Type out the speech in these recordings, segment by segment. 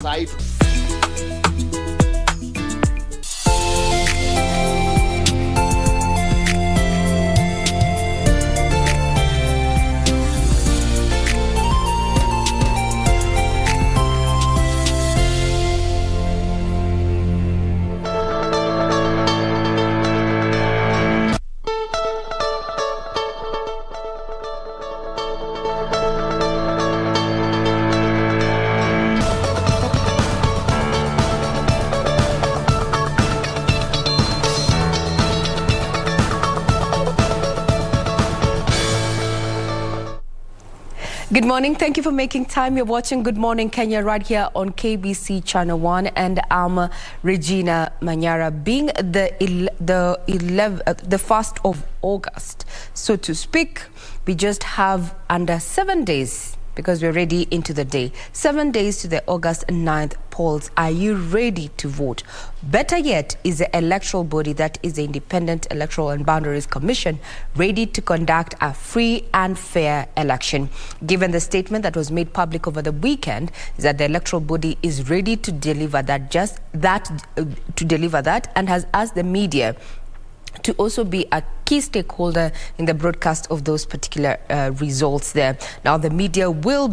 side. Good morning. Thank you for making time. You're watching Good Morning Kenya right here on KBC Channel 1, and I'm Regina Manyara. Being the 1st of August, so to speak, we just have under 7 days, because we're already into the day. 7 days to the August 9th polls. Are you ready to vote? Better yet, is the electoral body, that is the Independent Electoral and Boundaries Commission, ready to conduct a free and fair election? Given the statement that was made public over the weekend, is that the electoral body is ready to deliver that, and has asked the media to also be a key stakeholder in the broadcast of those particular results there. Now, the media will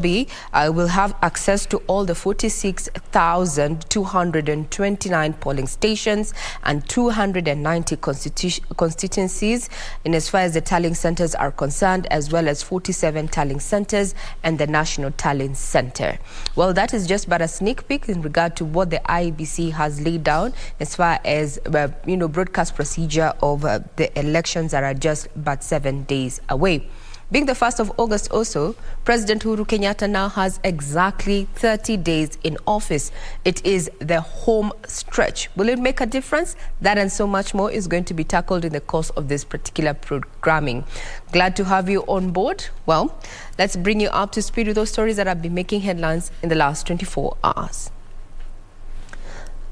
have access to all the 46,229 polling stations and 290 constituencies in as far as the tallying centers are concerned, as well as 47 tallying centers and the National Tallying Center. Well, that is just but a sneak peek in regard to what the IEBC has laid down as far as broadcast procedure of the elections that are just but 7 days away. Being the 1st of August also, President Uhuru Kenyatta now has exactly 30 days in office. It is the home stretch. Will it make a difference? That and so much more is going to be tackled in the course of this particular programming. Glad to have you on board. Well, let's bring you up to speed with those stories that have been making headlines in the last 24 hours.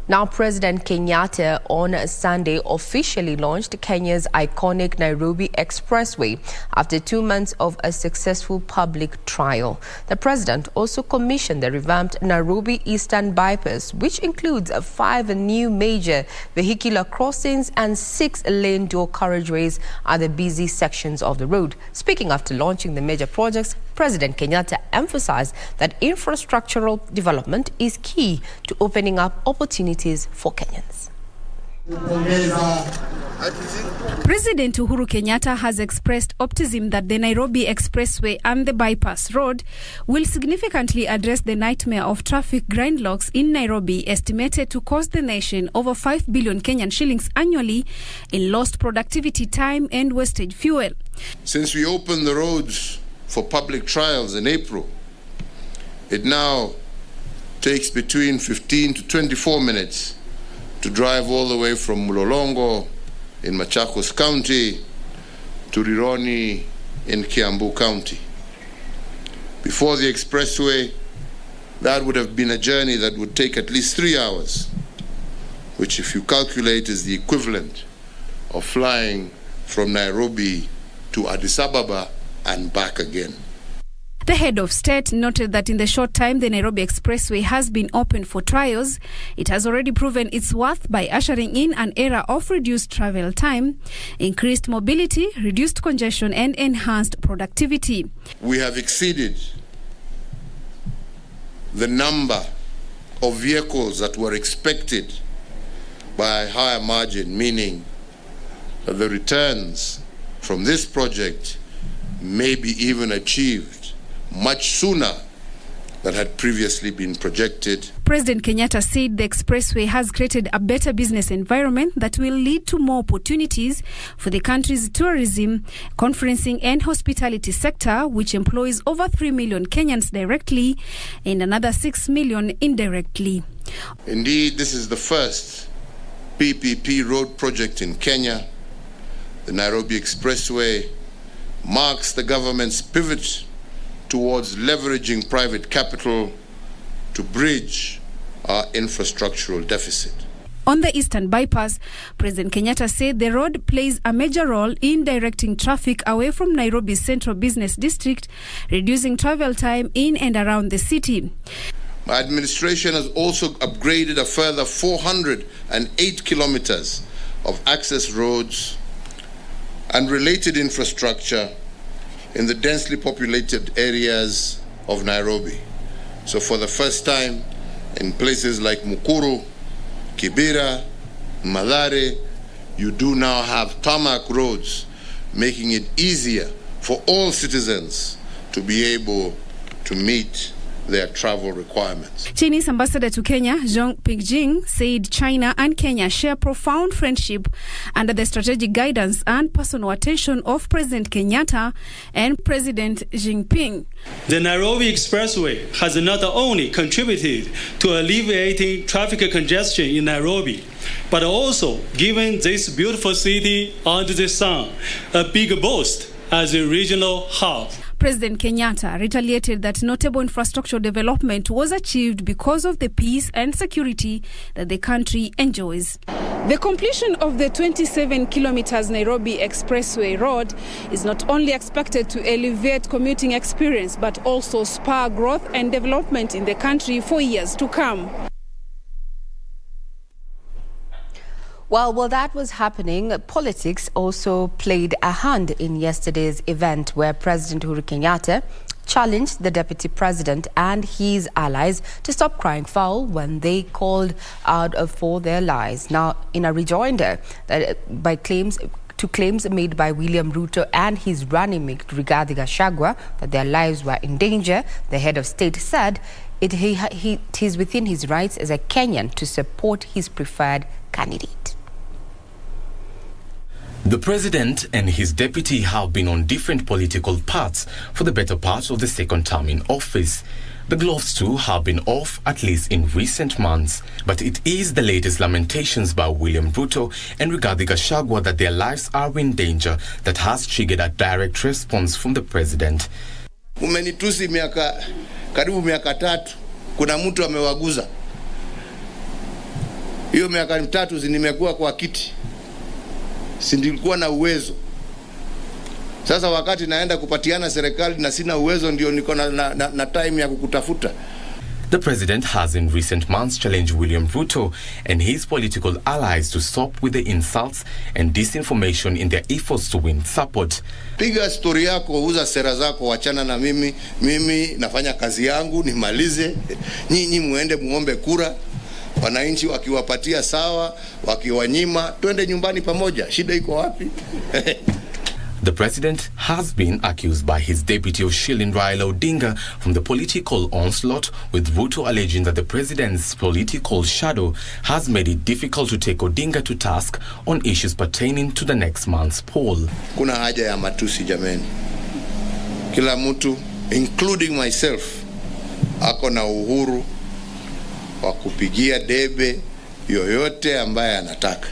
Now, President Kenyatta on Sunday officially launched Kenya's iconic Nairobi Expressway after 2 months of a successful public trial. The president also commissioned the revamped Nairobi Eastern Bypass, which includes 5 new major vehicular crossings and 6-lane dual carriageways at the busy sections of the road. Speaking after launching the major projects, President Kenyatta emphasized that infrastructural development is key to opening up opportunities for Kenyans. President Uhuru Kenyatta has expressed optimism that the Nairobi Expressway and the Bypass Road will significantly address the nightmare of traffic grindlocks in Nairobi, estimated to cost the nation over 5 billion Kenyan shillings annually in lost productivity, time and wasted fuel. Since we opened the roads for public trials in April, it now takes between 15 to 24 minutes to drive all the way from Mlolongo in Machakos County to Rironi in Kiambu County. Before the expressway, that would have been a journey that would take at least 3 hours, which, if you calculate, is the equivalent of flying from Nairobi to Addis Ababa and back again. The head of state noted that in the short time the Nairobi Expressway has been open for trials, it has already proven its worth by ushering in an era of reduced travel time, increased mobility, reduced congestion and enhanced productivity. We have exceeded the number of vehicles that were expected by a higher margin, meaning that the returns from this project may be even achieved much sooner than had previously been projected. President Kenyatta said the expressway has created a better business environment that will lead to more opportunities for the country's tourism, conferencing and hospitality sector, which employs over 3 million Kenyans directly and another 6 million indirectly. Indeed, this is the first PPP road project in Kenya. The Nairobi Expressway marks the government's pivot towards leveraging private capital to bridge our infrastructural deficit. On the Eastern Bypass, President Kenyatta said the road plays a major role in directing traffic away from Nairobi's central business district, reducing travel time in and around the city. My administration has also upgraded a further 408 kilometers of access roads and related infrastructure in the densely populated areas of Nairobi. So for the first time, in places like Mukuru, Kibera, Mathare, you do now have tarmac roads, making it easier for all citizens to be able to meet their travel requirements. Chinese ambassador to Kenya, Zhong Pingjing, said China and Kenya share profound friendship under the strategic guidance and personal attention of President Kenyatta and President Xi Jinping. The Nairobi Expressway has not only contributed to alleviating traffic congestion in Nairobi, but also given this beautiful city under the sun a big boost as a regional hub. President Kenyatta retaliated that notable infrastructural development was achieved because of the peace and security that the country enjoys. The completion of the 27 kilometers Nairobi Expressway road is not only expected to elevate commuting experience, but also spur growth and development in the country for years to come. While that was happening, politics also played a hand in yesterday's event where President Uhuru Kenyatta challenged the deputy president and his allies to stop crying foul when they called out for their lies. Now, in a rejoinder by claims made by William Ruto and his running mate Rigathi Gachagua that their lives were in danger, the head of state said it is within his rights as a Kenyan to support his preferred candidate. The president and his deputy have been on different political paths for the better part of the second term in office. The gloves too have been off, at least in recent months. But it is the latest lamentations by William Ruto and Rigathi Gachagua that their lives are in danger that has triggered a direct response from the president. Umenitusi karibu miaka 3, kuna mtu amewaguza. Hiyo miaka 3 nimekuwa kwa kiti. Sindilikuwa na uwezo. Sasa wakati naenda kupatiana serikali na sina uwezo ndio niko na time ya kukutafuta. The president has in recent months challenged William Ruto and his political allies to stop with the insults and disinformation in their efforts to win support. Piga story yako, uza sera zako, wachana na mimi. Mimi nafanya kazi yangu, nimalize. Nyinyi muende muombe kura. Wananchi wakiwapatia sawa, wakiwanyima, twende nyumbani pamoja. Shida iko wapi? The president has been accused by his deputy of shielding Raila Odinga from the political onslaught, with Ruto alleging that the president's political shadow has made it difficult to take Odinga to task on issues pertaining to the next month's poll. Kuna haja ya matusi jameni. Kila mtu, including myself, ako na uhuru wa kupigia debe yoyote ambaye anataka.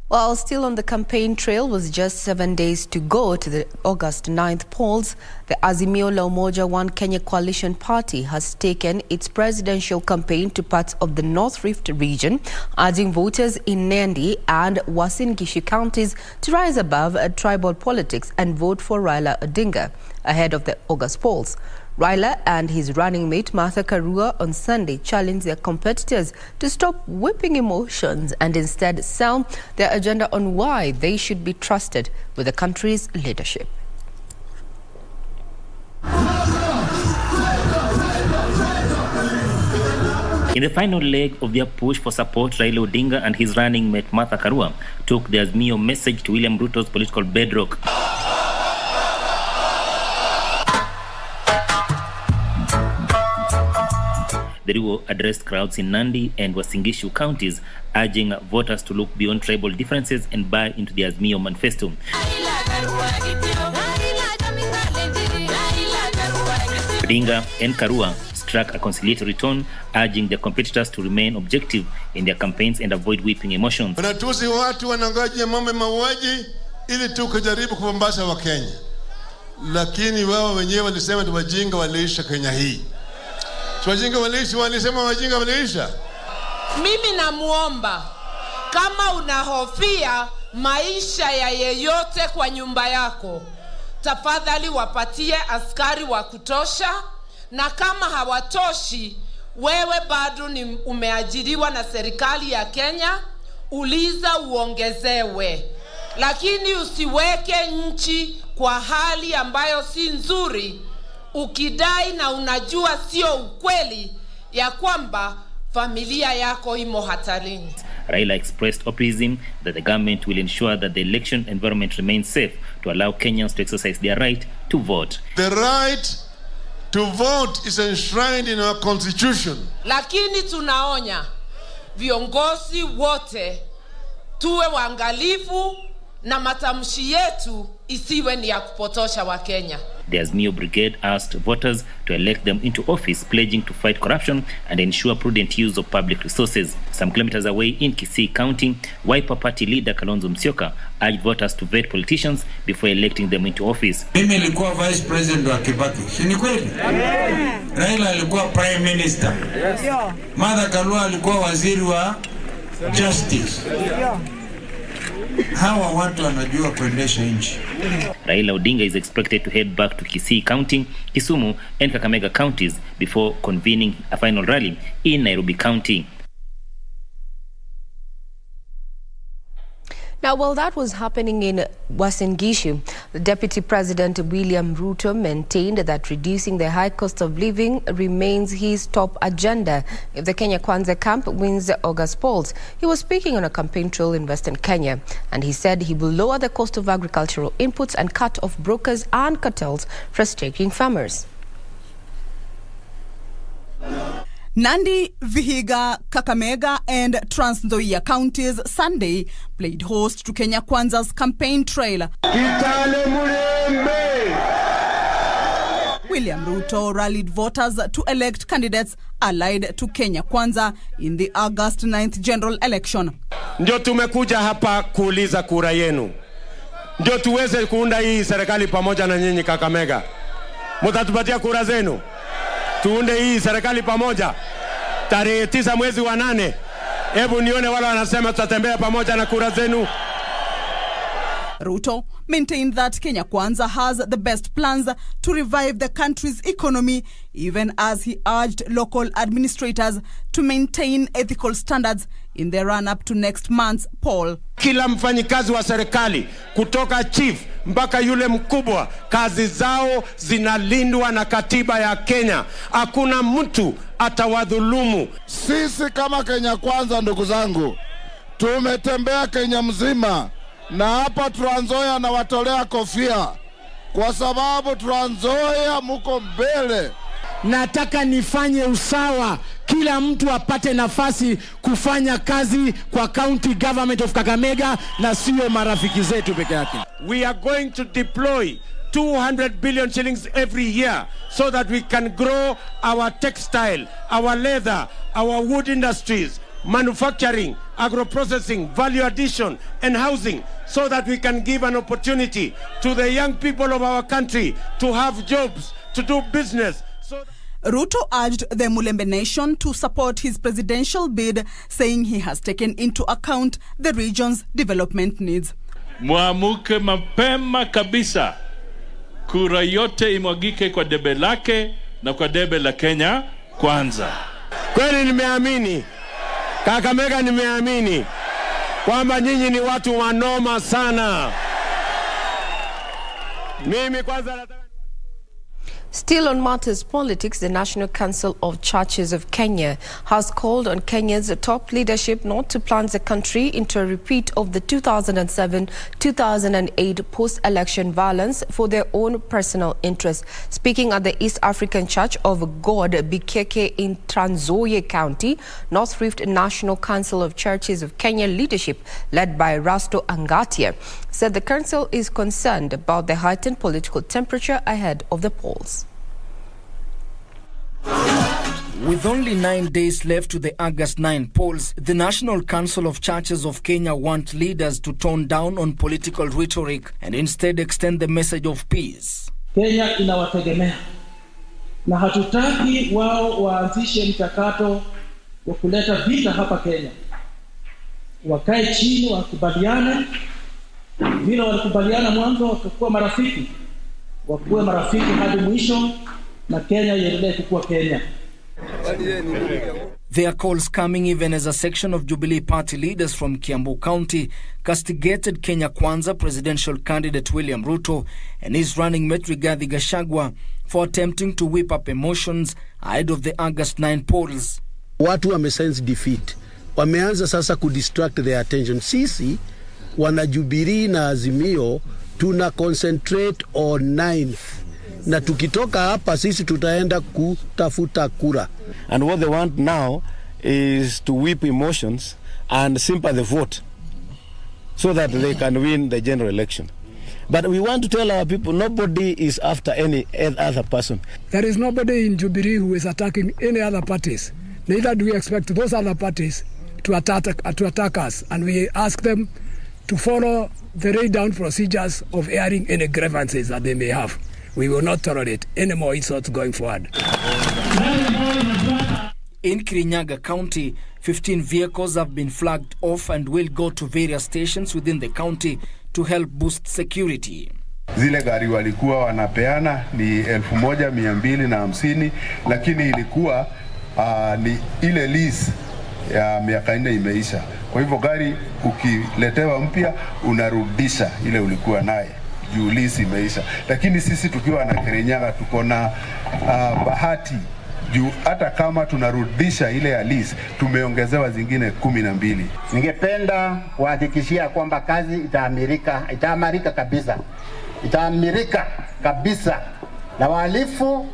While still on the campaign trail, with just 7 days to go to the August 9th polls, the Azimio La Umoja One Kenya Coalition Party has taken its presidential campaign to parts of the North Rift region, urging voters in Nandi and Uasin Gishu counties to rise above tribal politics and vote for Raila Odinga ahead of the August polls. Raila and his running mate Martha Karua on Sunday challenged their competitors to stop whipping emotions and instead sell their agenda on why they should be trusted with the country's leadership. In the final leg of their push for support, Raila Odinga and his running mate Martha Karua took the Azimio message to William Ruto's political bedrock. The duo addressed crowds in Nandi and Uasin Gishu counties, urging voters to look beyond tribal differences and buy into the Azimio manifesto. Odinga and Karua struck a conciliatory tone, urging their competitors to remain objective in their campaigns and avoid whipping emotions. Wanatusi watu wanangoja mambo mauaji ili tu kujaribu kupambasha wa Kenya. Lakini wao wenyewe walisema ni wajinga waliisha Kenya hii. Wajinga walisema wajinga waliisha. Mimi namuomba, kama unahofia maisha ya yeyote kwa nyumba yako, tafadhali wapatie askari wa kutosha na kama hawatoshi, wewe bado ni umeajiriwa na serikali ya Kenya, uliza uongezewe. Lakini usiweke nchi kwa hali ambayo si nzuri, ukidai na unajua sio ukweli ya kwamba familia yako imo hatarini. Raila expressed optimism that the government will ensure that the election environment remains safe to allow Kenyans to exercise their right to vote. The right to vote is enshrined in our constitution. Lakini tunaonya viongozi wote tuwe waangalifu na matamshi yetu isiwe ni ya kupotosha wa Kenya. The Azimio brigade asked voters to elect them into office, pledging to fight corruption and ensure prudent use of public resources. Some kilometers away in Kisii County, Wiper Party leader Kalonzo Musyoka urged voters to vet politicians before electing them into office. Mimi nilikuwa vice president wa Kibaki. Si ni kweli? Raila alikuwa prime minister. Martha Karua alikuwa waziri wa justice. Hawa watu wanajua kuendesha nchi. Raila Odinga is expected to head back to Kisii County, Kisumu and Kakamega counties before convening a final rally in Nairobi County. Now, while that was happening in Uasin Gishu, the Deputy President William Ruto maintained that reducing the high cost of living remains his top agenda if the Kenya Kwanza camp wins the August polls. He was speaking on a campaign trail in Western Kenya, and he said he will lower the cost of agricultural inputs and cut off brokers and cartels frustrating farmers. Nandi, Vihiga, Kakamega and Trans Nzoia counties Sunday played host to Kenya Kwanza's campaign trail. William Ruto rallied voters to elect candidates allied to Kenya Kwanza in the August 9th general election. Ndio tumekuja hapa kuuliza kura yenu. Ndio tuweze kuunda hii serikali pamoja na nyinyi Kakamega. Mtatupatia kura zenu. Tuunde hii serikali pamoja. Tarehe 9 mwezi wa 8. Hebu nione wale wanasema tutatembea pamoja na kura zenu. Ruto maintained that Kenya Kwanza has the best plans to revive the country's economy, even as he urged local administrators to maintain ethical standards in the run-up to next month's poll. Kila mfanyikazi wa serikali, kutoka chief mpaka yule mkubwa, kazi zao zinalindwa na katiba ya Kenya. Hakuna mtu atawadhulumu. Sisi kama Kenya Kwanza, ndugu zangu, tumetembea Kenya mzima, na hapa Trans Nzoia na watolea kofia, kwa sababu Trans Nzoia mko mbele. Nataka nifanye usawa, kila mtu apate nafasi kufanya kazi kwa county government of Kakamega na sio marafiki zetu peke yake. We are going to deploy 200 billion shillings every year so that we can grow our textile, our leather, our wood industries, manufacturing, agro-processing, value addition and housing, so that we can give an opportunity to the young people of our country to have jobs, to do business. Ruto urged the Mulembe Nation to support his presidential bid, saying he has taken into account the region's development needs. Muamuke mapema kabisa. Kura yote imwagike kwa debe lake na kwa debe la Kenya Kwanza. Kweli nimeamini, Kakamega nimeamini, kwamba nyinyi ni watu wanoma sana. Mimi kwanza nataka. Still on matters politics, the National Council of Churches of Kenya has called on Kenya's top leadership not to plunge the country into a repeat of the 2007-2008 post-election violence for their own personal interests. Speaking at the East African Church of God, Bikeke in Trans Nzoia County, North Rift National Council of Churches of Kenya leadership, led by Rasto Angatia, said the council is concerned about the heightened political temperature ahead of the polls. With only 9 days left to the August 9 polls, the National Council of Churches of Kenya want leaders to tone down on political rhetoric and instead extend the message of peace. Kenya inawategemea na hatutaki wao waanzishe mchakato wa kuleta vita hapa Kenya. Wakae chini wakubaliane, vile walikubaliana mwanzo wakakuwa marafiki, wakuwe marafiki hadi mwisho, na Kenya iendelee kuwa Kenya. Their calls coming even as a section of Jubilee Party leaders from Kiambu County castigated Kenya Kwanza presidential candidate William Ruto and his running mate Rigathi Gachagua for attempting to whip up emotions ahead of the August 9 polls. Watu wamesense defeat. Wameanza sasa kudistract their attention. Sisi wana Jubilee na Azimio tuna concentrate on 9th. Na tukitoka hapa sisi tutaenda kutafuta kura. And what they want now is to whip emotions and sympathy vote so that they can win the general election. But we want to tell our people nobody is after any other person. There is nobody in Jubilee who is attacking any other parties. Neither do we expect those other parties to attack us. And we ask them to follow the lay-down procedures of airing any grievances that they may have. We will not tolerate any more insults going forward. In Kirinyaga County, 15 vehicles have been flagged off and will go to various stations within the county to help boost security. Zile gari walikuwa wanapeana ni 1250, lakini ilikuwa ni ile lease ya miaka 4 imeisha. Kwa hivyo gari ukiletewa mpya unarudisha ile ulikuwa naye. Juu lease imeisha. Lakini sisi tukiwa na Kirinyaga tuko na bahati juu hata kama tunarudisha ile ya lease tumeongezewa zingine 12. Ningependa kuhakikishia kwamba kazi itaamirika kabisa. Itaamirika kabisa. Na wahalifu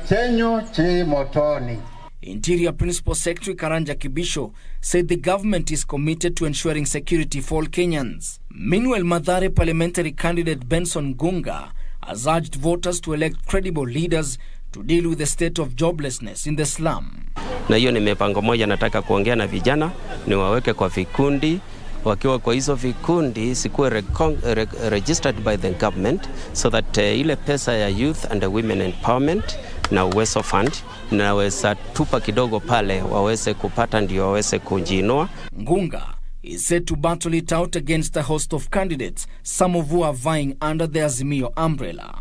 chenyo chi motoni. Interior Principal Secretary Karanja Kibisho said the government is committed to ensuring security for all Kenyans. Meanwhile, Mathare parliamentary candidate Benson Gunga has urged voters to elect credible leaders to deal with the state of joblessness in the slum. Na hiyo ni mipango moja nataka kuongea na vijana, ni waweke kwa vikundi, wakiwa kwa hizo vikundi sikuwe registered by the government so that ile pesa ya youth and women empowerment na Uwezo Fund naweza tupa kidogo pale waweze kupata ndio waweze kujiinua. Ngunga is set to battle it out against a host of candidates, some of who are vying under the Azimio umbrella.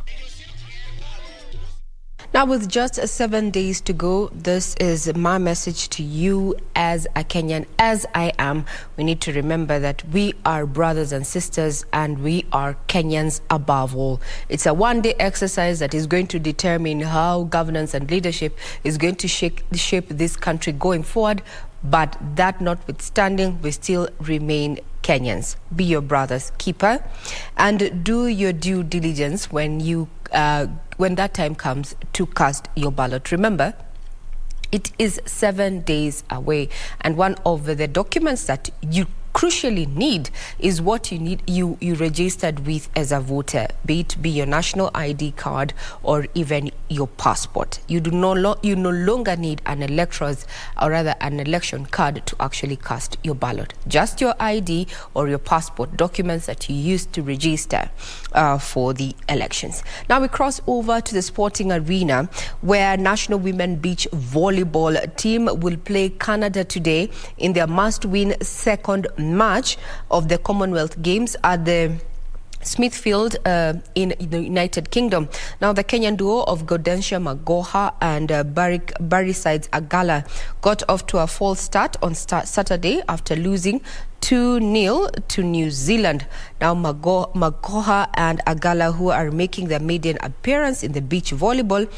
Now, with just 7 days to go, this is my message to you as a Kenyan, as I am. We need to remember that we are brothers and sisters and we are Kenyans above all. It's a one-day exercise that is going to determine how governance and leadership is going to shape this country going forward. But that notwithstanding, we still remain Kenyans. Be your brother's keeper and do your due diligence when that time comes to cast your ballot. Remember, it is 7 days away, and one of the documents that you crucially need is what you registered with as a voter, be it your national ID card or even your passport. You no longer need an election card to actually cast your ballot. Just your ID or your passport, documents that you used to register for the elections. Now we cross over to the sporting arena, where National Women Beach Volleyball team will play Canada today in their must-win second match of the Commonwealth Games at the Smithfield in the United Kingdom. Now, the Kenyan duo of Gaudentia Magoha and Barisides Agala got off to a false start on Saturday after losing 2-0 to New Zealand. Now, Magoha and Agala, who are making their maiden appearance in the beach volleyball,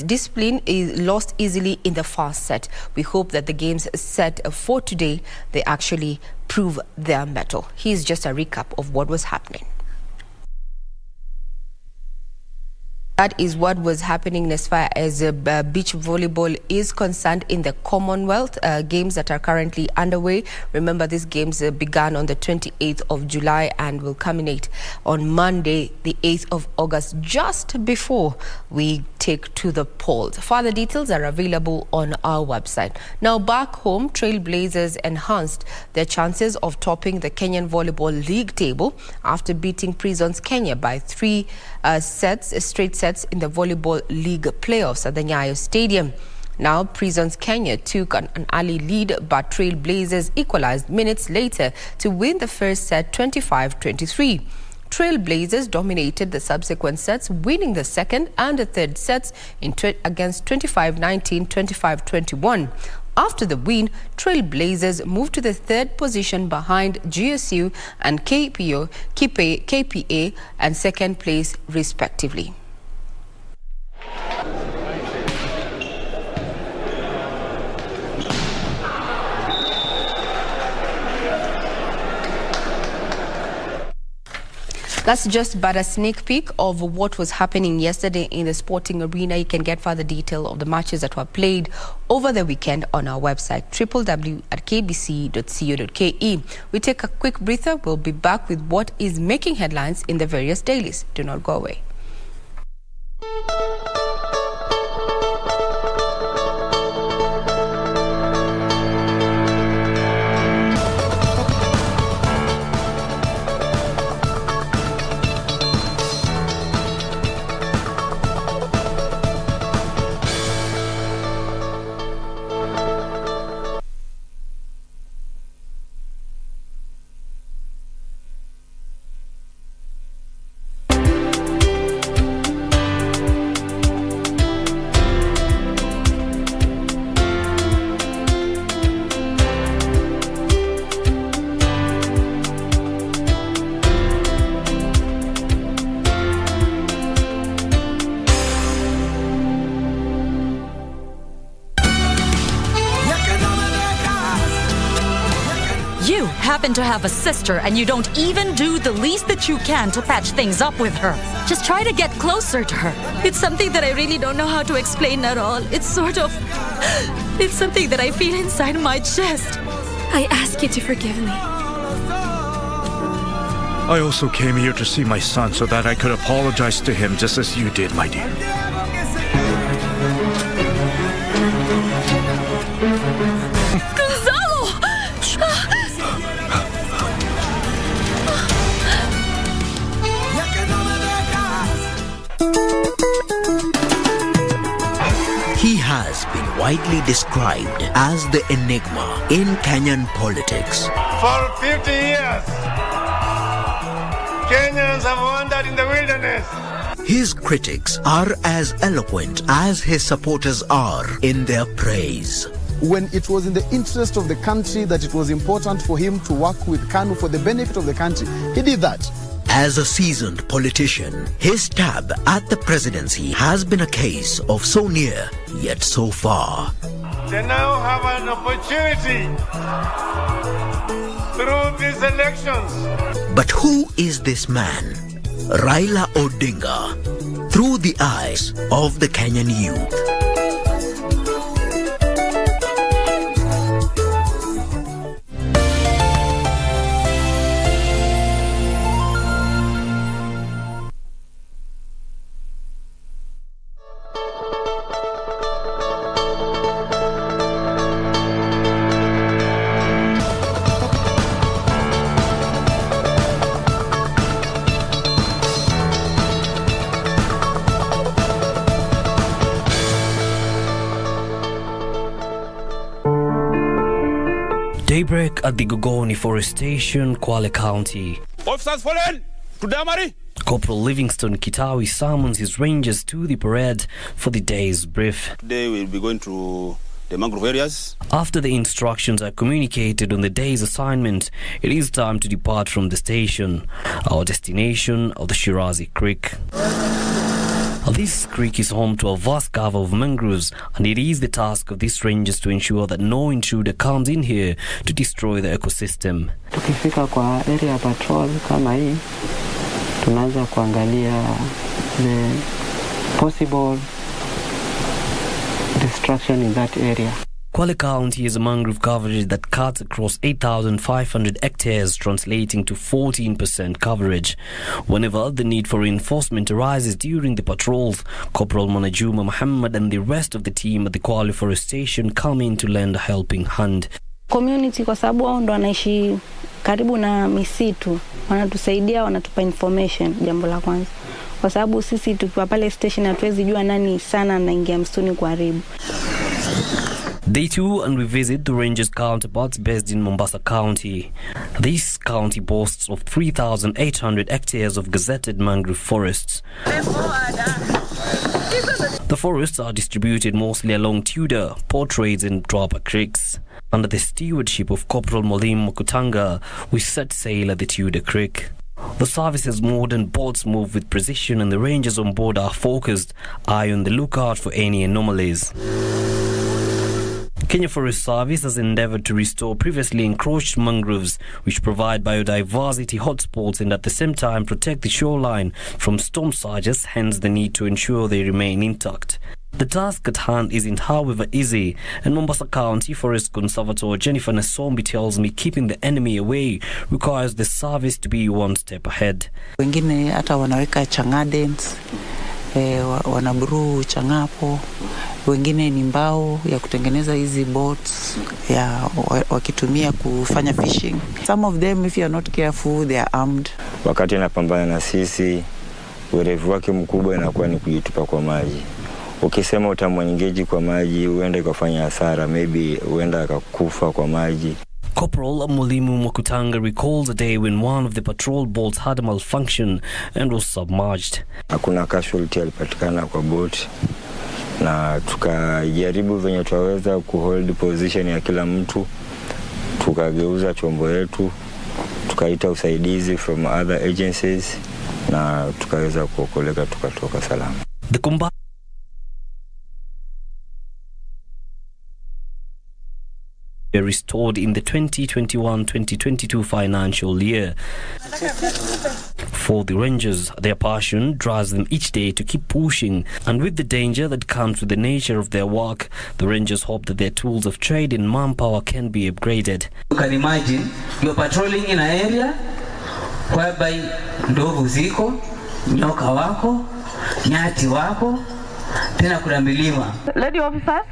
discipline is lost easily in the first set. We hope that the games set for today, they actually prove their mettle. Here's just a recap of what was happening. That is what was happening as far as beach volleyball is concerned in the Commonwealth Games that are currently underway. Remember, these games began on the 28th of July and will culminate on Monday, the 8th of August, just before we take to the polls. Further details are available on our website. Now, back home, Trailblazers enhanced their chances of topping the Kenyan Volleyball League table after beating Prisons Kenya by 3 straight sets in the Volleyball League playoffs at the Nyayo Stadium. Now, Prisons Kenya took an early lead, but Trailblazers equalized minutes later to win the first set 25-23. Trailblazers dominated the subsequent sets, winning the second and the third sets against 25-19, 25-21. After the win, Trailblazers moved to the third position behind GSU and KPA and second place respectively. That's just but a sneak peek of what was happening yesterday in the sporting arena. You can get further detail of the matches that were played over the weekend on our website, www.kbc.co.ke. We take a quick breather. We'll be back with what is making headlines in the various dailies. Do not go away. Happen to have a sister and you don't even do the least that you can to patch things up with her. Just try to get closer to her. It's something that I really don't know how to explain at all. It's something that I feel inside my chest. I ask you to forgive me. I also came here to see my son so that I could apologize to him just as you did, my dear. He has been widely described as the enigma in Kenyan politics. For 50 years, Kenyans have wandered in the wilderness. His critics are as eloquent as his supporters are in their praise. When it was in the interest of the country that it was important for him to work with KANU for the benefit of the country, he did that. As a seasoned politician, his stab at the presidency has been a case of so near, yet so far. They now have an opportunity through these elections. But who is this man? Raila Odinga, through the eyes of the Kenyan youth. Daybreak at the Gogoni Forest Station, Kwale County. Officers fallen! To Damari! Corporal Livingston Kitawi summons his rangers to the parade for the day's brief. Today we'll be going to the mangrove areas. After the instructions are communicated on the day's assignment, it is time to depart from the station. Our destination of the Shirazi Creek. This creek is home to a vast cover of mangroves, and it is the task of these rangers to ensure that no intruder comes in here to destroy the ecosystem. Tukifika kwa area patrol kama hii, tunaanza kuangalia the possible destruction in that area. Kwale County has a mangrove coverage that cuts across 8,500 hectares, translating to 14% coverage. Whenever the need for reinforcement arises during the patrols, Corporal Manajuma Muhammad and the rest of the team at the Kwale Forest Station come in to lend a helping hand. Community kwa sababu wao ndo wanaishi karibu na misitu, wanatusaidia, wanatupa information, jambo la kwanza. Kwa sababu sisi tukiwa pale station hatuwezi jua nani sana anaingia msituni kuharibu. Day 2, and we visit the Rangers counterparts based in Mombasa County. This county boasts of 3,800 hectares of gazetted mangrove forests. The forests are distributed mostly along Tudor, Portraits and Dropper creeks. Under the stewardship of Corporal Molim Makutanga, we set sail at the Tudor Creek. The service's modern boats move with precision, and the rangers on board are focused, eye on the lookout for any anomalies. Kenya Forest Service has endeavoured to restore previously encroached mangroves, which provide biodiversity hotspots and at the same time protect the shoreline from storm surges, hence the need to ensure they remain intact. The task at hand isn't, however, easy, and Mombasa County Forest Conservator Jennifer Nasombi tells me keeping the enemy away requires the service to be one step ahead. Wengine hata wanaweka changardens, wanaburu changapo, wengine ni mbao ya kutengeneza hizi boats ya wakitumia kufanya fishing. Some of them, if you are not careful, they are armed. Wakati anapambana na sisi, urefu wake mkubwa inakuwa ni kujitupa kwa maji. Ukisema utamwengeji kwa maji, huenda ikafanya hasara, maybe huenda akakufa kwa maji. Corporal Mulimu Mwakutanga recalls a day when one of the patrol boats had a malfunction and was submerged. Hakuna casualty alipatikana kwa boat, na tukajaribu venye tuweza kuhold position ya kila mtu, tukageuza chombo yetu, tukaita usaidizi from other agencies, na tukaweza kuokoleka, tukatoka salama. The combat restored in the 2021-2022 financial year. For the Rangers, their passion drives them each day to keep pushing, and with the danger that comes with the nature of their work, the Rangers hope that their tools of trade and manpower can be upgraded. You can imagine you're patrolling in an area whereby ndovu ziko, nyoka wako, nyati wako, tena kuna milima. Lady officers,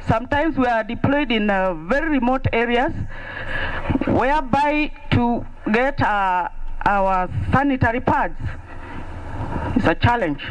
sometimes we are deployed in very remote areas, whereby to get our sanitary pads is a challenge.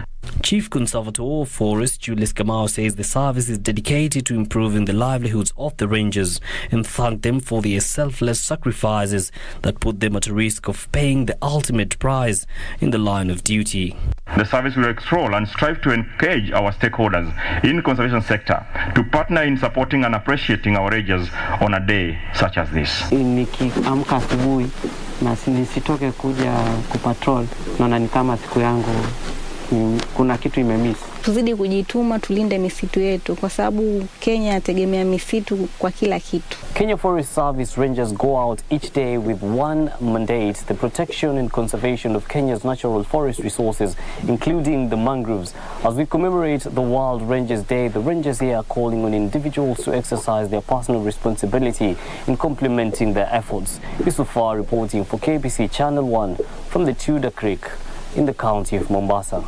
Chief Conservator of Forest Julius Kamau says the service is dedicated to improving the livelihoods of the rangers and thanked them for their selfless sacrifices that put them at risk of paying the ultimate price in the line of duty. The service will explore and strive to engage our stakeholders in the conservation sector to partner in supporting and appreciating our rangers on a day such as this. Nikiamka asubuhi na nisitoke kuja kupatrol, naona ni kama siku yangu kuna kitu imemiss. Tuzidi kujituma, tulinde misitu yetu kwa sababu Kenya inategemea misitu kwa kila kitu. Kenya Forest Service Rangers go out each day with one mandate: the protection and conservation of Kenya's natural forest resources, including the mangroves. As we commemorate the World Rangers Day, the Rangers here are calling on individuals to exercise their personal responsibility in complementing their efforts. Yusufar reporting for KBC Channel 1 from the Tudor Creek in the county of Mombasa.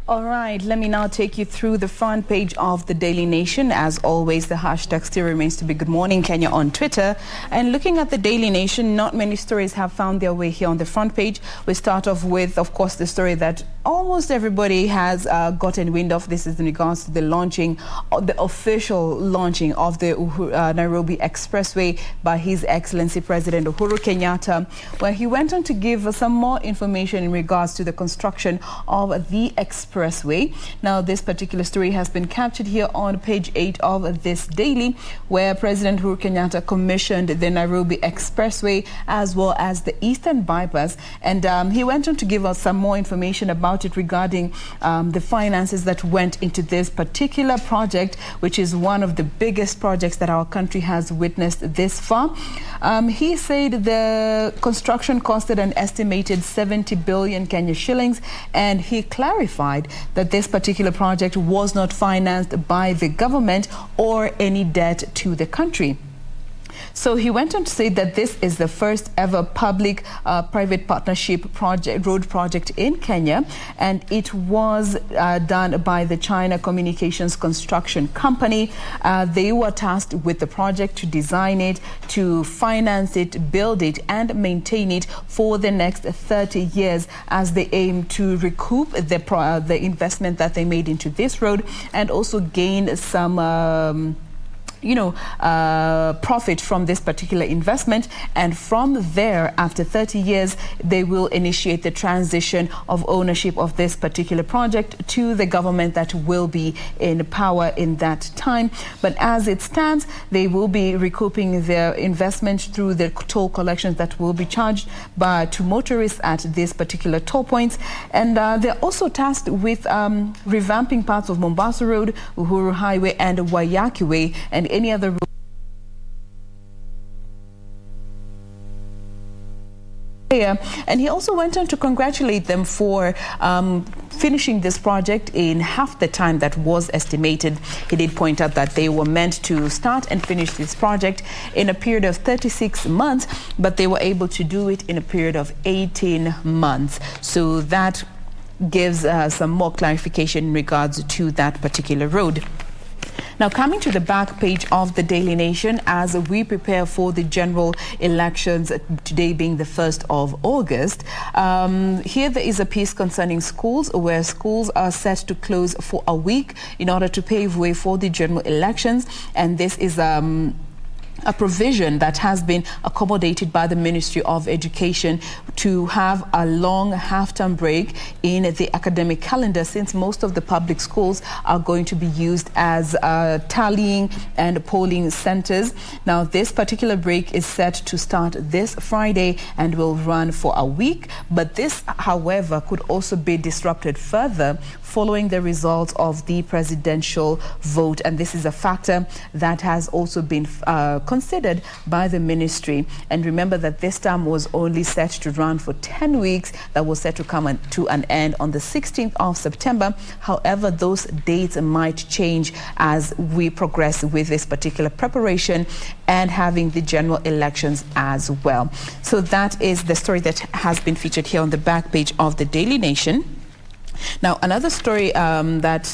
All right, let me now take you through the front page of the Daily Nation. As always, the hashtag still remains to be Good Morning Kenya on Twitter. And looking at the Daily Nation, not many stories have found their way here on the front page. We start off with, of course, the story that almost everybody has gotten wind of. This is in regards to the launching, the official launching of the Nairobi Expressway by His Excellency President Uhuru Kenyatta, where he went on to give some more information in regards to the construction of the expressway. Now, this particular story has been captured here on page 8 of this daily, where President Uhuru Kenyatta commissioned the Nairobi Expressway as well as the Eastern Bypass, and he went on to give us some more information about it regarding the finances that went into this particular project, which is one of the biggest projects that our country has witnessed this far. He said the construction costed an estimated 70 billion Kenya shillings, and he clarified that this particular project was not financed by the government or any debt to the country. So he went on to say that this is the first ever public-private partnership road project in Kenya, and it was done by the China Communications Construction Company. They were tasked with the project to design it, to finance it, build it, and maintain it for the next 30 years as they aim to recoup the investment that they made into this road and also gain some profit from this particular investment. And from there, after 30 years, they will initiate the transition of ownership of this particular project to the government that will be in power in that time. But as it stands, they will be recouping their investment through the toll collections that will be charged to motorists at this particular toll points. And they're also tasked with revamping parts of Mombasa Road, Uhuru Highway, and Wayaki Way, and any other road. And he also went on to congratulate them for finishing this project in half the time that was estimated. He did point out that they were meant to start and finish this project in a period of 36 months, but they were able to do it in a period of 18 months. So that gives some more clarification in regards to that particular road. Now, coming to the back page of the Daily Nation, as we prepare for the general elections, today being the 1st of August, here there is a piece concerning schools, where schools are set to close for a week in order to pave way for the general elections. And this is a provision that has been accommodated by the Ministry of Education to have a long half-term break in the academic calendar, since most of the public schools are going to be used as tallying and polling centers. Now, this particular break is set to start this Friday and will run for a week. But this, however, could also be disrupted further following the results of the presidential vote. And this is a factor that has also been considered by the ministry. And remember that this term was only set to run for 10 weeks. That was set to come to an end on the 16th of September. However, those dates might change as we progress with this particular preparation and having the general elections as well. So that is the story that has been featured here on the back page of the Daily Nation. Now, another story that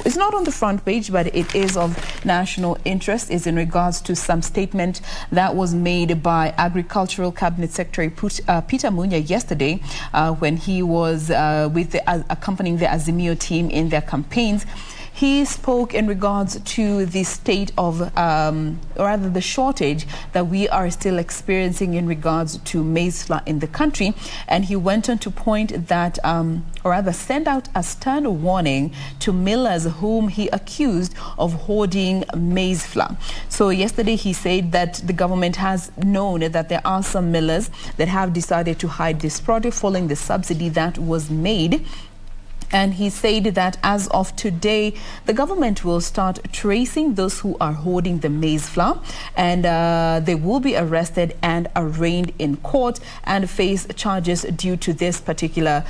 is not on the front page, but it is of national interest, is in regards to some statement that was made by Agricultural Cabinet Secretary Peter Munya yesterday when he was accompanying the Azimio team in their campaigns. He spoke in regards to the state of, or rather the shortage that we are still experiencing in regards to maize flour in the country. And he went on to point that, or rather send out a stern warning to millers whom he accused of hoarding maize flour. So yesterday he said that the government has known that there are some millers that have decided to hide this product following the subsidy that was made. And he said that as of today, the government will start tracing those who are hoarding the maize flour, and they will be arrested and arraigned in court and face charges due to this particular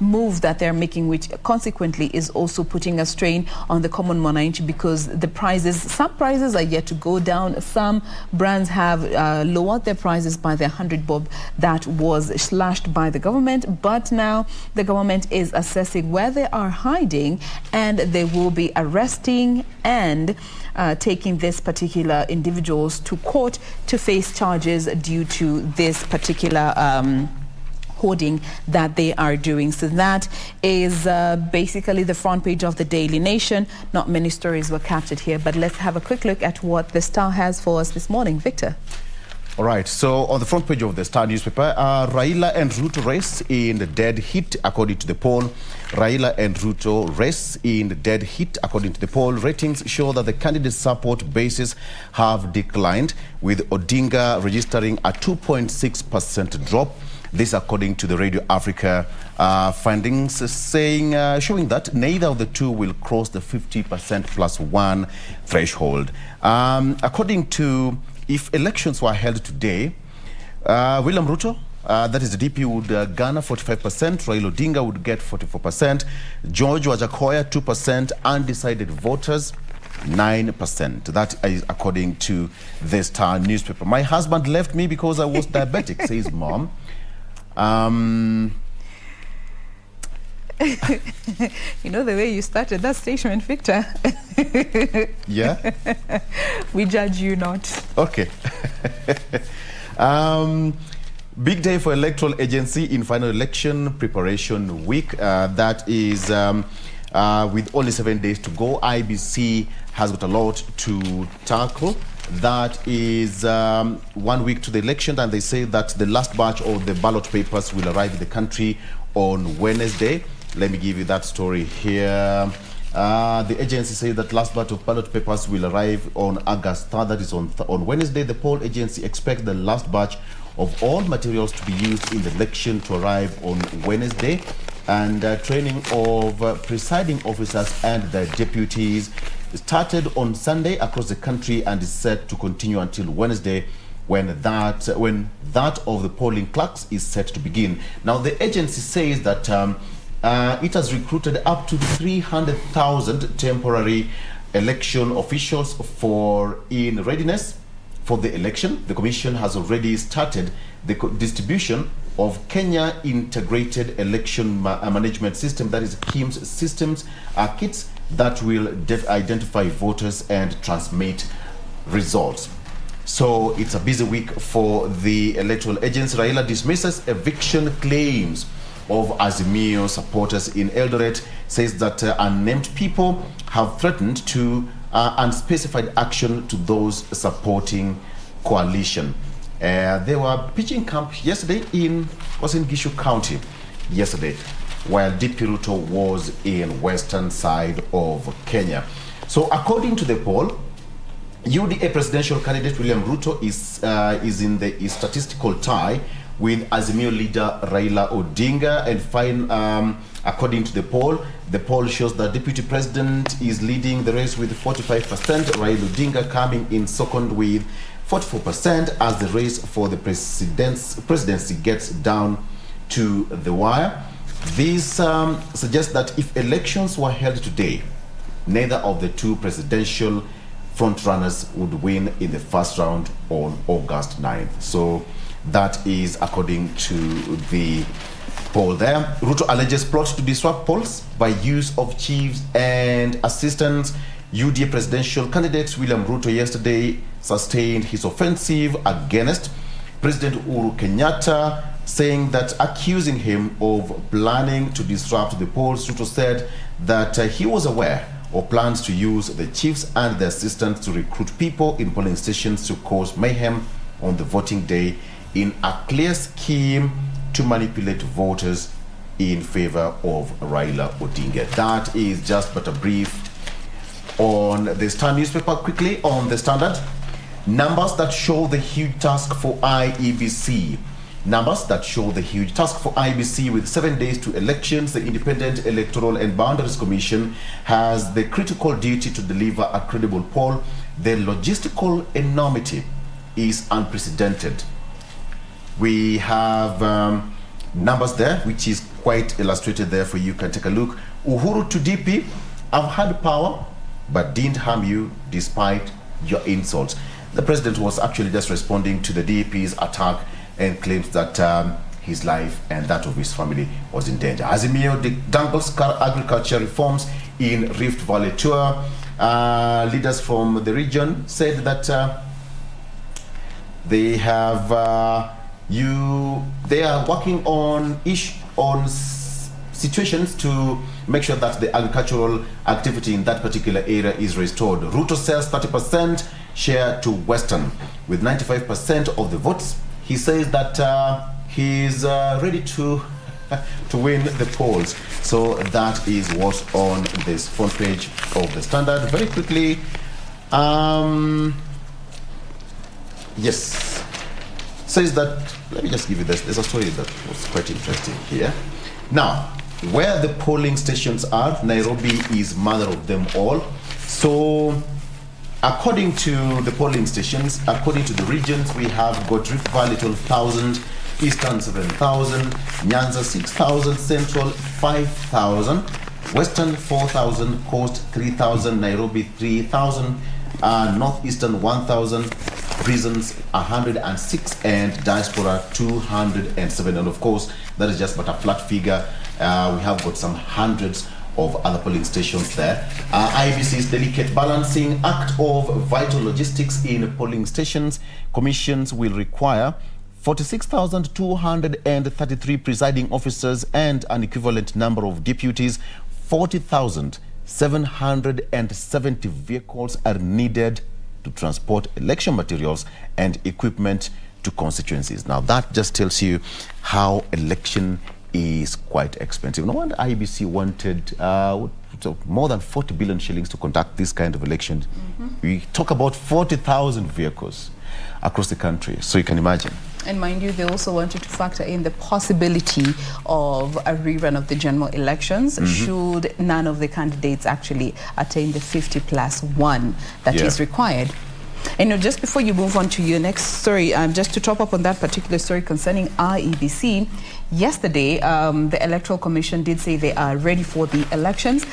move that they're making, which consequently is also putting a strain on the common man, because the prices, some prices are yet to go down. Some brands have lowered their prices by the 100 bob that was slashed by the government, but now the government is assessing where they are hiding, and they will be arresting and taking these particular individuals to court to face charges due to this particular hoarding that they are doing. So that is basically the front page of the Daily Nation. Not many stories were captured here, but let's have a quick look at what the Star has for us this morning. Victor. All right, so on the front page of the Star newspaper, Raila and Ruto race in the dead heat, according to the poll. Raila and Ruto race in the dead heat, according to the poll. Ratings show that the candidates' support bases have declined, with Odinga registering a 2.6% drop. This according to the Radio Africa findings, showing that neither of the two will cross the 50% plus one threshold. According to, if elections were held today, William Ruto, that is the DP, would garner 45%, Raila Odinga would get 44%, George Wajakoya 2%, undecided voters 9%. That is according to the Star newspaper. My husband left me because I was diabetic, says mom. You know the way you started that statement, Victor. Yeah? We judge you not. Okay. Big day for electoral agency in final election preparation week. That is with only 7 days to go. IBC has got a lot to tackle. That is 1 week to the election, and they say that the last batch of the ballot papers will arrive in the country on Wednesday. Let me give you that story here. The agency says that last batch of ballot papers will arrive on August 3rd. That is on Wednesday. The poll agency expects the last batch of all materials to be used in the election to arrive on Wednesday. And training of presiding officers and their deputies started on Sunday across the country and is set to continue until Wednesday, when that of the polling clerks is set to begin. Now, the agency says that it has recruited up to 300,000 temporary election officials in readiness for the election. The commission has already started the distribution of Kenya Integrated Election Management System, that is KIMS systems, kits that will identify voters and transmit results. So it's a busy week for the electoral agency. Raila dismisses eviction claims of Azimio supporters in Eldoret, says that unnamed people have threatened to unspecified action to those supporting coalition. They were pitching camp yesterday in Gishu County yesterday, while DP Ruto was in western side of Kenya. So according to the poll, UDA presidential candidate William Ruto is in the statistical tie with Azimio leader Raila Odinga, and according to the poll shows that deputy president is leading the race with 45%, Raila Odinga coming in second with 44%, as the race for the presidency gets down to the wire. This suggests that if elections were held today, neither of the two presidential frontrunners would win in the first round on August 9th. So that is according to the poll there. Ruto alleges plot to disrupt polls by use of chiefs and assistants. UDA presidential candidate William Ruto yesterday sustained his offensive against President Uhuru Kenyatta, saying that accusing him of planning to disrupt the polls. Ruto said that he was aware of plans to use the chiefs and the assistants to recruit people in polling stations to cause mayhem on the voting day in a clear scheme to manipulate voters in favor of Raila Odinga. That is just but a brief on the Star newspaper. Quickly on the Standard, numbers that show the huge task for IEBC. Numbers that show the huge task for IEBC with 7 days to elections. The Independent Electoral and Boundaries Commission has the critical duty to deliver a credible poll. The logistical enormity is unprecedented. We have numbers there, which is quite illustrated there for you. You can take a look. Uhuru to DP, I've had power, but didn't harm you despite your insults. The president was actually just responding to the DP's attack and claims that his life and that of his family was in danger. Azimio dangles agriculture reforms in Rift Valley tour. Leaders from the region said that they are working on situations to make sure that the agricultural activity in that particular area is restored. Ruto sells 30% share to Western with 95% of the votes. He says that he's ready to win the polls. So that is what's on this front page of the Standard. Very quickly, yes, says that, let me just give you this. There's a story that was quite interesting here. Now, where the polling stations are, Nairobi is mother of them all. So according to the polling stations, according to the regions, we have got Rift Valley 12,000, Eastern 7,000, Nyanza 6,000, Central 5,000, Western 4,000, Coast 3,000, Nairobi 3,000, Northeastern 1,000, prisons 106, and diaspora 207. And of course, that is just but a flat figure. We have got some hundreds of other polling stations there. IEBC's delicate balancing act of vital logistics in polling stations. Commissions will require 46,233 presiding officers and an equivalent number of deputies. 40,770 vehicles are needed to transport election materials and equipment to constituencies. Now that just tells you how election is quite expensive. No wonder IEBC wanted more than 40 billion shillings to conduct this kind of election. We talk about 40,000 vehicles across the country, so you can imagine. And mind you, they also wanted to factor in the possibility of a rerun of the general elections should none of the candidates actually attain the 50+1 that is required. And just before you move on to your next story, just to top up on that particular story concerning IEBC, yesterday the Electoral Commission did say they are ready for the elections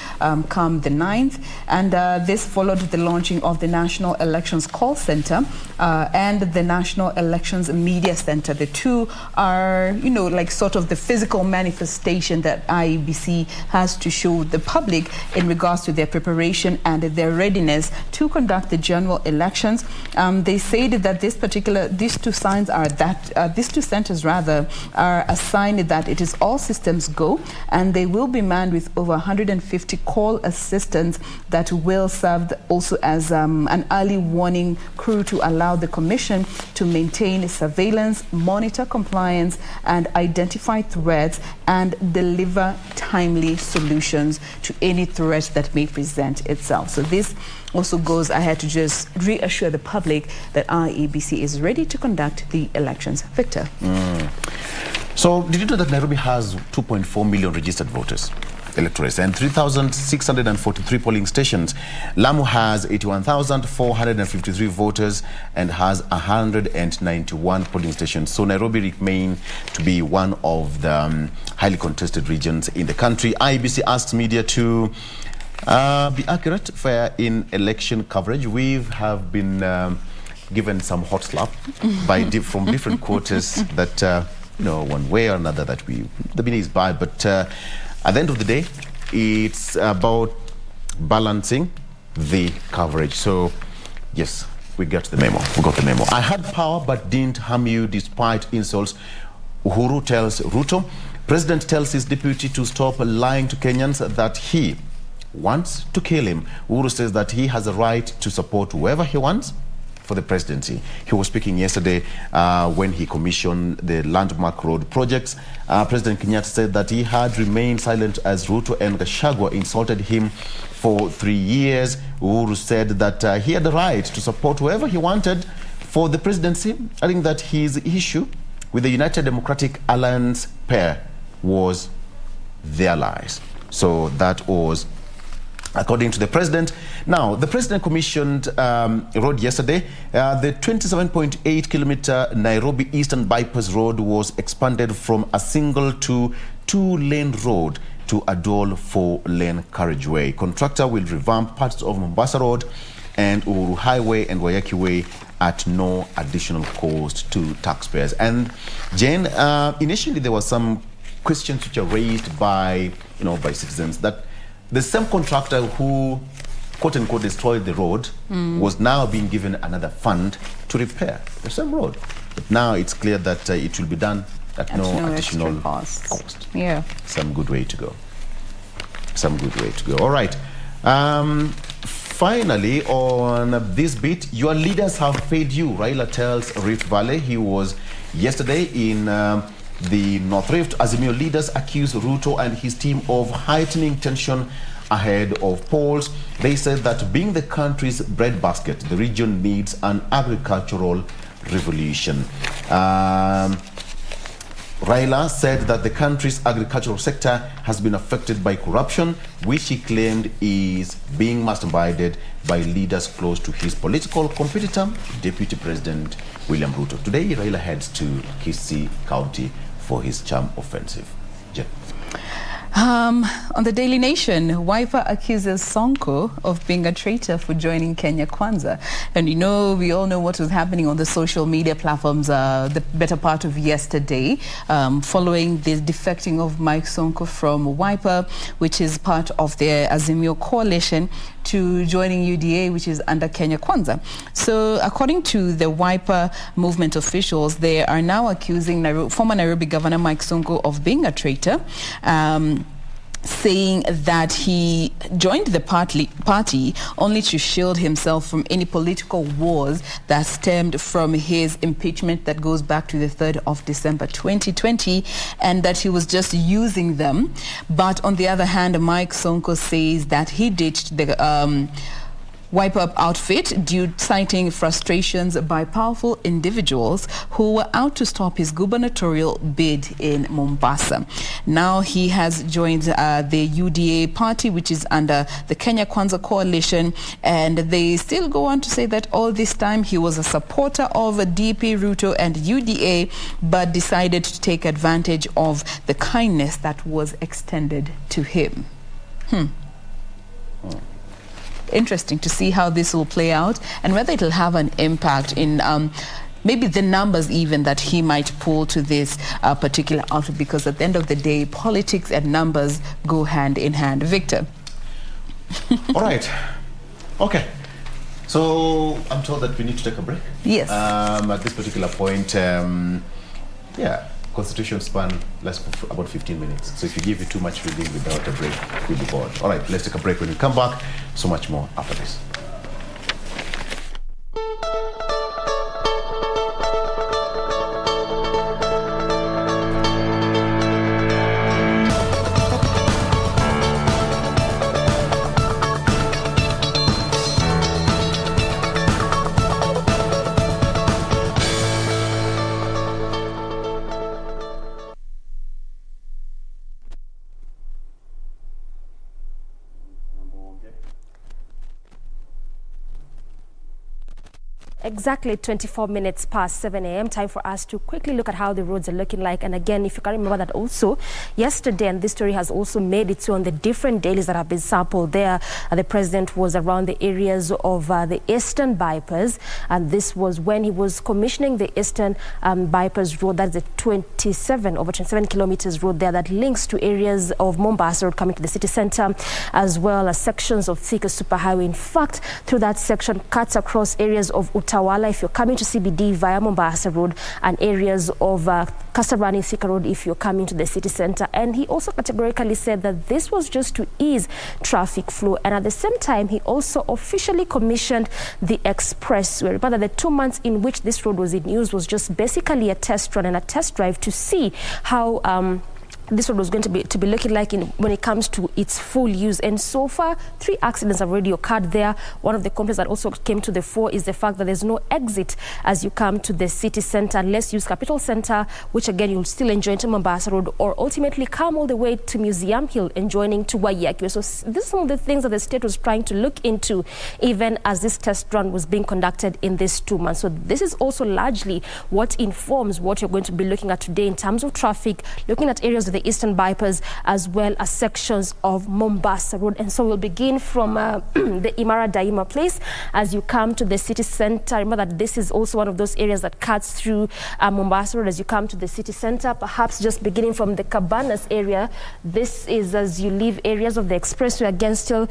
come the 9th, and this followed the launching of the National Elections Call Center and the National Elections Media Center. The two are, you know, like sort of the physical manifestation that IEBC has to show the public in regards to their preparation and their readiness to conduct the general elections. They said that these two centers are a sign that it is all systems go, and they will be manned with over 150 call assistants that will serve also as an early warning crew to allow the commission to maintain surveillance, monitor compliance, and identify threats and deliver timely solutions to any threat that may present itself. So this also goes ahead to just reassure the public that IEBC is ready to conduct the elections. Victor. So did you know that Nairobi has 2.4 million registered voters, electors, and 3,643 polling stations? Lamu has 81,453 voters and has 191 polling stations. So Nairobi remains to be one of the highly contested regions in the country. IEBC asks media to be accurate, fair in election coverage. We have been given some hot slap from different quarters that you know, one way or another that the media is bad, but at the end of the day, it's about balancing the coverage. So yes, we got the memo. I had power but didn't harm you despite insults. Uhuru tells Ruto. President tells his deputy to stop lying to Kenyans that he wants to kill him. Uhuru says that he has a right to support whoever he wants for the presidency. He was speaking yesterday when he commissioned the landmark road projects. President Kenyatta said that he had remained silent as Ruto and Gachagua insulted him for 3 years. Uhuru said that he had the right to support whoever he wanted for the presidency, adding that his issue with the United Democratic Alliance pair was their lies. So that was according to the president. Now, the president commissioned road yesterday. The 27.8 kilometer Nairobi Eastern Bypass Road was expanded from a single to two-lane road to a dual four-lane carriageway. Contractor will revamp parts of Mombasa Road and Uhuru Highway and Wayaki Way at no additional cost to taxpayers. And Jane, initially there were some questions which are raised by citizens that the same contractor who, quote-unquote, destroyed the road was now being given another fund to repair the same road. But now it's clear that it will be done at no additional cost. Yeah. Some good way to go. All right. Finally, on this bit, your leaders have failed you. Raila tells Rift Valley. He was yesterday in the North Rift. Azimio leaders accused Ruto and his team of heightening tension ahead of polls. They said that being the country's breadbasket, the region needs an agricultural revolution. Raila said that the country's agricultural sector has been affected by corruption, which he claimed is being masterminded by leaders close to his political competitor, Deputy President William Ruto. Today, Raila heads to Kisii County for his charm offensive. Jen. On the Daily Nation, Wiper accuses Sonko of being a traitor for joining Kenya Kwanza. And we all know what was happening on the social media platforms the better part of yesterday, following the defecting of Mike Sonko from Wiper, which is part of the Azimio coalition, to joining UDA, which is under Kenya Kwanza. So according to the Wiper movement officials, they are now accusing former Nairobi Governor Mike Sonko of being a traitor, saying that he joined the party only to shield himself from any political wars that stemmed from his impeachment that goes back to the 3rd of December 2020, and that he was just using them. But on the other hand, Mike Sonko says that he ditched the Wipe Up outfit due citing frustrations by powerful individuals who were out to stop his gubernatorial bid in Mombasa. Now he has joined the UDA party, which is under the Kenya Kwanza coalition, and they still go on to say that all this time he was a supporter of DP, Ruto and UDA, but decided to take advantage of the kindness that was extended to him. Interesting to see how this will play out and whether it will have an impact in maybe the numbers even that he might pull to this particular outfit, because at the end of the day, politics and numbers go hand in hand. Victor. All right. Okay. So I'm told that we need to take a break. Yes. At this particular point, yeah. Constitution span lasts for about 15 minutes. So if you give it too much reading without a break, you'll be bored. All right, let's take a break. When we come back, so much more after this. Exactly 24 minutes past 7 a.m. Time for us to quickly look at how the roads are looking like. And again, if you can remember that also yesterday, and this story has also made its way on the different dailies that have been sampled there, the president was around the areas of the Eastern Bypass, and this was when he was commissioning the Eastern Bypass road. That's the 27 kilometers road there that links to areas of Mombasa Road coming to the city center, as well as sections of Thika Superhighway. In fact, through that section cuts across areas of Utawala if you're coming to CBD via Mombasa Road, and areas of Kasarani Thika Road if you're coming to the city center. And he also categorically said that this was just to ease traffic flow, and at the same time he also officially commissioned the expressway. Remember, the 2 months in which this road was in use was just basically a test run and a test drive to see how this road was going to be looking like when it comes to its full use. And so far, 3 accidents have already occurred there. One of the complaints that also came to the fore is the fact that there's no exit as you come to the city center, unless you use Capital Center, which again you'll still enjoy into Mombasa Road, or ultimately come all the way to Museum Hill and joining to Waiyaki. So this is some of the things that the state was trying to look into even as this test run was being conducted in these 2 months. So this is also largely what informs what you're going to be looking at today in terms of traffic, looking at areas of the Eastern Bypass as well as sections of Mombasa Road. And so we'll begin from the Imara Daima place as you come to the city center. Remember that this is also one of those areas that cuts through Mombasa Road as you come to the city center, perhaps just beginning from the Cabanas area. This is as you leave areas of the expressway, again still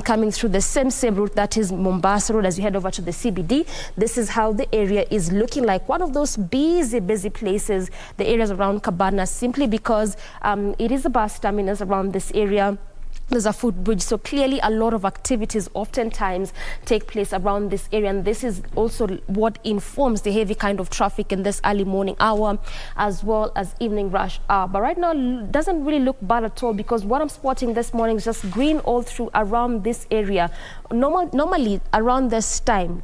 coming through the same route that is Mombasa Road as you head over to the CBD. This is how the area is looking like. One of those busy places, the areas around Cabanas, simply because it is a bus terminus around this area. There's a footbridge, so clearly a lot of activities oftentimes take place around this area, and this is also what informs the heavy kind of traffic in this early morning hour as well as evening rush hour. But right now it doesn't really look bad at all, because what I'm spotting this morning is just green all through around this area. Normally around this time,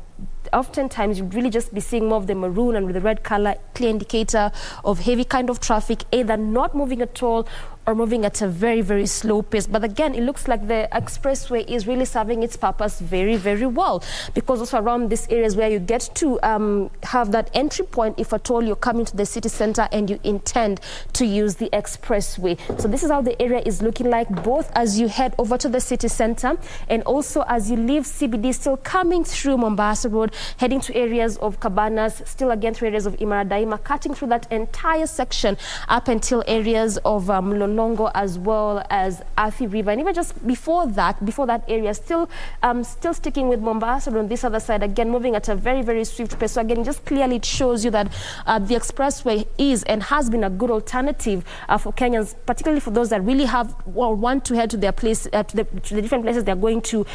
oftentimes you'd really just be seeing more of the maroon and with the red color, clear indicator of heavy kind of traffic, either not moving at all are moving at a very, very slow pace. But again, it looks like the expressway is really serving its purpose very, very well, because also around these areas where you get to have that entry point if at all you're coming to the city center and you intend to use the expressway. So this is how the area is looking like, both as you head over to the city center and also as you leave CBD, still coming through Mombasa Road, heading to areas of Cabanas, still again through areas of Imara Daima, cutting through that entire section up until areas of Longo, as well as Athi River, and even just before that area, still sticking with Mombasa on this other side, again moving at a very, very swift pace. So again, just clearly it shows you that the expressway is and has been a good alternative for Kenyans, particularly for those that really have or want to head to their place, to the different places they're going to,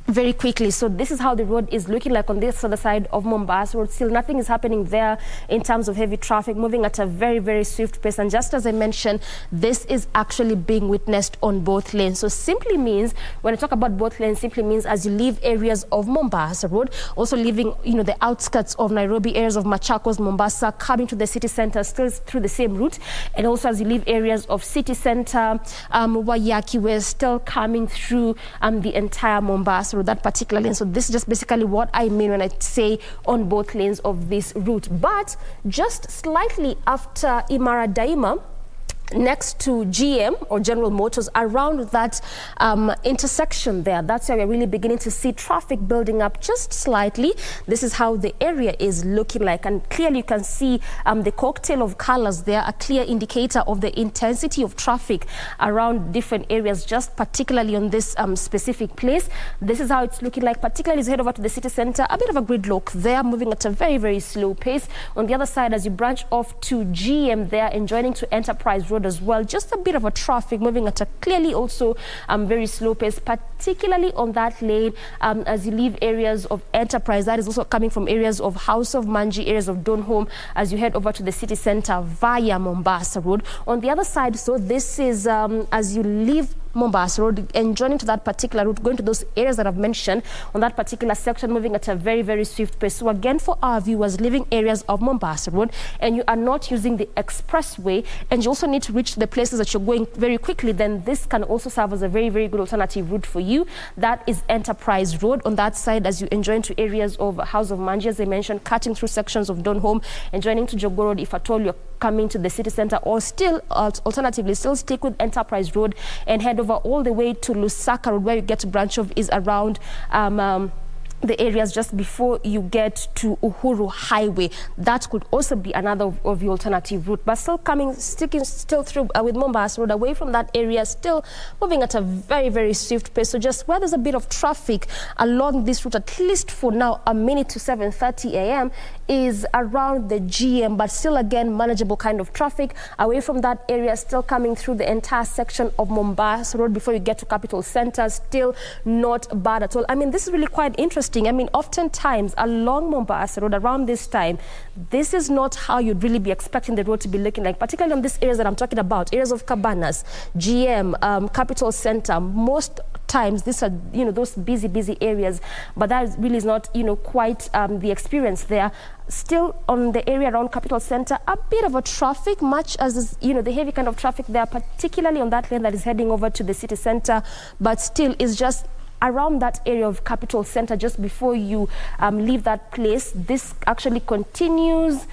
very quickly. So this is how the road is looking like on this other side of Mombasa Road. Still nothing is happening there in terms of heavy traffic, moving at a very, very swift pace. And just as I mentioned, this is actually being witnessed on both lanes. So simply means, when I talk about both lanes, simply means as you leave areas of Mombasa Road, also leaving, the outskirts of Nairobi, areas of Machakos, Mombasa, coming to the city center, still through the same route. And also as you leave areas of city center, Wayaki, we're still coming through the entire Mombasa Road, that particular lane. So this is just basically what I mean when I say on both lanes of this route. But just slightly after Imara Daima, next to GM or General Motors, around that intersection there, that's where we're really beginning to see traffic building up just slightly. This is how the area is looking like, and clearly you can see the cocktail of colors there, a clear indicator of the intensity of traffic around different areas, just particularly on this specific place. This is how it's looking like, particularly as you head over to the city center, a bit of a gridlock there, moving at a very, very slow pace. On the other side, as you branch off to GM there and joining to Enterprise Road as well, just a bit of a traffic moving at a clearly also very slow pace, particularly on that lane as you leave areas of Enterprise. That is also coming from areas of House of Manji, areas of Donholm, as you head over to the city center via Mombasa Road. On the other side, so this is as you leave Mombasa Road and joining to that particular route, going to those areas that I've mentioned on that particular section, moving at a very, very swift pace. So again, for our viewers living areas of Mombasa Road and you are not using the expressway and you also need to reach the places that you're going very quickly, then this can also serve as a very, very good alternative route for you. That is Enterprise Road on that side, as you enjoy into areas of House of Manji, as I mentioned, cutting through sections of Donholm and joining to Jogoo Road if at all you're coming to the city center, or still alternatively still stick with Enterprise Road and head over all the way to Lusaka Road, where you get to branch off is around the areas just before you get to Uhuru Highway. That could also be another of your alternative route, but sticking through with Mombasa Road, away from that area, still moving at a very, very swift pace. So just where there's a bit of traffic along this route, at least for now, a minute to 7:30 a.m. is around the GM, but still again manageable kind of traffic. Away from that area, still coming through the entire section of Mombasa Road before you get to Capital Center, still not bad at all. I mean, this is really quite interesting. I mean, oftentimes along Mombasa Road around this time, this is not how you'd really be expecting the road to be looking like, particularly on these areas that I'm talking about, areas of Cabanas, GM, Capital Center. Most times these are, those busy areas, but that really is not, quite the experience there. Still on the area around Capital Center, a bit of a traffic, much as the heavy kind of traffic there, particularly on that lane that is heading over to the city center, but still is just around that area of Capital Center just before you leave that place. This actually continues.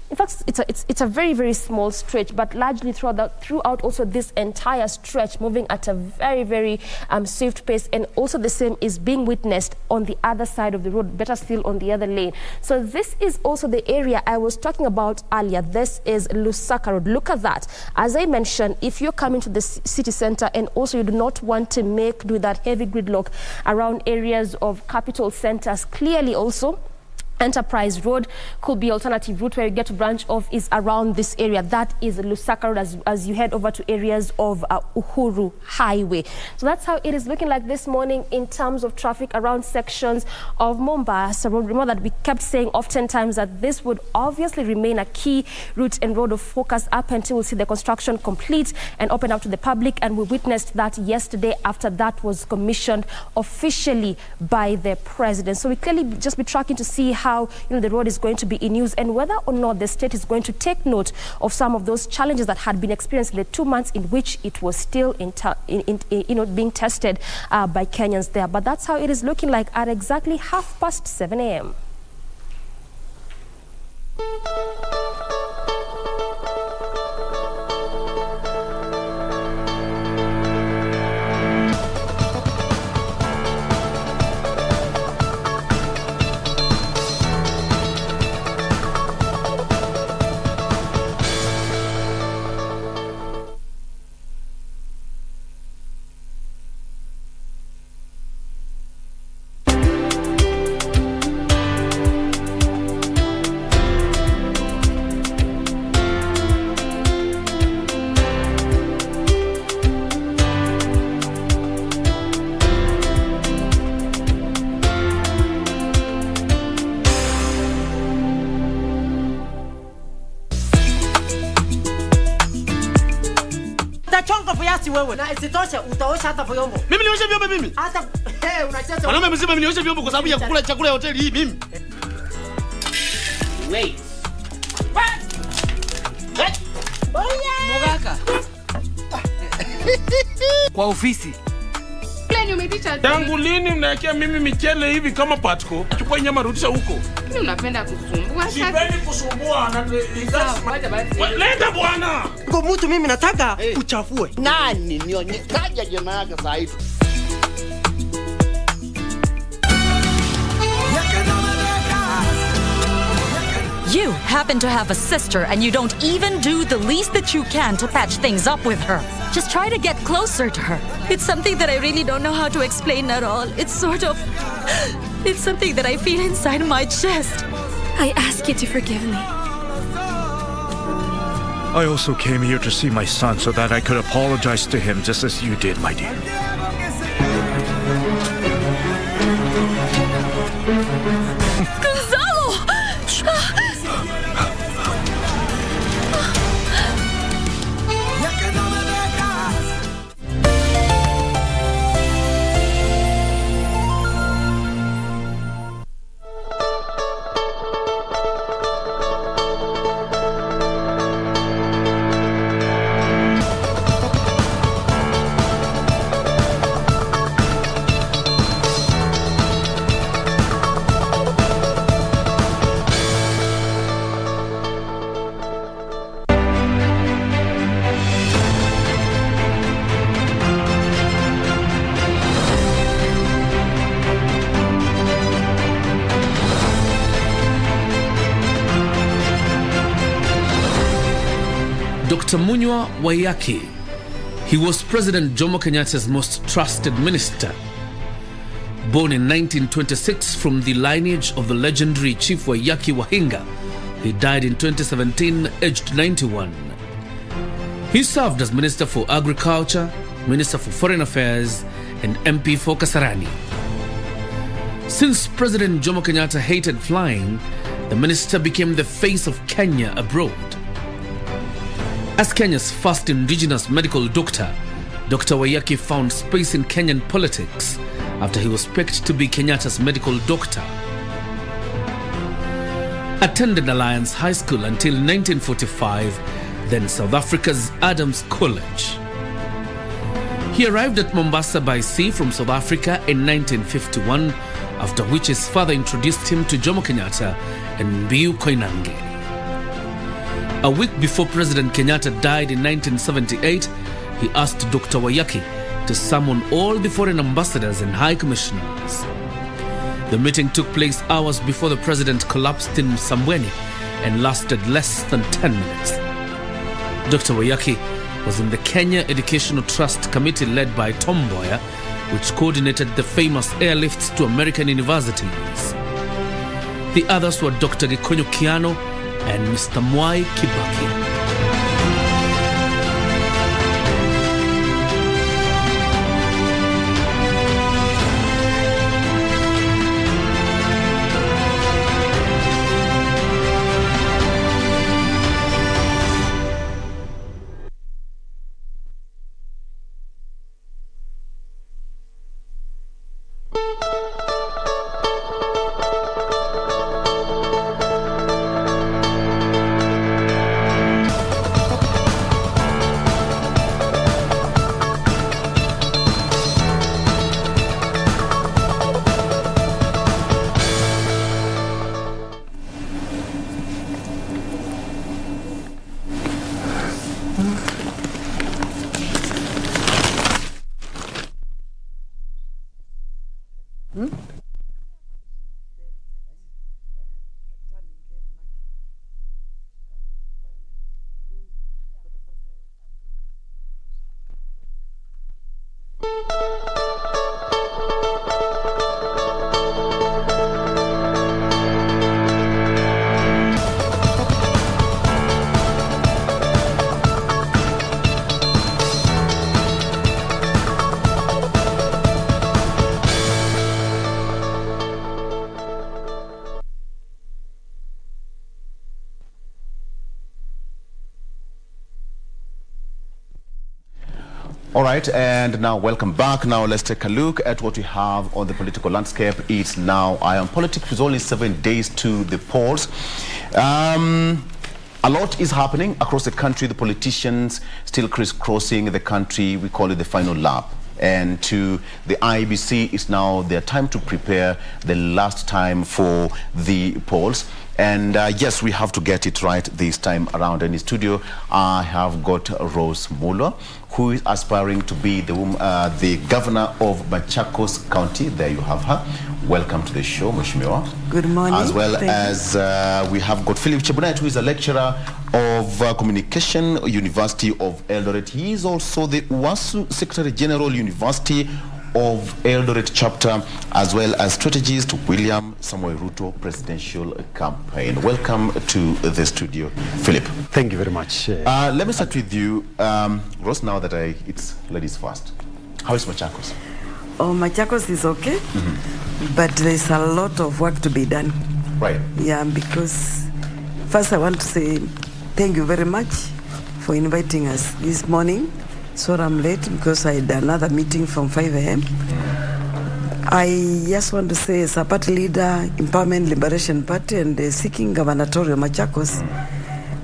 In fact, it's a very, very small stretch, but largely throughout also this entire stretch, moving at a very, very swift pace. And also the same is being witnessed on the other side of the road, better still on the other lane. So this is also the area I was talking about earlier. This is Lusaka Road. Look at that. As I mentioned, if you're coming to the city center and also you do not want to do that heavy gridlock around areas of Capital Centers, clearly also Enterprise Road could be alternative route where you get to branch off is around this area. That is Lusaka Road as you head over to areas of Uhuru Highway. So that's how it is looking like this morning in terms of traffic around sections of Mombasa Road. Remember that we kept saying oftentimes that this would obviously remain a key route and road of focus up until we see the construction complete and open up to the public. And we witnessed that yesterday after that was commissioned officially by the president. So we clearly just be tracking to see how the road is going to be in use and whether or not the state is going to take note of some of those challenges that had been experienced in the 2 months in which it was still being tested by Kenyans there. But that's how it is looking like at exactly 7:30 a.m. Wewe na isitoshe utaosha hata vyombo. Mimi nioshe vyombo mimi? Hata unacheza. Mwanaume mzima mimi nioshe vyombo kwa sababu ya kukula chakula ya hoteli hii mimi. Wait. Mogaka. Kwa ofisi. Plani umepita. Tangu lini mnaekea mimi michele hivi kama patko? Chukua nyama rudisha huko. Mimi unapenda kusumbua sasa. Sipendi kusumbua na leta bwana. Kwa mtu mimi nataka uchafue. Nani nionyekaje jema yake saa hivi? You happen to have a sister and you don't even do the least that you can to patch things up with her. Just try to get closer to her. It's something that I really don't know how to explain at all. It's something that I feel inside my chest. I ask you to forgive me. I also came here to see my son so that I could apologize to him just as you did, my dear. Dr. Munywa Waiyaki. He was President Jomo Kenyatta's most trusted minister. Born in 1926 from the lineage of the legendary Chief Waiyaki Wahinga, he died in 2017, aged 91. He served as Minister for Agriculture, Minister for Foreign Affairs, and MP for Kasarani. Since President Jomo Kenyatta hated flying, the minister became the face of Kenya abroad. As Kenya's first indigenous medical doctor, Dr. Waiyaki found space in Kenyan politics after he was picked to be Kenyatta's medical doctor. Attended Alliance High School until 1945, then South Africa's Adams College. He arrived at Mombasa by sea from South Africa in 1951, after which his father introduced him to Jomo Kenyatta and Mbiu Koinange. A week before President Kenyatta died in 1978, he asked Dr. Waiyaki to summon all the foreign ambassadors and high commissioners. The meeting took place hours before the president collapsed in Msambweni and lasted less than 10 minutes. Dr. Waiyaki was in the Kenya Educational Trust Committee led by Tom Mboya, which coordinated the famous airlifts to American universities. The others were Dr. Gikonyo Kiano and Mr. Mwai Kibaki. All right, and now welcome back. Now let's take a look at what we have on the political landscape. It's now Iron Politics with only 7 days to the polls. A lot is happening across the country. The politicians still crisscrossing the country. We call it the final lap. And to the IBC, it's now their time to prepare the last time for the polls. And yes, we have to get it right this time around. In the studio, I have got Rose Muller, who is aspiring to be the governor of Machakos County. There you have her. Welcome to the show, Mheshimiwa. Good morning. As well as we have got Philip Chebunait, who is a lecturer of Communication, University of Eldoret. He is also the UWASU Secretary General, University of Eldoret chapter, as well as strategist William Samoei Ruto presidential campaign. Welcome to the studio, Philip. Thank you very much. Let me start with you, Rose. Now that it's ladies first. How is Machakos? Oh, Machakos is okay, but there's a lot of work to be done. Right. Yeah, because first I want to say thank you very much for inviting us this morning. Sorry I'm late because I had another meeting from 5 a.m. I just want to say, as a party leader, Empowerment Liberation Party, and seeking gubernatorial Machakos,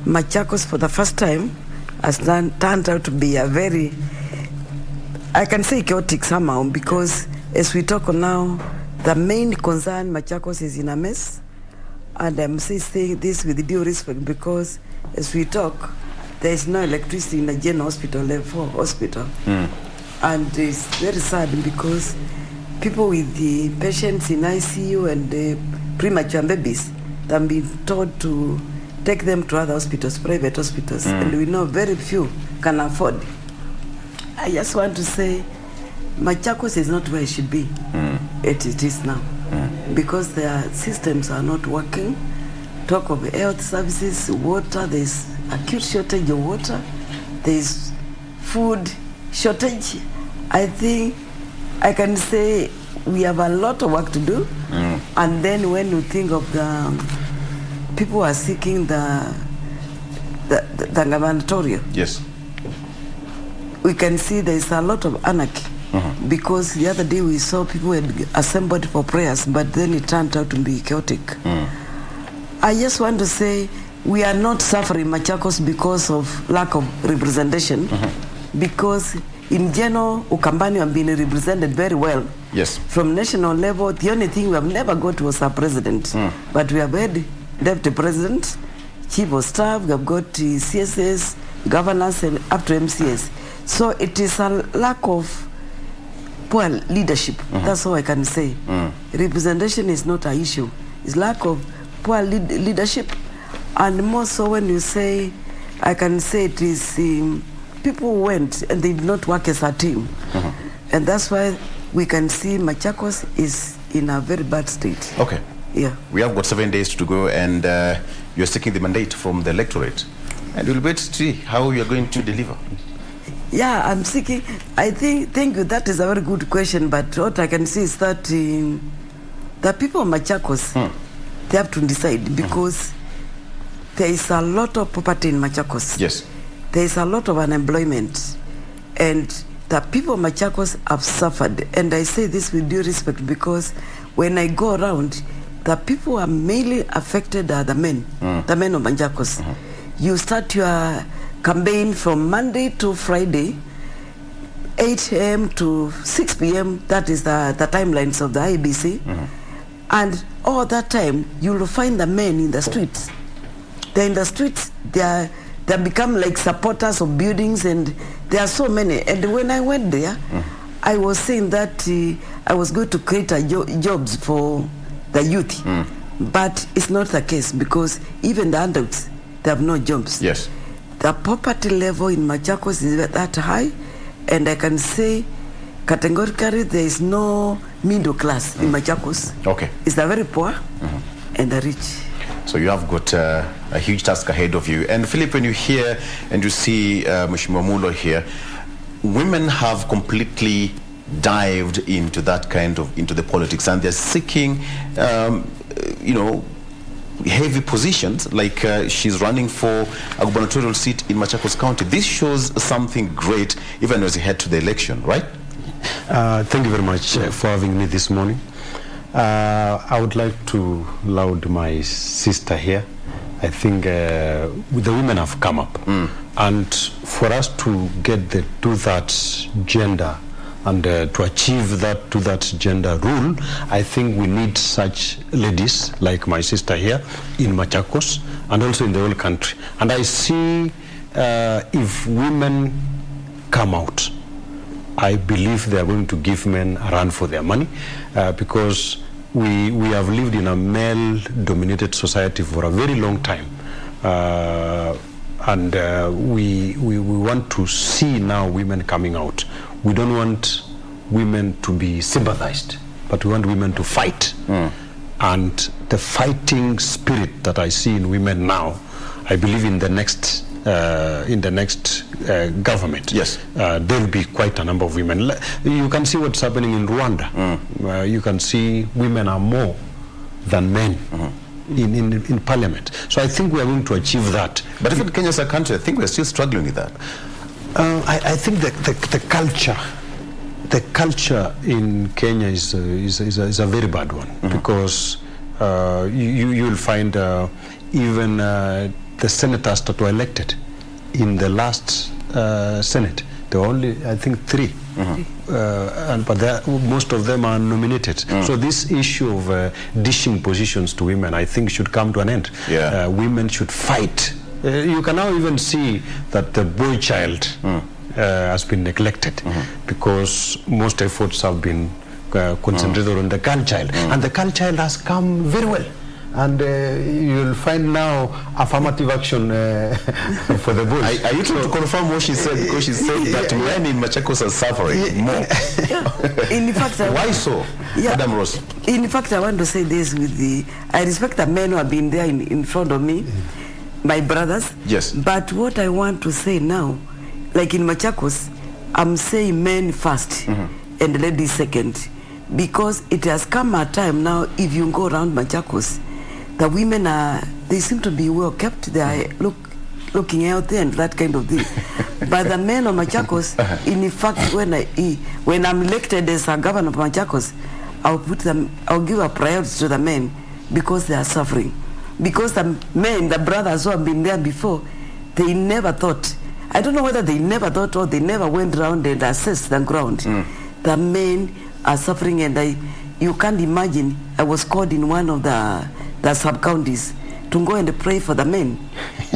Machakos for the first time has turned out to be a very, I can say chaotic somehow, because as we talk now, the main concern Machakos is in a mess. And I'm saying this with due respect because as we talk, there is no electricity in the general hospital, level 4 hospital. And it's very sad because people with the patients in ICU and the premature babies, they've been told to take them to other hospitals, private hospitals, and we know very few can afford. I just want to say, Machakos is not where it should be. It is now. Because their systems are not working. Talk of health services, water, there's acute shortage of water, there's food shortage. I think I can say we have a lot of work to do. And then when you think of the people who are seeking the gubernatorial, yes, we can see there's a lot of anarchy. Because the other day we saw people had assembled for prayers, but then it turned out to be chaotic. I just want to say we are not suffering Machakos because of lack of representation, because in general, Ukambani have been represented very well. Yes. From national level, the only thing we have never got was our president. But we have had deputy president, chief of staff, we have got CSS, governors, and up to MCS. So it is a lack of poor leadership. That's all I can say. Representation is not an issue. It's lack of poor leadership. And more so when you say, I can say it is people went and they did not work as a team. And that's why we can see Machakos is in a very bad state. Okay. Yeah. We have got 7 days to go, and you're taking the mandate from the electorate. And we'll wait to see how you're going to deliver. Yeah, I'm seeking. Thank you. That is a very good question. But what I can see is that the people of Machakos, they have to decide because there is a lot of property in Machakos. Yes. There is a lot of unemployment. And the people of Machakos have suffered. And I say this with due respect because when I go around, the people who are mainly affected are the men of Machakos. You start your campaign from Monday to Friday, 8 a.m. to 6 p.m. That is the timelines of the IBC. And all that time, you will find the men in the streets. They're in the streets, they become like supporters of buildings, and there are so many. And when I went there, I was saying that I was going to create jobs for the youth. But it's not the case, because even the adults, they have no jobs. Yes. The poverty level in Machakos is that high, and I can say categorically there is no middle class in Machakos. Okay. It's the very poor and the rich. So you have got a huge task ahead of you. And Philip, when you hear and you see Mheshimiwa Mulo here, women have completely dived into that into the politics, and they're seeking, heavy positions, like she's running for a gubernatorial seat in Machakos County. This shows something great, even as we head to the election, right? Thank you very much for having me this morning. I would like to laud my sister here. I think the women have come up, and for us to get the two-thirds gender and to achieve that two-thirds gender rule, I think we need such ladies like my sister here in Machakos and also in the whole country. And I see if women come out, I believe they are going to give men a run for their money, because we have lived in a male-dominated society for a very long time, and we want to see now women coming out. We don't want women to be sympathized, but we want women to fight. And the fighting spirit that I see in women now, I believe in the next government, yes, there will be quite a number of women. You can see what's happening in Rwanda. You can see women are more than men in parliament. So I think we are going to achieve that. But even Kenya as a country, I think we're still struggling with that. I think the culture in Kenya is a very bad one, because you'll find even the senators that were elected in the last Senate, there were only, I think, 3. But most of them are nominated. So this issue of dishing positions to women, I think, should come to an end. Women should fight. You can now even see that the boy child has been neglected, because most efforts have been concentrated on the girl child. And the girl child has come very well. And you'll find now affirmative action for the boys. Are you trying to confirm what she said? Because she said that men in Machakos are suffering more. In fact, why so, Madam Ross? In fact, I want to say this I respect the men who have been there in front of me, my brothers. Yes. But what I want to say now, like in Machakos, I'm saying men first and ladies second, because it has come a time now, if you go around Machakos, the women they seem to be well kept. They are looking healthy and that kind of thing. But the men of Machakos, in fact, when I'm elected as a governor of Machakos, I'll give a priority to the men, because they are suffering. Because the men, the brothers who have been there before, they never thought. I don't know whether they never thought or they never went around and assessed the ground. The men are suffering, and you can't imagine. I was called in one of the sub-counties to go and pray for the men,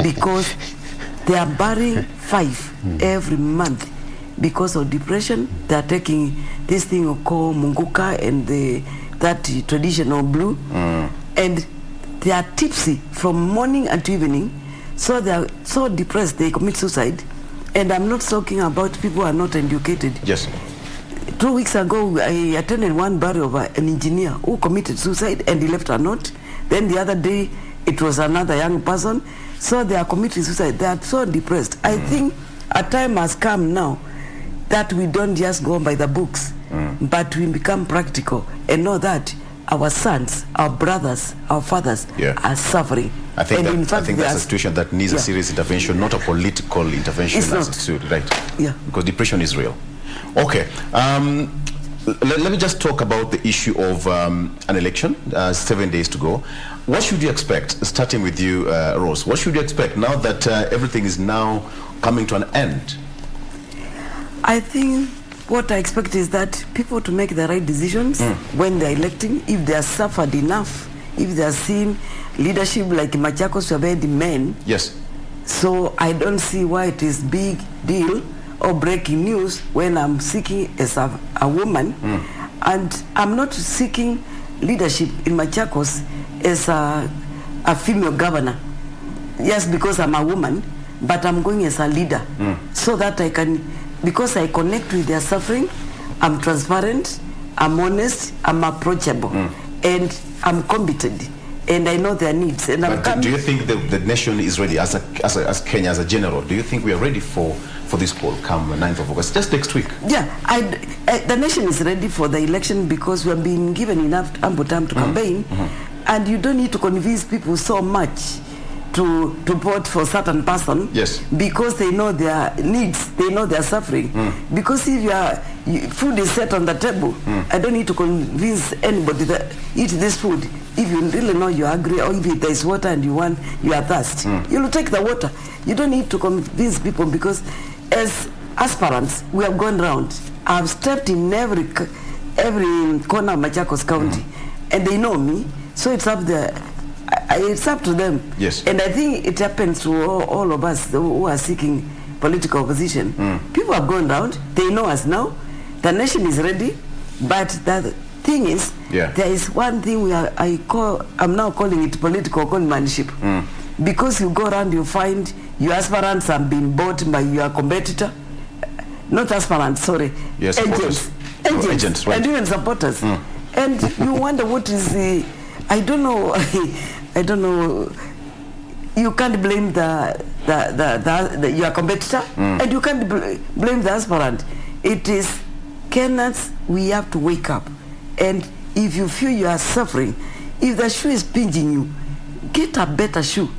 because they are burying 5 every month because of depression. They are taking this thing called munguka and that traditional blue, and they are tipsy from morning until evening. So they are so depressed they commit suicide. And I'm not talking about people who are not educated. Yes. 2 weeks ago, I attended one burial of an engineer who committed suicide, and he left a note. Then the other day, it was another young person. So they are committing suicide. They are so depressed. I think a time has come now that we don't just go by the books, but we become practical and know that our sons, our brothers, our fathers are suffering. I think that's a situation that needs a serious intervention, not a political intervention. It's not. Right. Yeah. Because depression is real. Okay. Let me just talk about the issue of an election, 7 days to go. What should you expect, starting with you, Rose? What should you expect now that everything is now coming to an end? I think what I expect is that people to make the right decisions when they're electing. If they are suffered enough, if they are seen leadership like Machakos, who have had men. Yes. So I don't see why it is big deal or breaking news when I'm seeking as a woman. And I'm not seeking leadership in Machakos as a female governor. Yes, because I'm a woman, but I'm going as a leader so that I can, because I connect with their suffering, I'm transparent, I'm honest, I'm approachable, and I'm competent, and I know their needs. And do you think the nation is ready, as Kenya, as a general? Do you think we are ready for this poll come 9th of August, just next week? Yeah, the nation is ready for the election because we have been given enough ample time to campaign, and you don't need to convince people so much to vote for a certain person, because they know their needs, they know their suffering. Because if food is set on the table, I don't need to convince anybody that eat this food. If you really know you're hungry, or if there is water and you are thirsty, you'll take the water. You don't need to convince people, because as aspirants, we have gone round. I've stepped in every corner of Machakos County, and they know me, so it's up there. It's up to them. Yes. And I think it happens to all of us who are seeking political opposition. People have gone round. They know us now. The nation is ready. But the thing is, there is one thing I'm now calling it political conmanship. Because you go around, you find your aspirants have been bought by your competitor. Not aspirants, sorry. Yes, agents, right. And even supporters. And you wonder what is the... I don't know. I don't know. You can't blame your competitor, and you can't blame the aspirant. It is Kenyans. We have to wake up, and if you feel you are suffering, if the shoe is pinching you, get a better shoe,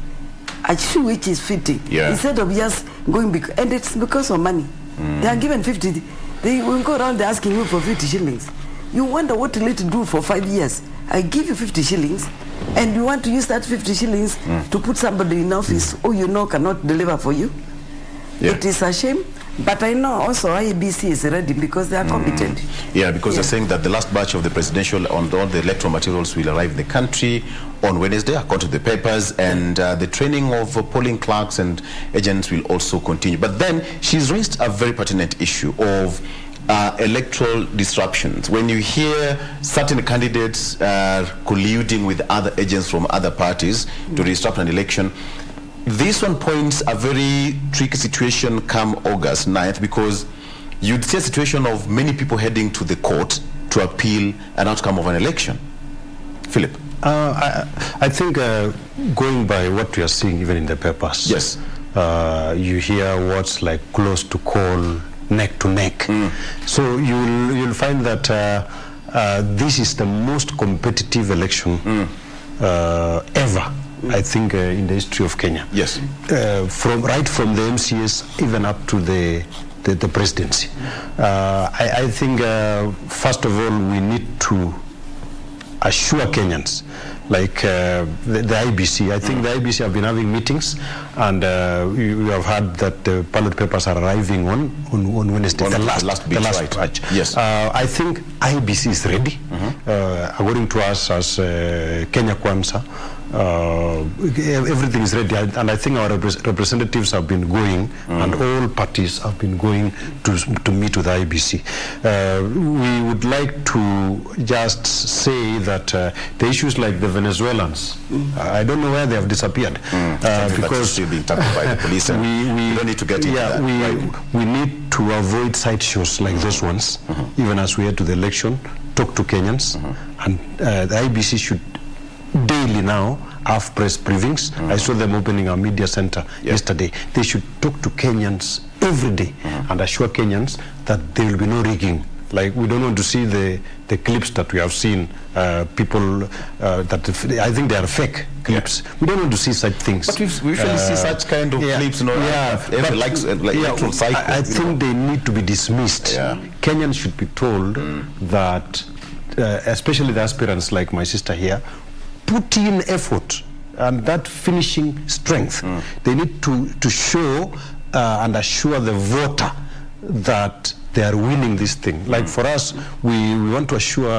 a shoe which is fitting, instead of just going and it's because of money. They are given 50. They will go around asking you for 50 shillings. You wonder what will it do for 5 years. I give you 50 shillings, and you want to use that 50 shillings to put somebody in office who you know cannot deliver for you. It is a shame, but I know also IEBC is ready because they are competent. Yeah, because they're saying that the last batch of the presidential on all the electoral materials will arrive in the country on Wednesday, according to the papers, and the training of polling clerks and agents will also continue. But then she's raised a very pertinent issue of electoral disruptions. When you hear certain candidates colluding with other agents from other parties to disrupt an election, this one points a very tricky situation come August 9th, because you'd see a situation of many people heading to the court to appeal an outcome of an election. Philip? I think going by what we are seeing even in the papers, you hear words like close to call, neck to neck. So you'll find that this is the most competitive election ever, I think, in the history of Kenya. Yes. From the MCS even up to the presidency. I think first of all we need to assure Kenyans, like the IBC. I think the IBC have been having meetings, and you have heard that the ballot papers are arriving on Wednesday, the last batch. Yes. I think IBC is ready, according to us as Kenya Kwanza. Everything is ready, and I think our representatives have been going, and all parties have been going to meet with the IBC. We would like to just say that the issues like the Venezuelans, I don't know where they have disappeared, because still being tackled by the police, and we don't need to get into that. We need to avoid side shows like those ones, even as we head to the election. Talk to Kenyans, and the IBC should daily now have press briefings. I saw them opening a media center yesterday. They should talk to Kenyans every day and assure Kenyans that there will be no rigging. Like, we don't want to see the clips that we have seen, people that I think they are fake clips. We don't want to see such things. But we usually see such kind of clips, electoral cycle. I think they need to be dismissed. Kenyans should be told that, especially the aspirants like my sister here, put in effort and that finishing strength. They need to show and assure the voter that they are winning this thing. Like for us, we want to assure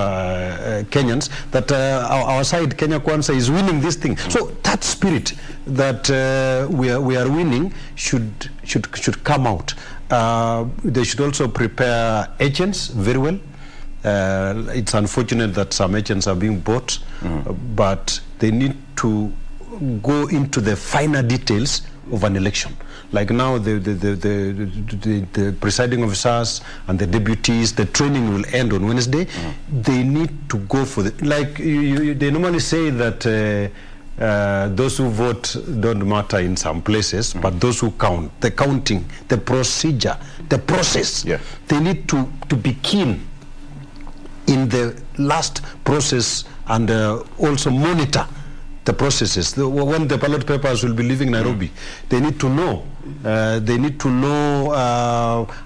Kenyans that our side, Kenya Kwanza, is winning this thing. So that spirit that we are winning should come out. They should also prepare agents very well. It's unfortunate that some agents are being bought, but they need to go into the finer details of an election. Like now, the presiding officers and the deputies, the training will end on Wednesday. They need to go for the, like they normally say that those who vote don't matter in some places, but those who count, the counting, the procedure, the process, they need to be keen in the last process and also monitor the processes. When the ballot papers will be leaving Nairobi, they need to know. They need to know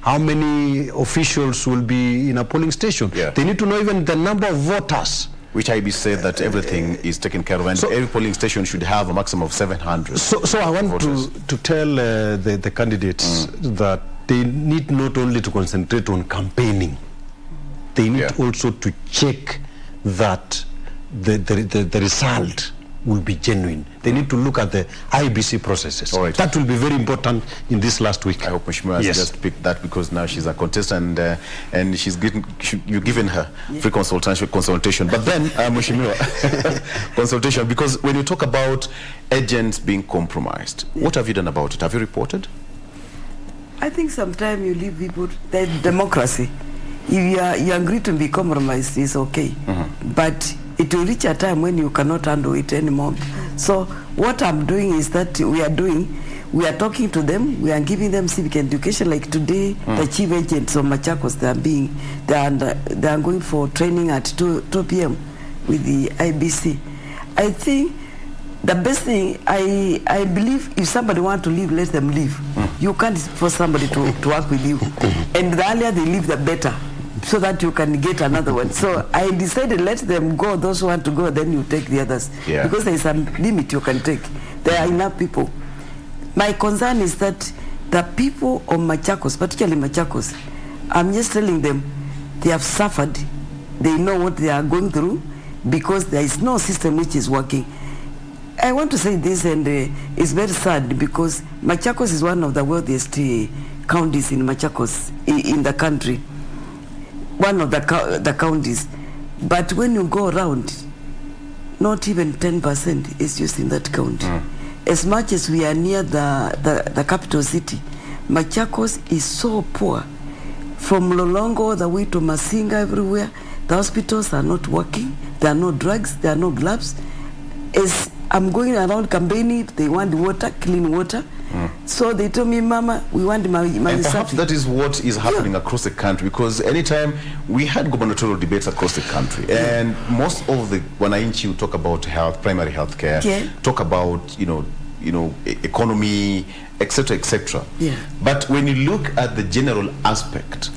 how many officials will be in a polling station. They need to know even the number of voters. Which IB said that everything is taken care of, and so every polling station should have a maximum of 700. So I want to tell the candidates that they need not only to concentrate on campaigning, they need also to check that the result will be genuine. They need to look at the IBC processes. All right. That will be very important in this last week. I hope Mheshimiwa has just picked that, because now she's a contestant and you've given her free consultation. But then, Mheshimiwa, consultation, because when you talk about agents being compromised, what have you done about it? Have you reported? I think sometimes you leave people, the democracy. If you agree to be compromised, it's okay. But it will reach a time when you cannot handle it anymore. So what I'm doing is that we are talking to them, we are giving them civic education. Like today, the chief agents of Machakos, they are going for training at 2 p.m. with the IBC. I think the best thing, I believe if somebody wants to leave, let them leave. You can't force somebody to work with you. And the earlier they leave, the better, so that you can get another one. So I decided, let them go. Those who want to go, then you take the others. Because there is a limit you can take. There are enough people. My concern is that the people of Machakos, particularly Machakos, I'm just telling them they have suffered. They know what they are going through because there is no system which is working. I want to say this, and it's very sad because Machakos is one of the wealthiest counties in Machakos, in the country. One of the counties. But when you go around, not even 10% is used in that county. As much as we are near the capital city, Machakos is so poor. From Lolongo all the way to Masinga, everywhere, the hospitals are not working. There are no drugs, there are no gloves. As I'm going around campaigning, they want water, clean water. So they told me, Mama, we want my and perhaps that is what is happening across the country, because anytime we had gubernatorial debates across the country, and most of the wananchi who talk about health, primary health care, talk about economy, etc., etc. But when you look at the general aspect,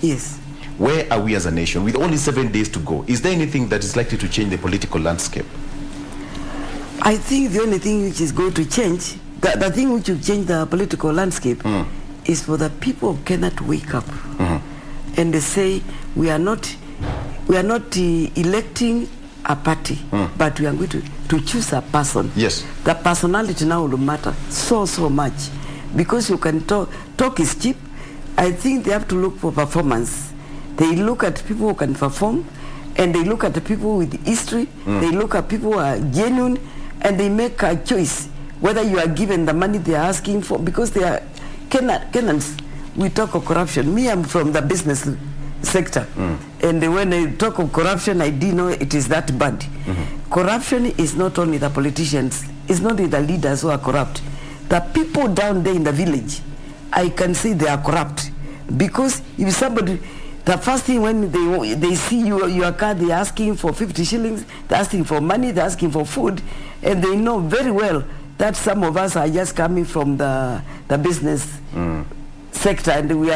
where are we as a nation with only 7 days to go? Is there anything that is likely to change the political landscape? I think the only thing which is going to change, the thing which will change the political landscape is for the people of Kenya to wake up and they say, we are not electing a party, but we are going to choose a person. The personality now will matter so much, because you can talk is cheap. I think they have to look for performance. They look at people who can perform, and they look at the people with history. They look at people who are genuine, and they make a choice whether you are given the money they are asking for, because they are Kenyans. We talk of corruption. Me, I'm from the business sector, and when I talk of corruption, I didn't know it is that bad. Corruption is not only the politicians, it's not only the leaders who are corrupt. The people down there in the village, I can say they are corrupt, because if somebody, the first thing when they see your car, they're asking for 50 shillings, they're asking for money, they're asking for food, and they know very well that some of us are just coming from the business sector, and we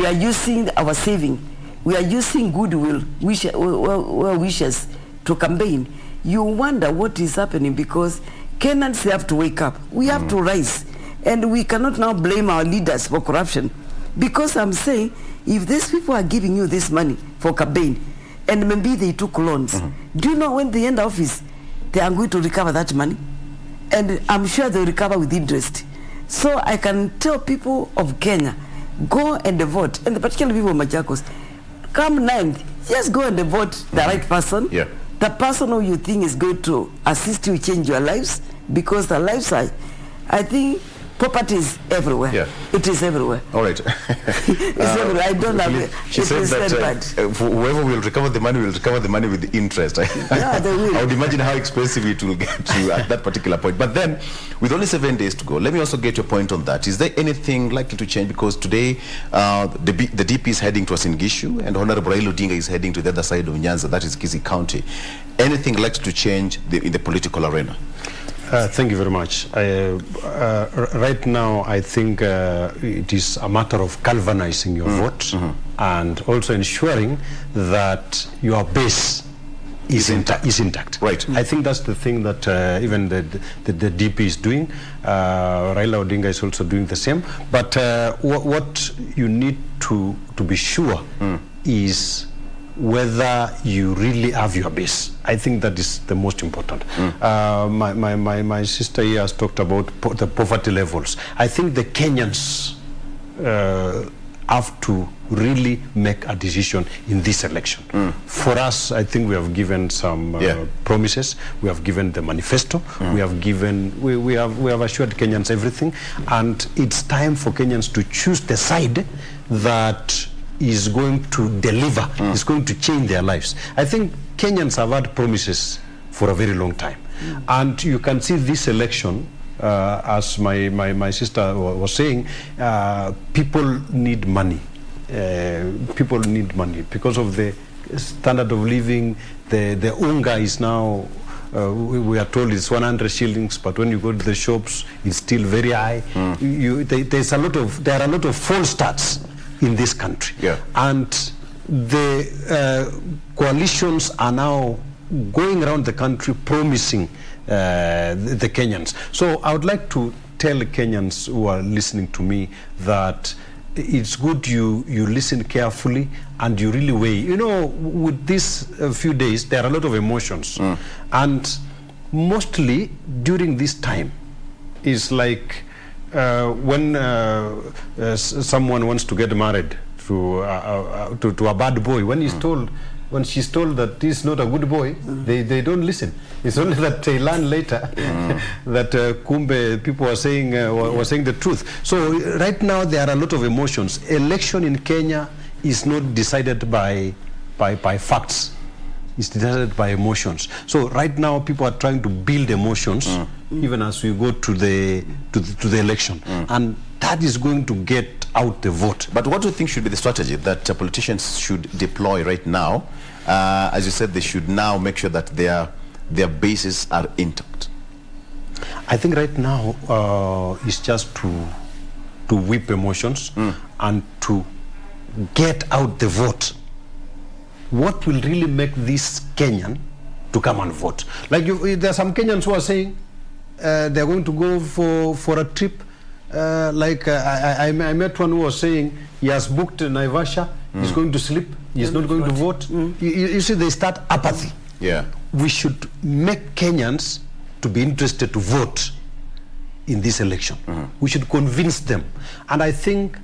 are using our saving, we are using goodwill, wishes to campaign. You wonder what is happening, because Kenyans have to wake up. We have to rise, and we cannot now blame our leaders for corruption, because I'm saying, if these people are giving you this money for campaign, and maybe they took loans, do you know when they end office, they are going to recover that money? And I'm sure they'll recover with interest. So I can tell people of Kenya, go and vote, and particularly people of Machakos, come 9th, just go and vote the right person. Yeah. The person who you think is going to assist you change your lives, because the lives are, I think, property is everywhere. Yeah. It is everywhere. All right. It's everywhere. I don't have it. She said that whoever will recover the money will recover the money with interest. Yeah, they will. I would imagine how expensive it will get to at that particular point. But then, with only 7 days to go, let me also get your point on that. Is there anything likely to change? Because today, the DP is heading to Singishu, and Honorable Raila Odinga is heading to the other side of Nyanza, that is Kisii County. Anything likely to change in the political arena? Thank you very much. Right now, I think it is a matter of galvanizing your vote and also ensuring that your base is intact. Right. I think that's the thing that even the DP is doing. Raila Odinga is also doing the same. But what you need to be sure is whether you really have your base. I think that is the most important. My sister here has talked about the poverty levels. I think the Kenyans have to really make a decision in this election. For us, I think we have given some promises. We have given the manifesto. We have given, we have assured Kenyans everything, and it's time for Kenyans to choose the side that is going to deliver, is going to change their lives. I think Kenyans have had promises for a very long time. And you can see this election, as my sister was saying, people need money. People need money because of the standard of living. The unga is now, we are told it's 100 shillings, but when you go to the shops, it's still very high. There are a lot of false starts in this country. And the coalitions are now going around the country promising the Kenyans. So I would like to tell Kenyans who are listening to me that it's good you listen carefully and you really weigh. You know, with these few days, there are a lot of emotions. And mostly during this time is like when someone wants to get married to a bad boy, when she's told that this is not a good boy, they don't listen. It's only that they learn later that kumbe people were saying the truth. So right now there are a lot of emotions. Election in Kenya is not decided by facts. It's decided by emotions. So right now people are trying to build emotions even as we go to the election, and that is going to get out the vote. But what do you think should be the strategy that politicians should deploy right now? As you said, they should now make sure that their bases are intact. I think right now it's just to whip emotions and to get out the vote. What will really make this Kenyan to come and vote? Like there are some Kenyans who are saying they're going to go for a trip. I met one who was saying he has booked Naivasha, he's going to sleep, he's not going to vote. You see, they start apathy. Yeah. We should make Kenyans to be interested to vote in this election. We should convince them. And I think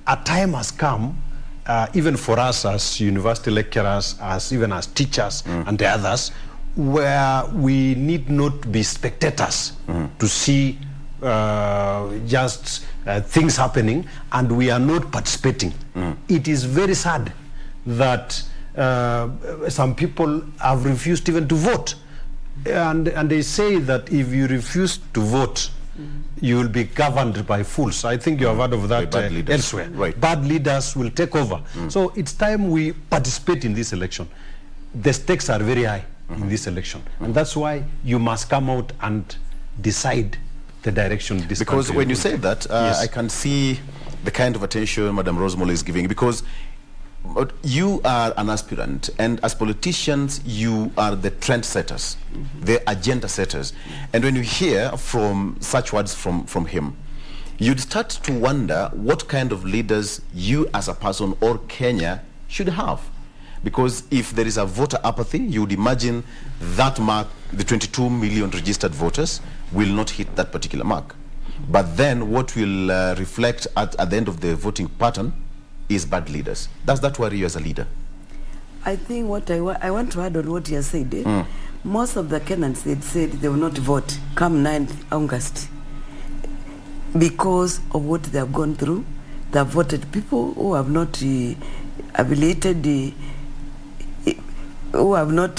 a time has come, even for us as university lecturers, even as teachers and the others, where we need not be spectators to see just things happening and we are not participating. It is very sad that some people have refused even to vote, and they say that if you refuse to vote, you will be governed by fools. I think you have heard of that elsewhere. Right. Bad leaders will take over. So it's time we participate in this election. The stakes are very high in this election, and that's why you must come out and decide the direction this because country when you say that, yes. I can see the kind of attention Madam Rosemole is giving, because you are an aspirant, and as politicians you are the trendsetters, the agenda setters, and when you hear from such words from him, you'd start to wonder what kind of leaders you as a person or Kenya should have. Because if there is a voter apathy, you would imagine that mark, the 22 million registered voters, will not hit that particular mark. But then what will reflect at the end of the voting pattern is bad leaders. Does that worry you as a leader? I think what I want to add on what you said. Most of the Kenyans said they will not vote come 9th August because of what they have gone through. They have voted people who have not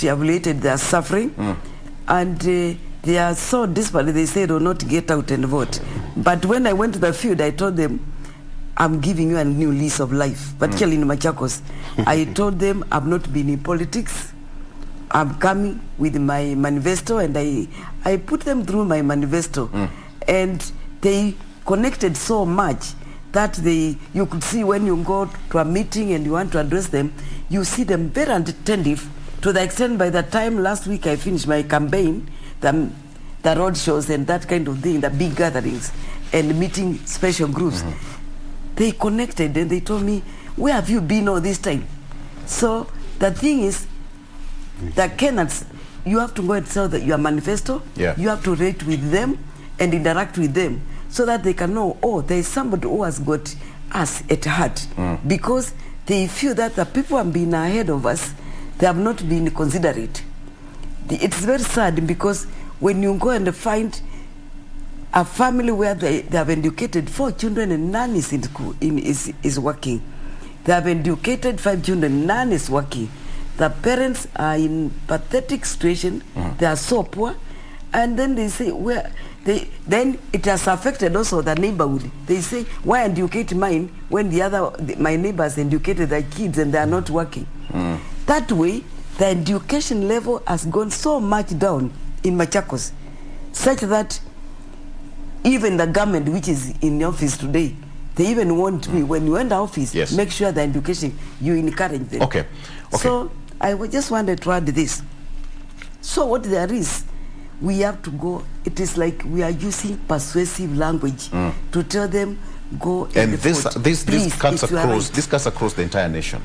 evaluated their suffering, and they are so desperate. They say they will not get out and vote. But when I went to the field, I told them, I'm giving you a new lease of life, particularly in Machakos. I told them I've not been in politics. I'm coming with my manifesto, and I put them through my manifesto, and they connected so much that you could see when you go to a meeting and you want to address them, you see them very attentive, to the extent by the time last week I finished my campaign, the road shows and that kind of thing, the big gatherings and meeting special groups, they connected and they told me, where have you been all this time? So the thing is, the Kenyans, you have to go and sell your manifesto, you have to rate with them and interact with them so that they can know, oh, there is somebody who has got us at heart, because they feel that the people have been ahead of us, they have not been considerate. It's very sad, because when you go and find a family where they have educated 4 children and none is in school, is working. They have educated 5 children, none is working. The parents are in pathetic situation. They are so poor, and then they say then it has affected also the neighborhood. They say, why educate mine when my neighbors educated their kids and they are not working? That way, the education level has gone so much down in Machakos, such that even the government, which is in the office today, they even want me, when you enter office, make sure the education, you encourage them. Okay. So I just wanted to add this. So what there is, we have to go, it is like we are using persuasive language to tell them, go and vote. This cuts across the entire nation.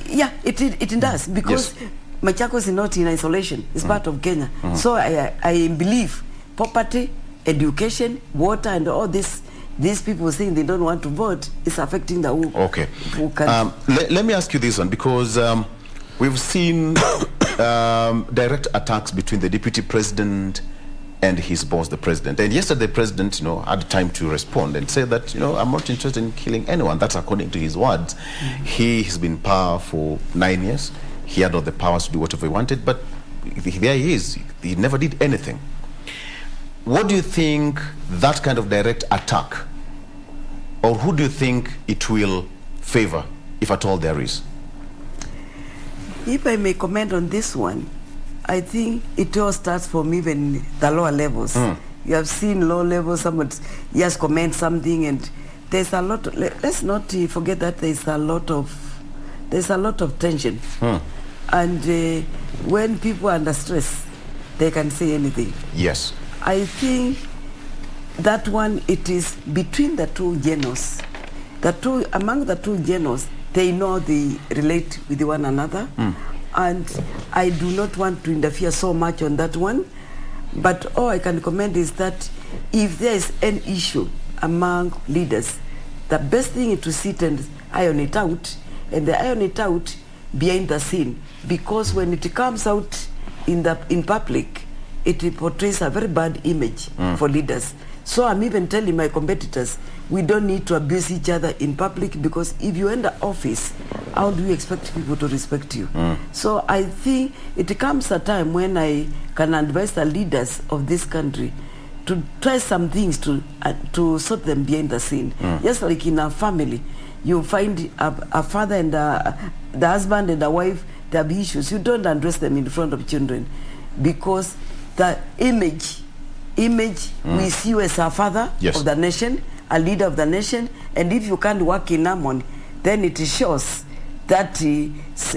Yeah, it does, because Machakos is not in isolation. It's part of Kenya. So I believe poverty, education, water, and all this, these people saying they don't want to vote, is affecting the whole country. Let me ask you this one, because we've seen direct attacks between the deputy president and his boss, the president. And yesterday, the president, had time to respond and say that, I'm not interested in killing anyone. That's according to his words. He has been in power for 9 years. He had all the powers to do whatever he wanted, but there he is. He never did anything. What do you think that kind of direct attack, or who do you think it will favor, if at all there is? If I may comment on this one, I think it all starts from even the lower levels. You have seen low levels, someone just comment something, and there's a lot. Let's not forget that there's a lot of tension, and when people are under stress, they can say anything. Yes, I think that one, it is between the two generals. Among the two generals, they know they relate with one another, and I do not want to interfere so much on that one, but all I can comment is that if there is an issue among leaders, the best thing is to sit and iron it out, and they iron it out behind the scene, because when it comes out in public, it portrays a very bad image for leaders. So I'm even telling my competitors, we don't need to abuse each other in public, because if you enter office, how do you expect people to respect you? So I think it comes a time when I can advise the leaders of this country to try some things to sort them behind the scene. Just like in a family, you find a father and the husband and the wife, they have issues. You don't address them in front of children, because the image we see you as a father of the nation, a leader of the nation, and if you can't work in harmony, then it shows that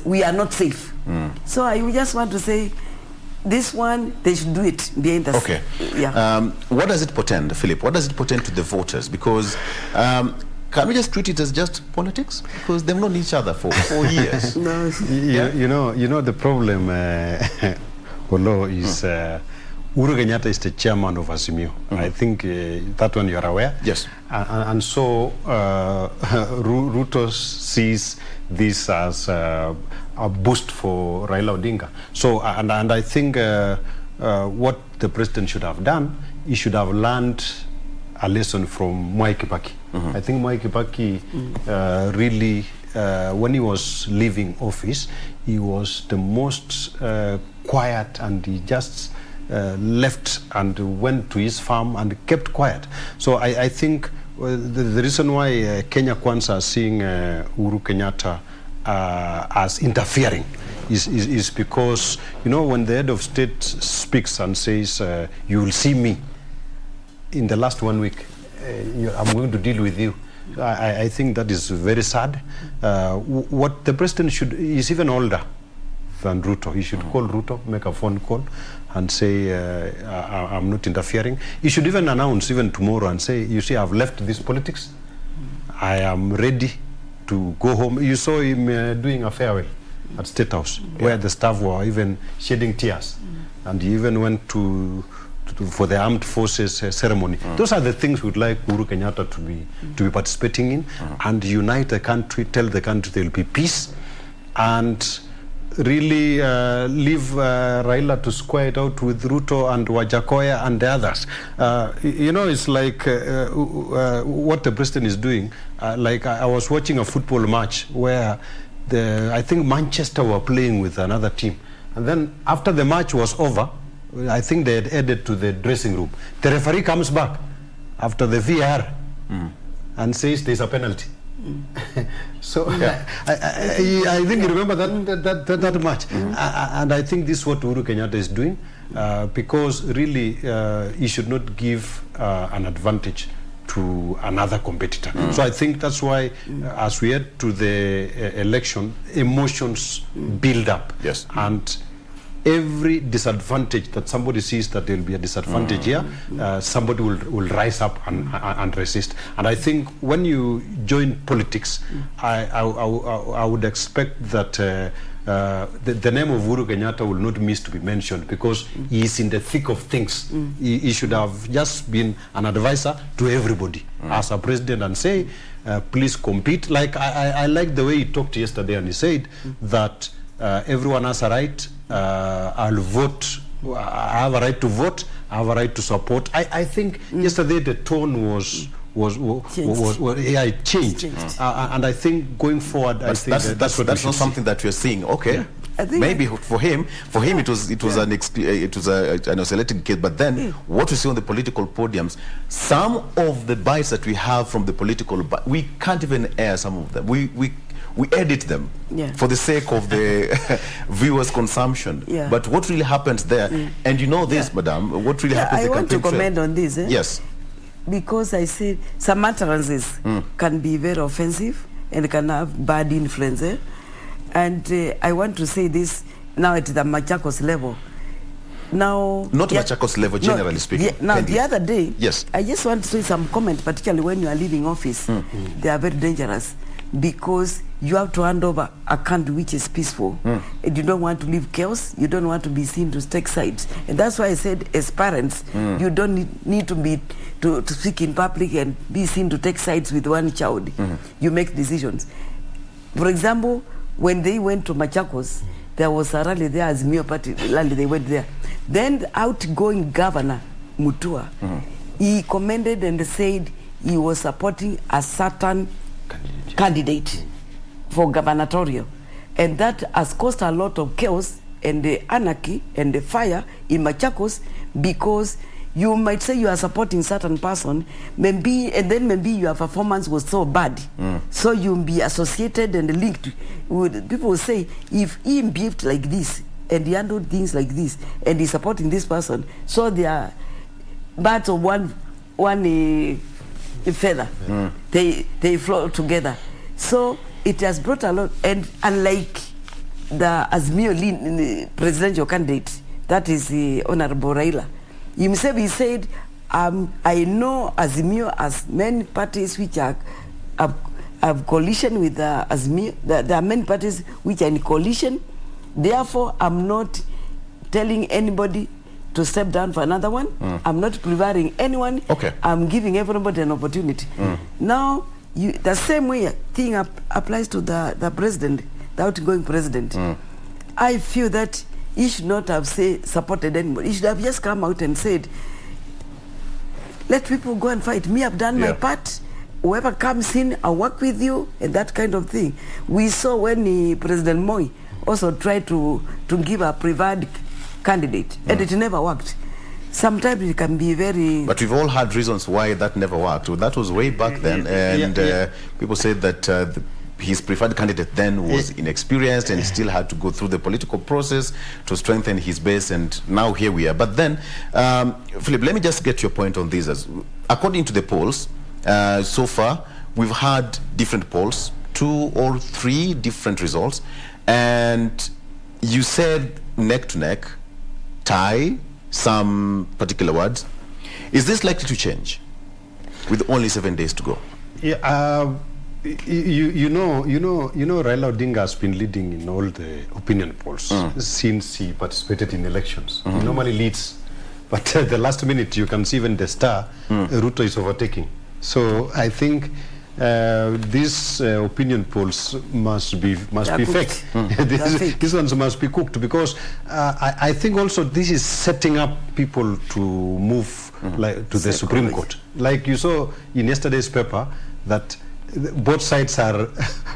we are not safe. So I just want to say, this one, they should do it behind the Okay. What does it portend, Philip? What does it portend to the voters? Because can we just treat it as just politics? Because they've known each other for 4 years. You know the problem, Olo, is Uhuru Kenyatta is the chairman of Azimio. I think that one you're aware. Yes. And so Ruto sees this as a boost for Raila Odinga. So, and I think what the president should have done, he should have learned a lesson from Mwai Kibaki. I think Mwai Kibaki really, when he was leaving office, he was the most quiet, and he just left and went to his farm and kept quiet. So I think the reason why Kenya Kwanza is seeing Uhuru Kenyatta as interfering is because, you know, when the head of state speaks and says, you will see me in the last 1 week, I'm going to deal with you. I think that is very sad. What the president should, is even older than Ruto. He should call Ruto, make a phone call and say, I'm not interfering. He should even announce, even tomorrow, and say, you see, I've left this politics. I am ready to go home. You saw him doing a farewell at State House, where the staff were even shedding tears. And he even went for the armed forces ceremony. Those are the things we'd like Uhuru Kenyatta to be participating in, and unite the country, tell the country there will be peace, and really leave Raila to square it out with Ruto and Wajakoya and the others. You know, it's like what the president is doing. Like I was watching a football match where I think Manchester were playing with another team, and then after the match was over, I think they had headed to the dressing room. The referee comes back after the VAR and says there's a penalty. So I think you remember that match. And I think this is what Uhuru Kenyatta is doing, because really he should not give an advantage to another competitor. So I think that's why as we head to the election, emotions build up. Yes. And every disadvantage that somebody sees that there will be a disadvantage here, somebody will rise up and resist. And I think when you join politics, I would expect that the name of Uhuru Kenyatta will not miss to be mentioned, because he is in the thick of things. He should have just been an advisor to everybody as a president, and say, please compete. Like I like the way he talked yesterday, and he said that everyone has a right. I'll vote. I have a right to vote. I have a right to support. I think yesterday the tone was changed. And I think going forward, I think that's not something that we're seeing. Okay, maybe for him it was an isolated case. But then what we see on the political podiums, some of the bites that we have from the political, we can't even air some of them. We edit them for the sake of the viewers' consumption. But what really happens there, and you know this, madam, what really happens? I want to comment on this. Yes. Because I see some utterances can be very offensive and can have bad influence. And I want to say this now at the Machakos level. Now, not Machakos level, generally speaking. Now, the other day, yes, I just want to say some comment, particularly when you are leaving office. They are very dangerous, because you have to hand over a country which is peaceful. And you don't want to leave chaos. You don't want to be seen to take sides. And that's why I said, as parents, you don't need to speak in public and be seen to take sides with one child. You make decisions. For example, when they went to Machakos, there was a rally there, Azimio party rally, they went there. Then the outgoing governor, Mutua, he commended and said he was supporting a certain candidate for gubernatorial, and that has caused a lot of chaos and the anarchy and the fire in Machakos, because you might say you are supporting certain person, maybe, and then maybe your performance was so bad, so you'll be associated and linked with people will say, if he behaved like this and he handled things like this and he's supporting this person, so they are birds of one feather, they flow together. So it has brought a lot, and unlike the Azimio presidential candidate, that is the Honorable Raila, himself, he said, I know Azimio as many parties which have coalition with the Azimio. There are many parties which are in coalition. Therefore, I'm not telling anybody to step down for another one. I'm not preparing anyone. I'm giving everybody an opportunity. Now, the same way thing applies to the president. the outgoing president, I feel that he should not have supported anybody. He should have just come out and said, let people go and fight. Me, I've done my part. Whoever comes in, I'll work with you, and that kind of thing. We saw when President Moi also tried to give a preferred candidate, and it never worked. Sometimes it can be very... But we've all had reasons why that never worked. Well, that was way back then, and people said that his preferred candidate then was inexperienced and still had to go through the political process to strengthen his base, and now here we are. But then, Philip, let me just get your point on this. According to the polls, so far, we've had different polls, 2 or 3 different results, and you said neck to neck, tie, some particular words. Is this likely to change with only 7 days to go? Yeah, you know, Raila Odinga has been leading in all the opinion polls since he participated in elections. He normally leads, but the last minute you can see even the star, Ruto is overtaking. So I think these opinion polls must be fake. These ones must be cooked, because I think also this is setting up people to move to the Supreme Court. Like you saw in yesterday's paper that both sides are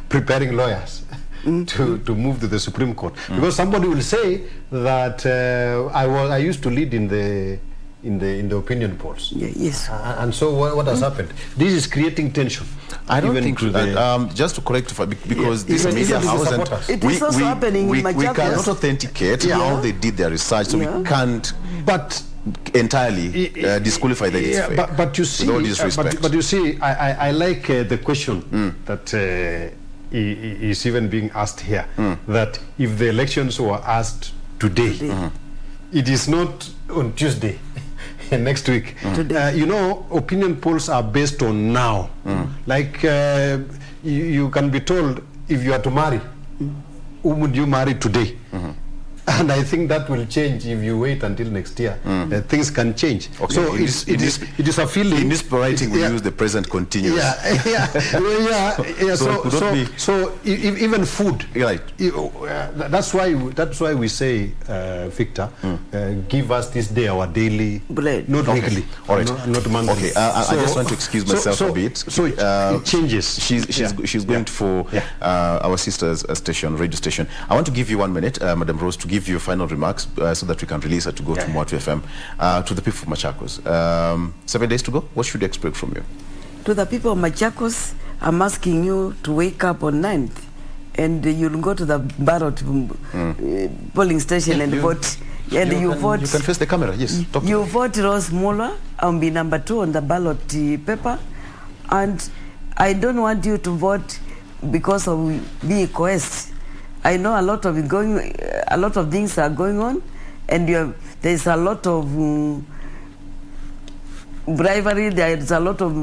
preparing lawyers to move to the Supreme Court, because somebody will say that I used to lead in the opinion polls. Yes. And so what has happened? This is creating tension. I don't think that. Just to correct, because this media house, and it is also happening in Machakos. We cannot authenticate how they did their research, so we can't entirely disqualify that it's fake. But you see, with all due respect. But you see, I like the question that is even being asked here, that if the elections were asked today, it is not on Tuesday. Next week. You know, opinion polls are based on now. Like you can be told, if you are to marry, who would you marry today? And I think that will change if you wait until next year. Things can change. Okay. So it is a feeling. In this writing, we use the present continuous. So even food. Right. That's why we say, Victor, give us this day our daily bread, not weekly. All right. Not monthly. Okay. I just want to excuse myself a bit. So it changes. She's going for our sister's station, radio station. I want to give you 1 minute, Madam Rose, to give you final remarks so that we can release her to go to Mwatu FM. To the people of Machakos, 7 days to go. What should we expect from you? To the people of Machakos, I'm asking you to wake up on 9th, and you'll go to the ballot polling station and vote. And you vote. You can face the camera. Yes. You vote Rose Muller. I'll be number 2 on the ballot paper, and I don't want you to vote because of being coerced. I know a lot of things are going on, and there's a lot of bribery. There's a lot of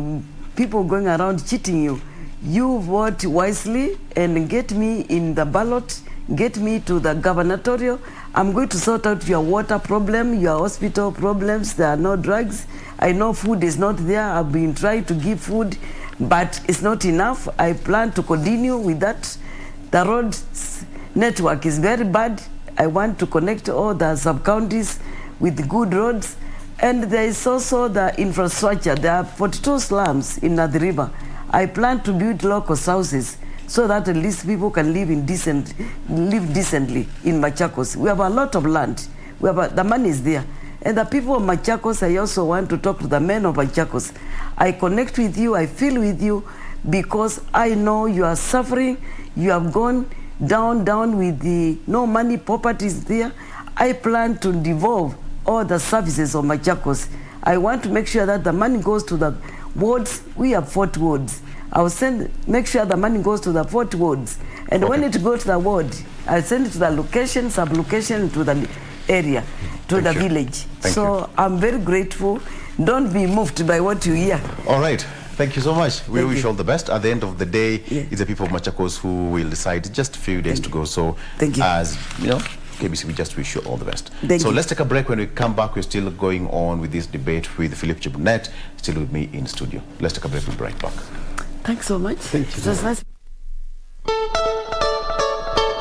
people going around cheating you. You vote wisely and get me in the ballot. Get me to the gubernatorial. I'm going to sort out your water problem, your hospital problems. There are no drugs. I know food is not there. I've been trying to give food, but it's not enough. I plan to continue with that. The road network is very bad. I want to connect all the sub-counties with good roads. And there is also the infrastructure. There are 42 slums in the river. I plan to build local houses so that at least people can live decently in Machakos. We have a lot of land. The money is there. And the people of Machakos, I also want to talk to the men of Machakos. I connect with you, I feel with you, because I know you are suffering. You have gone down with the no money, poverty is there. I plan to devolve all the services of Machakos. I want to make sure that the money goes to the wards. We have 40 wards. I'll make sure the money goes to the 40 wards. And when it goes to the ward, I'll send it to the location, sub-location, to the area, to the village. So I'm very grateful. Don't be moved by what you hear. All right. Thank you so much. We wish you all the best. At the end of the day, it's the people of Machakos who will decide. Just a few days to go. So, as you know, KBC, we just wish you all the best. Let's take a break. When we come back, we're still going on with this debate with Philip Chibunet, still with me in studio. Let's take a break. We'll be right back. Thanks so much. It was nice. Thank you so much. Thank you so much. Thank you so much. Thank you so much. Thank you so much. Thank you so much. Thank you so much. Thank you so much. Thank you so much. Thank you so much. Thank you so much. Thank you so much. Thank you so much. Thank you so much. Thank you so much. Thank you so much. Thank you so much. It was nice.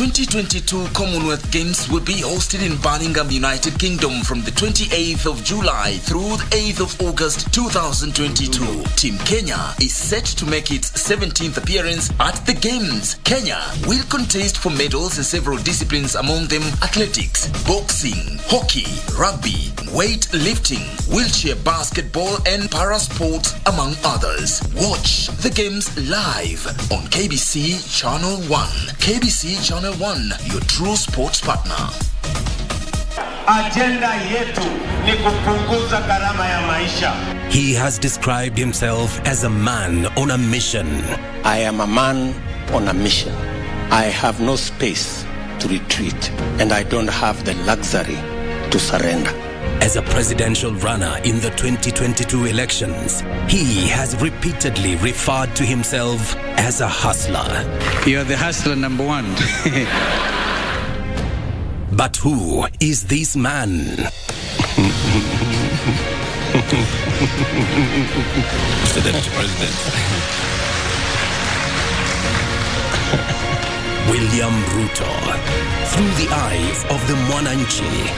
2022 Commonwealth Games will be hosted in Birmingham, United Kingdom from the 28th of July through the 8th of August 2022. Team Kenya is set to make its 17th appearance at the Games. Kenya will contest for medals in several disciplines, among them athletics, boxing, hockey, rugby, weightlifting, wheelchair basketball and para-sports, among others. Watch the Games live on KBC Channel 1. KBC Channel 1, your true sports partner. Agenda yetu ni kupunguza gharama ya maisha. He has described himself as a man on a mission. I am a man on a mission. I have no space to retreat, and I don't have the luxury to surrender. As a presidential runner in the 2022 elections, he has repeatedly referred to himself as a hustler. You're the hustler number one. But who is this man? President. William Ruto, through the eyes of the Mwananchi.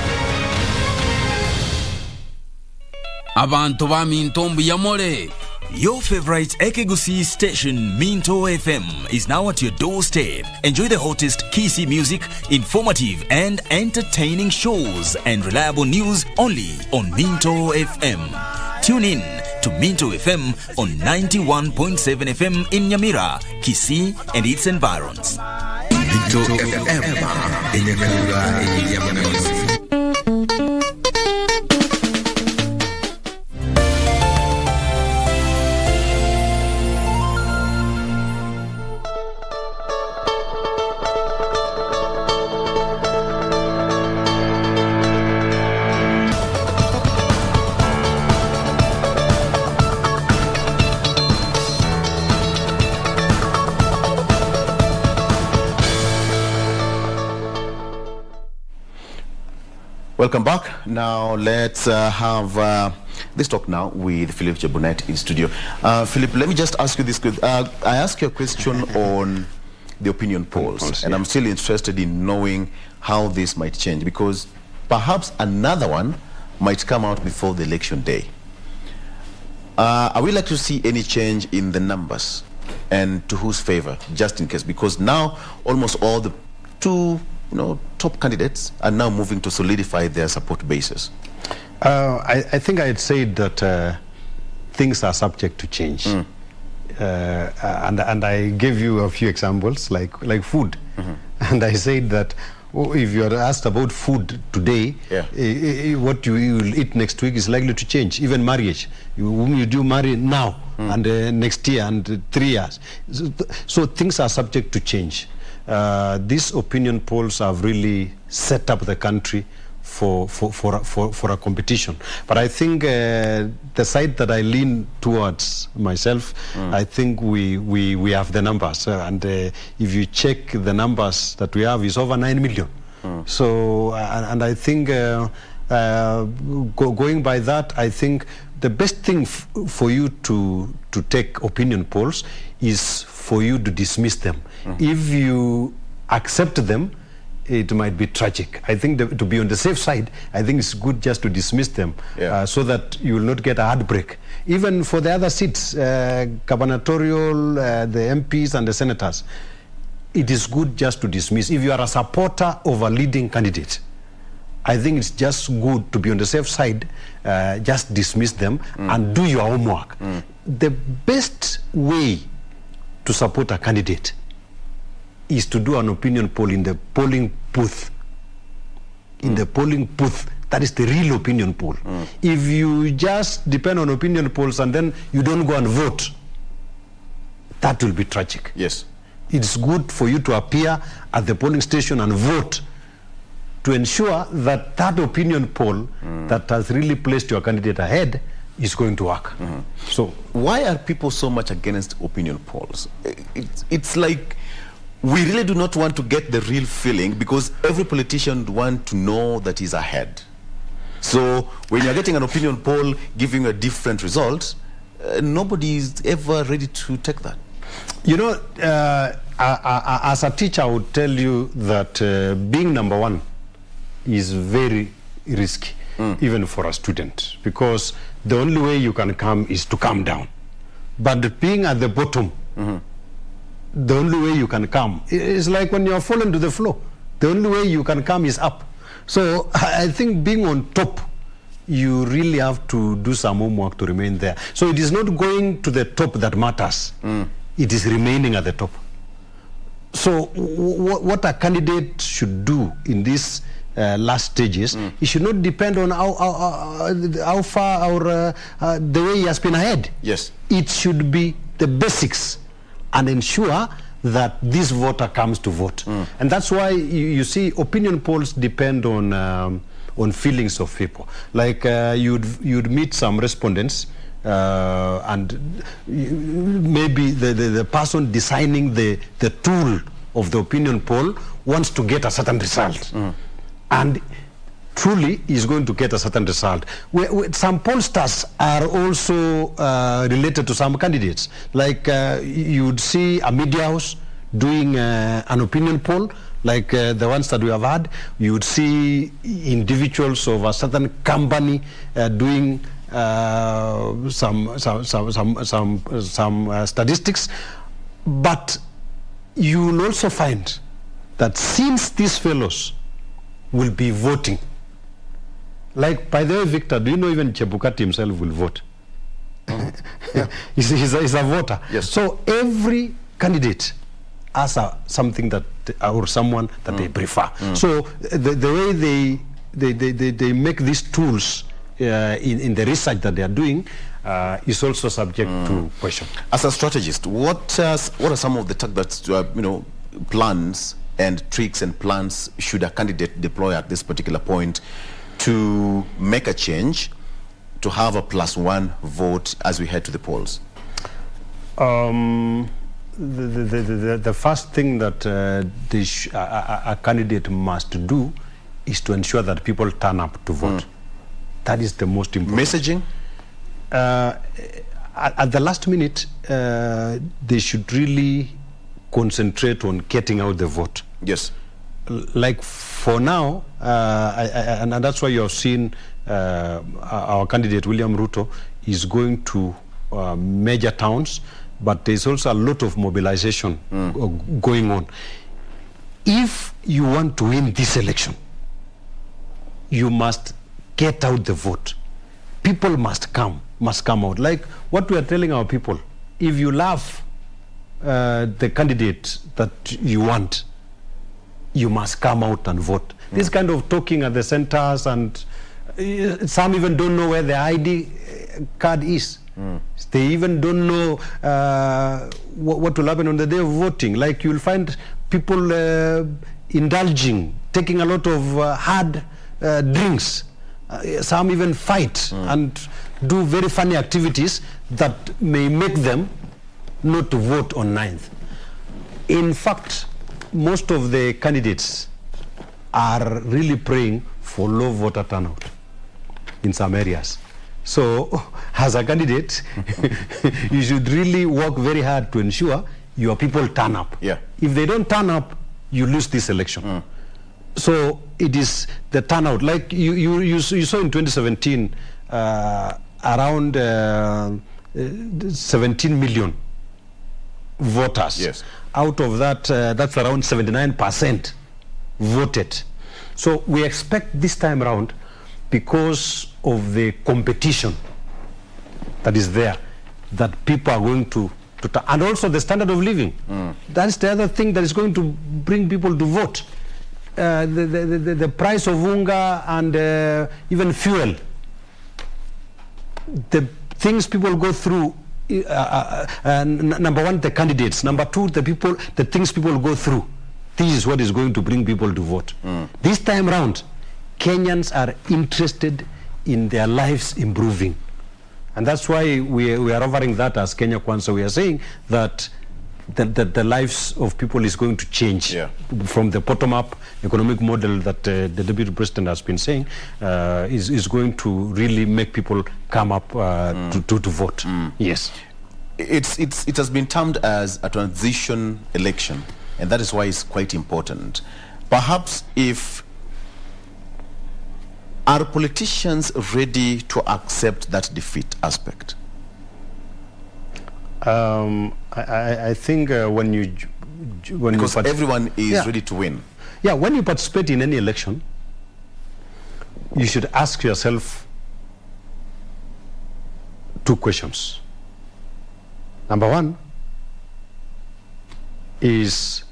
Abantu ba Mintombo Yamore. Your favorite Ekegusi station, Minto FM, is now at your doorstep. Enjoy the hottest Kisi music, informative and entertaining shows, and reliable news only on Minto FM. Tune in to Minto FM on 91.7 FM in Nyamira, Kisii and its environs. Minto FM in Nyamira, Welcome back. Now let's have this talk now with Philip Chebunet in studio. Philip, let me just ask you this. I asked you a question on the opinion polls, and I'm still interested in knowing how this might change, because perhaps another one might come out before the election day. Are we likely to see any change in the numbers, and to whose favor, just in case? Because now almost all the top candidates are now moving to solidify their support bases. I think I'd say that things are subject to change. And I gave you a few examples, like food. And I said that if you are asked about food today, what you will eat next week is likely to change. Even marriage, whom you do marry now and next year and 3 years. So things are subject to change. These opinion polls have really set up the country for a competition. But I think the side that I lean towards myself, I think we have the numbers. And if you check the numbers that we have, is over 9 million. So, and I think going by that, I think the best thing for you to take opinion polls is for you to dismiss them. If you accept them, it might be tragic. I think to be on the safe side, I think it's good just to dismiss them so that you will not get a heartbreak. Even for the other seats, Gubernatorial, the MPs and the senators, it is good just to dismiss. If you are a supporter of a leading candidate, I think it's just good to be on the safe side, just dismiss them and do your homework. The best way to support a candidate is to do an opinion poll in the polling booth. In the polling booth, that is the real opinion poll. If you just depend on opinion polls and then you don't go and vote, that will be tragic. Yes. It's good for you to appear at the polling station and vote to ensure that that opinion poll that has really placed your candidate ahead is going to work. So why are people so much against opinion polls? It's like we really do not want to get the real feeling, because every politician wants to know that he's ahead. So when you're getting an opinion poll giving a different result, nobody is ever ready to take that. You know, As a teacher, I would tell you that being number one is very risky, even for a student, because the only way you can come is to come down. But being at the bottom, the only way you can come is like when you are fallen to the floor. The only way you can come is up. So I think being on top, you really have to do some homework to remain there. So it is not going to the top that matters. It is remaining at the top. So what a candidate should do in these last stages, it should not depend on how far or the way he has been ahead. Yes. It should be the basics and ensure that this voter comes to vote. And that's why you see opinion polls depend on feelings of people. Like you'd meet some respondents and maybe the person designing the tool of the opinion poll wants to get a certain result. And truly is going to get a certain result. Some pollsters are also related to some candidates. Like you'd see a media house doing an opinion poll, like the ones that we have had. You would see individuals of a certain company doing some statistics. But you will also find that since these fellows will be voting, like, by the way, Victor, do you know even Chebukati himself will vote? He's a voter. Yes. So every candidate has something that, or someone that they prefer. So the way they make these tools in the research that they are doing is also subject to question. As a strategist, what are some of the plans and tricks and plans should a candidate deploy at this particular point to make a change, to have a +1 vote as we head to the polls? The first thing that a candidate must do is to ensure that people turn up to vote. That is the most important. Messaging? At the last minute, they should really concentrate on getting out the vote. Yes. Like for now, and that's why you have seen our candidate William Ruto is going to major towns, but there's also a lot of mobilization going on. If you want to win this election, you must get out the vote. People must come out. Like what we are telling our people, if you love the candidate that you want, you must come out and vote. This kind of talking at the centers, and some even don't know where the ID card is. They even don't know what will happen on the day of voting. Like you'll find people indulging, taking a lot of hard drinks. Some even fight and do very funny activities that may make them not to vote on 9th. In fact, most of the candidates are really praying for low voter turnout in some areas. So, as a candidate, you should really work very hard to ensure your people turn up. Yeah. If they don't turn up, you lose this election. So, it is the turnout. Like you saw in 2017, around 17 million voters. Yes. Out of that, that's around 79% voted. So we expect this time around, because of the competition that is there, that people are going to and also the standard of living. That's the other thing that is going to bring people to vote. The price of unga and even fuel. The things people go through, number one, the candidates. Number two, the things people go through. This is what is going to bring people to vote. This time round, Kenyans are interested in their lives improving. And that's why we are offering that as Kenya Kwanza. We are saying that the lives of people is going to change from the bottom-up economic model that the Deputy President has been saying is going to really make people come up to vote. Yes. it has been termed as a transition election, and that is why it's quite important. Perhaps if are politicians ready to accept that defeat aspect? I think because everyone is ready to win. Yeah, when you participate in any election, you should ask yourself 2 questions. Number 1 is,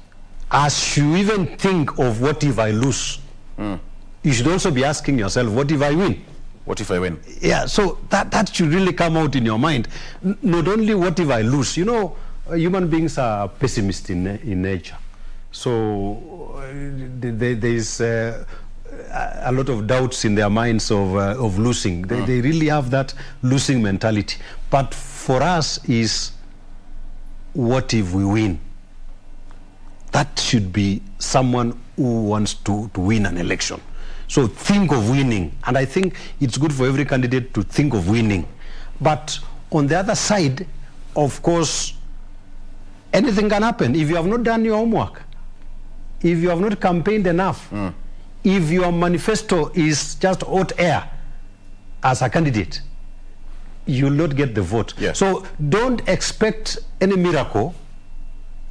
as you even think of what if I lose, you should also be asking yourself, what if I win? What if I win? Yeah, so that should really come out in your mind. Not only what if I lose. You know, human beings are pessimists in nature. So there is a lot of doubts in their minds of losing. They really have that losing mentality. But for us is, what if we win? That should be someone who wants to win an election. So think of winning. And I think it's good for every candidate to think of winning. But on the other side, of course, anything can happen. If you have not done your homework, if you have not campaigned enough, if your manifesto is just hot air as a candidate, you will not get the vote. Yes. So don't expect any miracle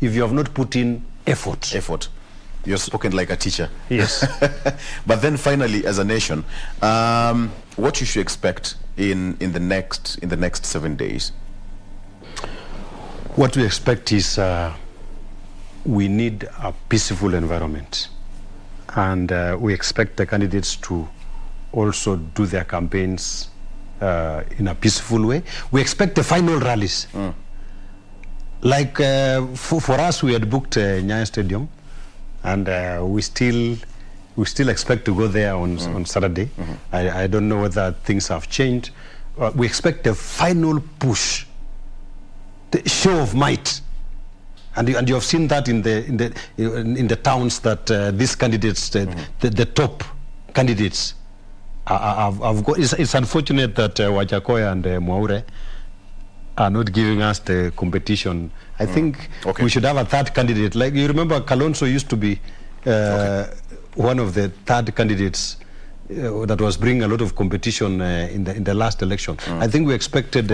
if you have not put in effort. You're spoken like a teacher. Yes. But then finally, as a nation, what you should expect in the next 7 days? What we expect is we need a peaceful environment, and we expect the candidates to also do their campaigns in a peaceful way. We expect the final rallies. Like for us, we had booked Nyayo Stadium, and we still expect to go there on Saturday. I don't know whether things have changed. We expect the final push, the show of might, and you have seen that in the towns that these candidates, the top candidates, have got. It's unfortunate that Wajakoya and Mwaure are not giving us the competition. I think we should have a third candidate. Like, you remember, Kalonzo used to be one of the third candidates that was bringing a lot of competition in the last election. I think we expected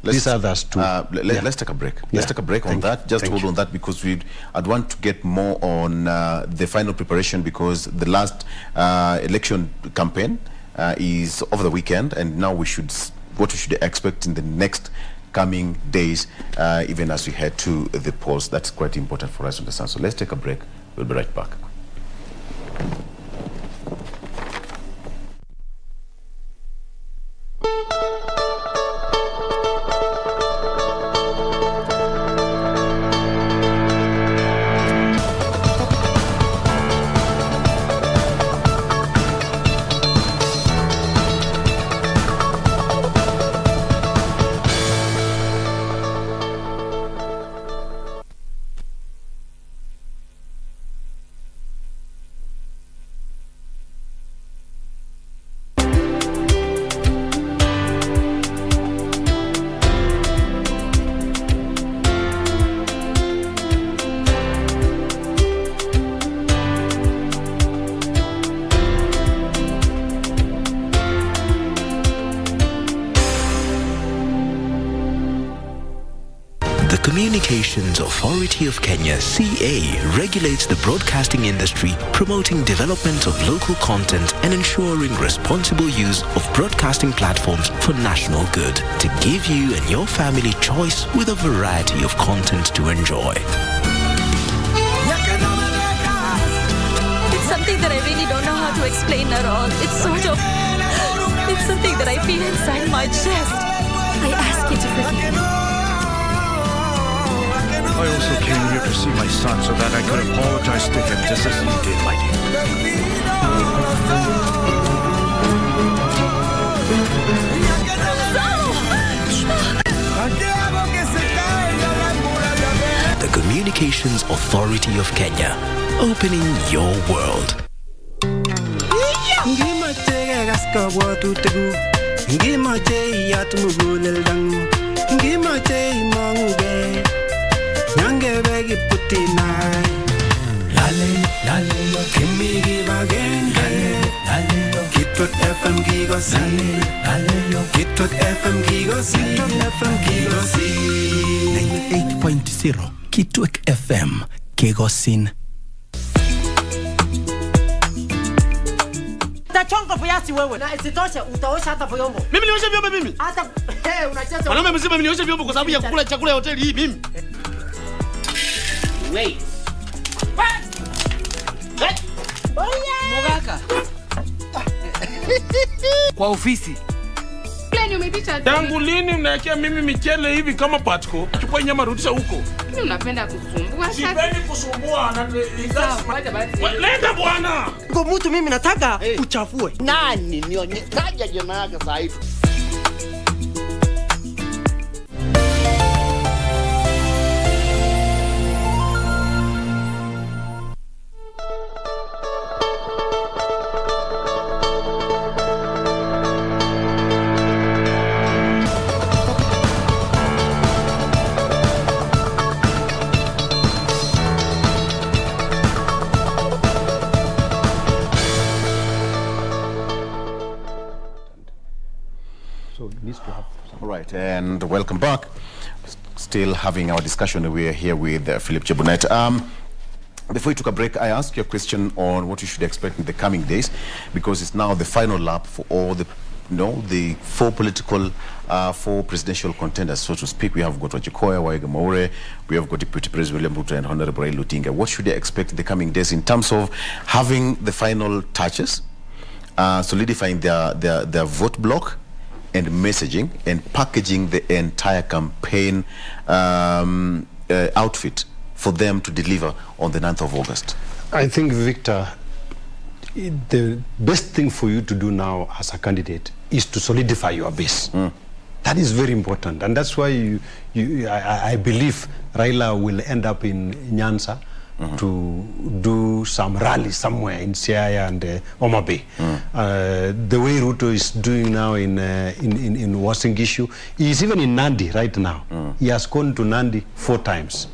these others to... Let's take a break. Let's take a break on that. Just hold on that, because I'd want to get more on the final preparation, because the last election campaign is over the weekend, and now what we should expect in the next coming days, even as we head to the polls. That's quite important for us to understand. So let's take a break. We'll be right back. Communications Authority of Kenya, CA, regulates the broadcasting industry, promoting development of local content and ensuring responsible use of broadcasting platforms for national good, to give you and your family choice with a variety of content to enjoy. It's something that I really don't know how to explain at all. It's something that I feel inside my chest. I ask you to forgive me. I also came here to see my son so that I could apologize to him just as you did, my dear. The Communications Authority of Kenya, opening your world. Ngimoche imonge Nyange begi putinai Lale Kimi gibagenge Kitut FM gigosi Kitut FM gigosi Kitut FM gigosi 98.0 Kitwek FM Kegosin. Tachonga viazi wewe. Na isitoshe utaosha hata vyombo. Mimi nioshe vyombo mimi. Hata unacheza. Mwanaume mzima mimi nioshe vyombo kwa sababu ya kukula chakula ya hoteli hii mimi. Wait. Mogaka. Kwa ofisi. Tangu lini mnaekea mimi michele hivi kama patko? Chukua nyama rudisha huko. Mimi unapenda kusumbua. Sipendi kusumbua na leta bwana. Kwa mtu mimi nataka uchafue. Nani nionye taja jina yake sasa hivi. Right, and welcome back. Still having our discussion. We are here with Philip Chebunet. Before we took a break, I asked you a question on what you should expect in the coming days, because it's now the final lap for all the, the four presidential contenders, so to speak. We have got Wajikoya, Waiga Maure, we have got Deputy President William Ruto and Honorable Raila Odinga. What should they expect in the coming days in terms of having the final touches, solidifying their vote block, and messaging and packaging the entire campaign outfit for them to deliver on the 9th of August? I think, Victor, the best thing for you to do now as a candidate is to solidify your base. That is very important, and that's why I believe Raila will end up in Nyanza to do some rally somewhere in Siaya and Homa Bay. The way Ruto is doing now in Uasin Gishu, he is even in Nandi right now. He has gone to Nandi 4 times.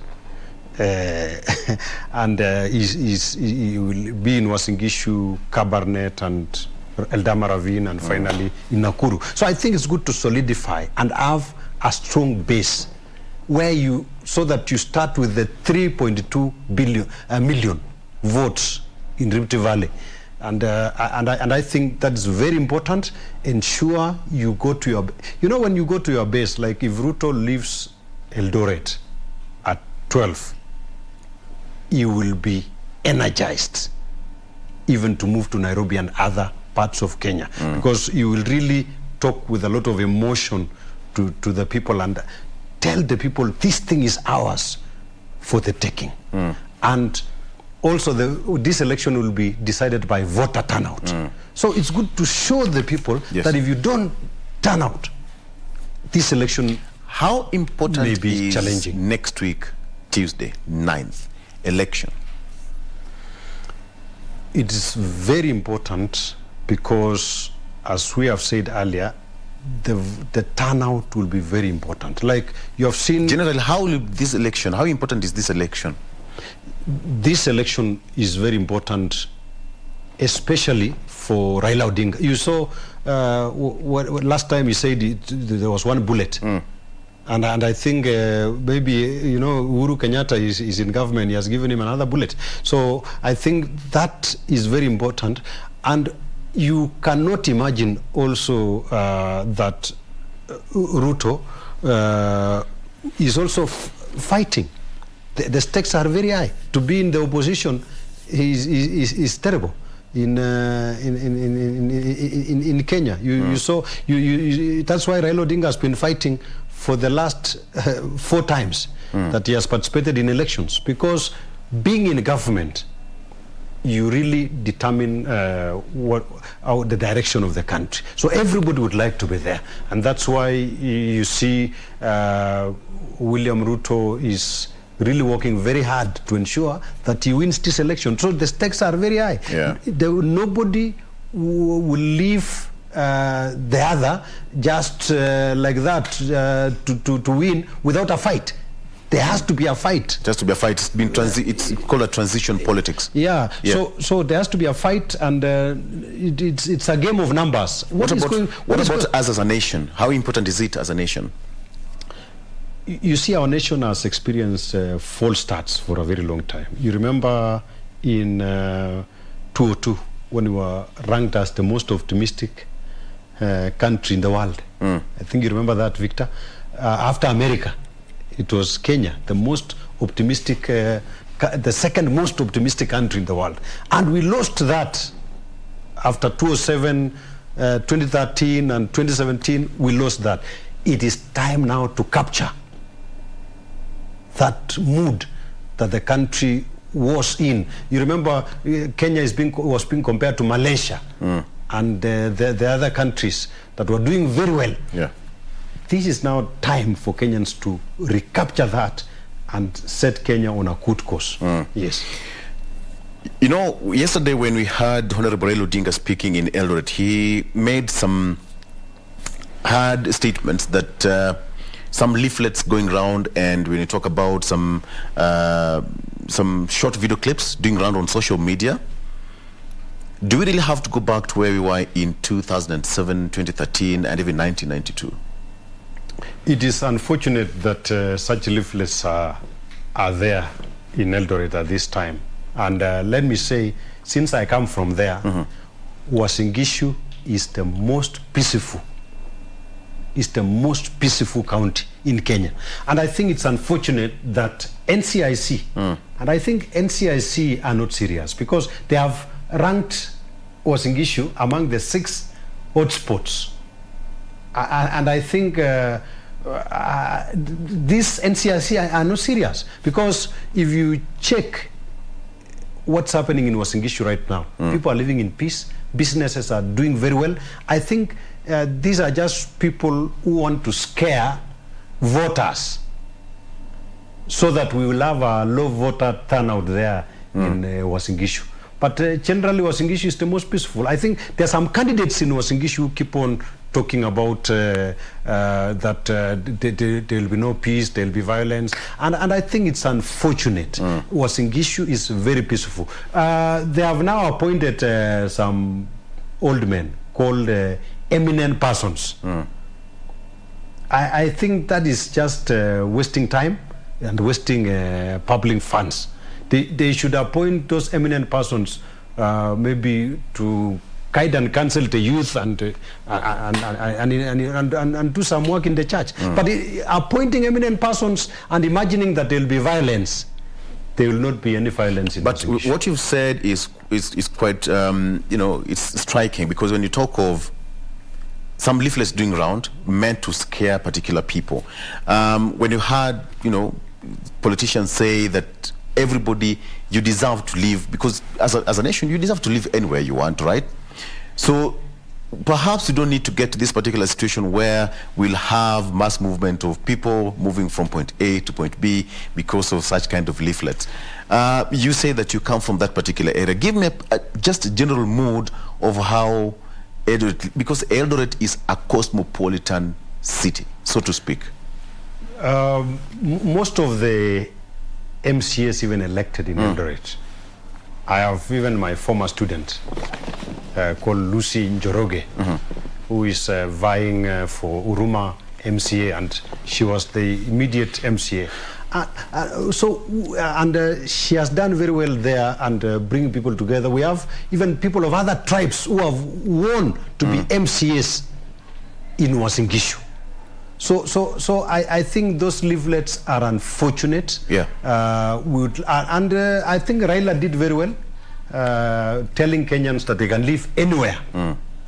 And he will be in Uasin Gishu, Kabarnet and Eldama Ravine, and finally in Nakuru. So I think it's good to solidify and have a strong base where so that you start with the 3.2 million votes in Rift Valley. And I think that's very important. Ensure you go to your, when you go to your base, like if Ruto leaves Eldoret at 12, you will be energized even to move to Nairobi and other parts of Kenya, because you will really talk with a lot of emotion to the people and tell the people this thing is ours for the taking. And also this election will be decided by voter turnout. So it's good to show the people that if you don't turn out, this election how important may be is challenging. Next week, Tuesday, 9th, election? It is very important because, as we have said earlier, the turnout will be very important. Like you have seen... General, how important is this election? This election is very important, especially for Raila Odinga. You saw last time he said there was 1 bullet. And I think maybe, Uhuru Kenyatta is in government, he has given him another bullet. So I think that is very important. And you cannot imagine also that Ruto is also fighting. The stakes are very high. To be in the opposition is terrible. In Kenya, you saw. That's why Raila Odinga has been fighting for the last 4 times that he has participated in elections, because being in government, you really determine the direction of the country. So everybody would like to be there, and that's why you see William Ruto is really working very hard to ensure that he wins this election. So the stakes are very high. Nobody will leave the other just like that to win without a fight. There has to be a fight. Just to be a fight. It's called a transition politics. Yeah. So there has to be a fight, and it's a game of numbers. What about us as a nation? How important is it as a nation? You see, our nation has experienced false starts for a very long time. You remember in 2002 when we were ranked as the most optimistic country in the world. I think you remember that, Victor. After America, it was Kenya, the most optimistic, the second most optimistic country in the world. And we lost that after 2007, 2013 and 2017, we lost that. It is time now to capture that mood that the country was in. You remember Kenya was being compared to Malaysia and the other countries that were doing very well. Yeah. This is now time for Kenyans to recapture that and set Kenya on a good course. Yes. You know, yesterday when we heard Honorable Raila Odinga speaking in Eldoret, he made some hard statements that some leaflets going around, and when you talk about some short video clips doing around on social media, do we really have to go back to where we were in 2007, 2013, and even 1992? It is unfortunate that such leaflets are there in Eldoret at this time. And let me say, since I come from there, Uasin Gishu is the most peaceful. Is the most peaceful county in Kenya. And I think it's unfortunate that NCIC, and I think NCIC are not serious, because they have ranked Uasin Gishu among the 6 hotspots. And I think these NCIC are not serious, because if you check what's happening in Uasin Gishu right now, people are living in peace, businesses are doing very well. I think these are just people who want to scare voters so that we will have a low voter turnout there in Uasin Gishu. But generally, Uasin Gishu is the most peaceful. I think there are some candidates in Uasin Gishu who keep on talking about that there will be no peace, there will be violence. And I think it's unfortunate. Uasin Gishu is very peaceful. They have now appointed some old men called eminent persons. I think that is just wasting time and wasting public funds. They should appoint those eminent persons maybe to guide and counsel the youth and do some work in the church. But appointing eminent persons and imagining that there will be violence, there will not be any violence in But what you've said is quite, it's striking, because when you talk of some leaflets doing round meant to scare particular people, when you heard, politicians say that everybody, you deserve to live, because as a nation, you deserve to live anywhere you want, right? So perhaps you don't need to get to this particular situation where we'll have mass movement of people moving from point A to point B because of such kind of leaflets. You say that you come from that particular area. Give me just a general mood of how Eldoret, because Eldoret is a cosmopolitan city, so to speak. Most of the MCAs even elected in Eldoret. I have even my former student called Lucy Njoroge, who is vying for Uruma MCA, and she was the immediate MCA. She has done very well there and bringing people together. We have even people of other tribes who have won to be MCAs in Uasin Gishu. So I think those leaflets are unfortunate. Yeah. I think Raila did very well, telling Kenyans that they can live anywhere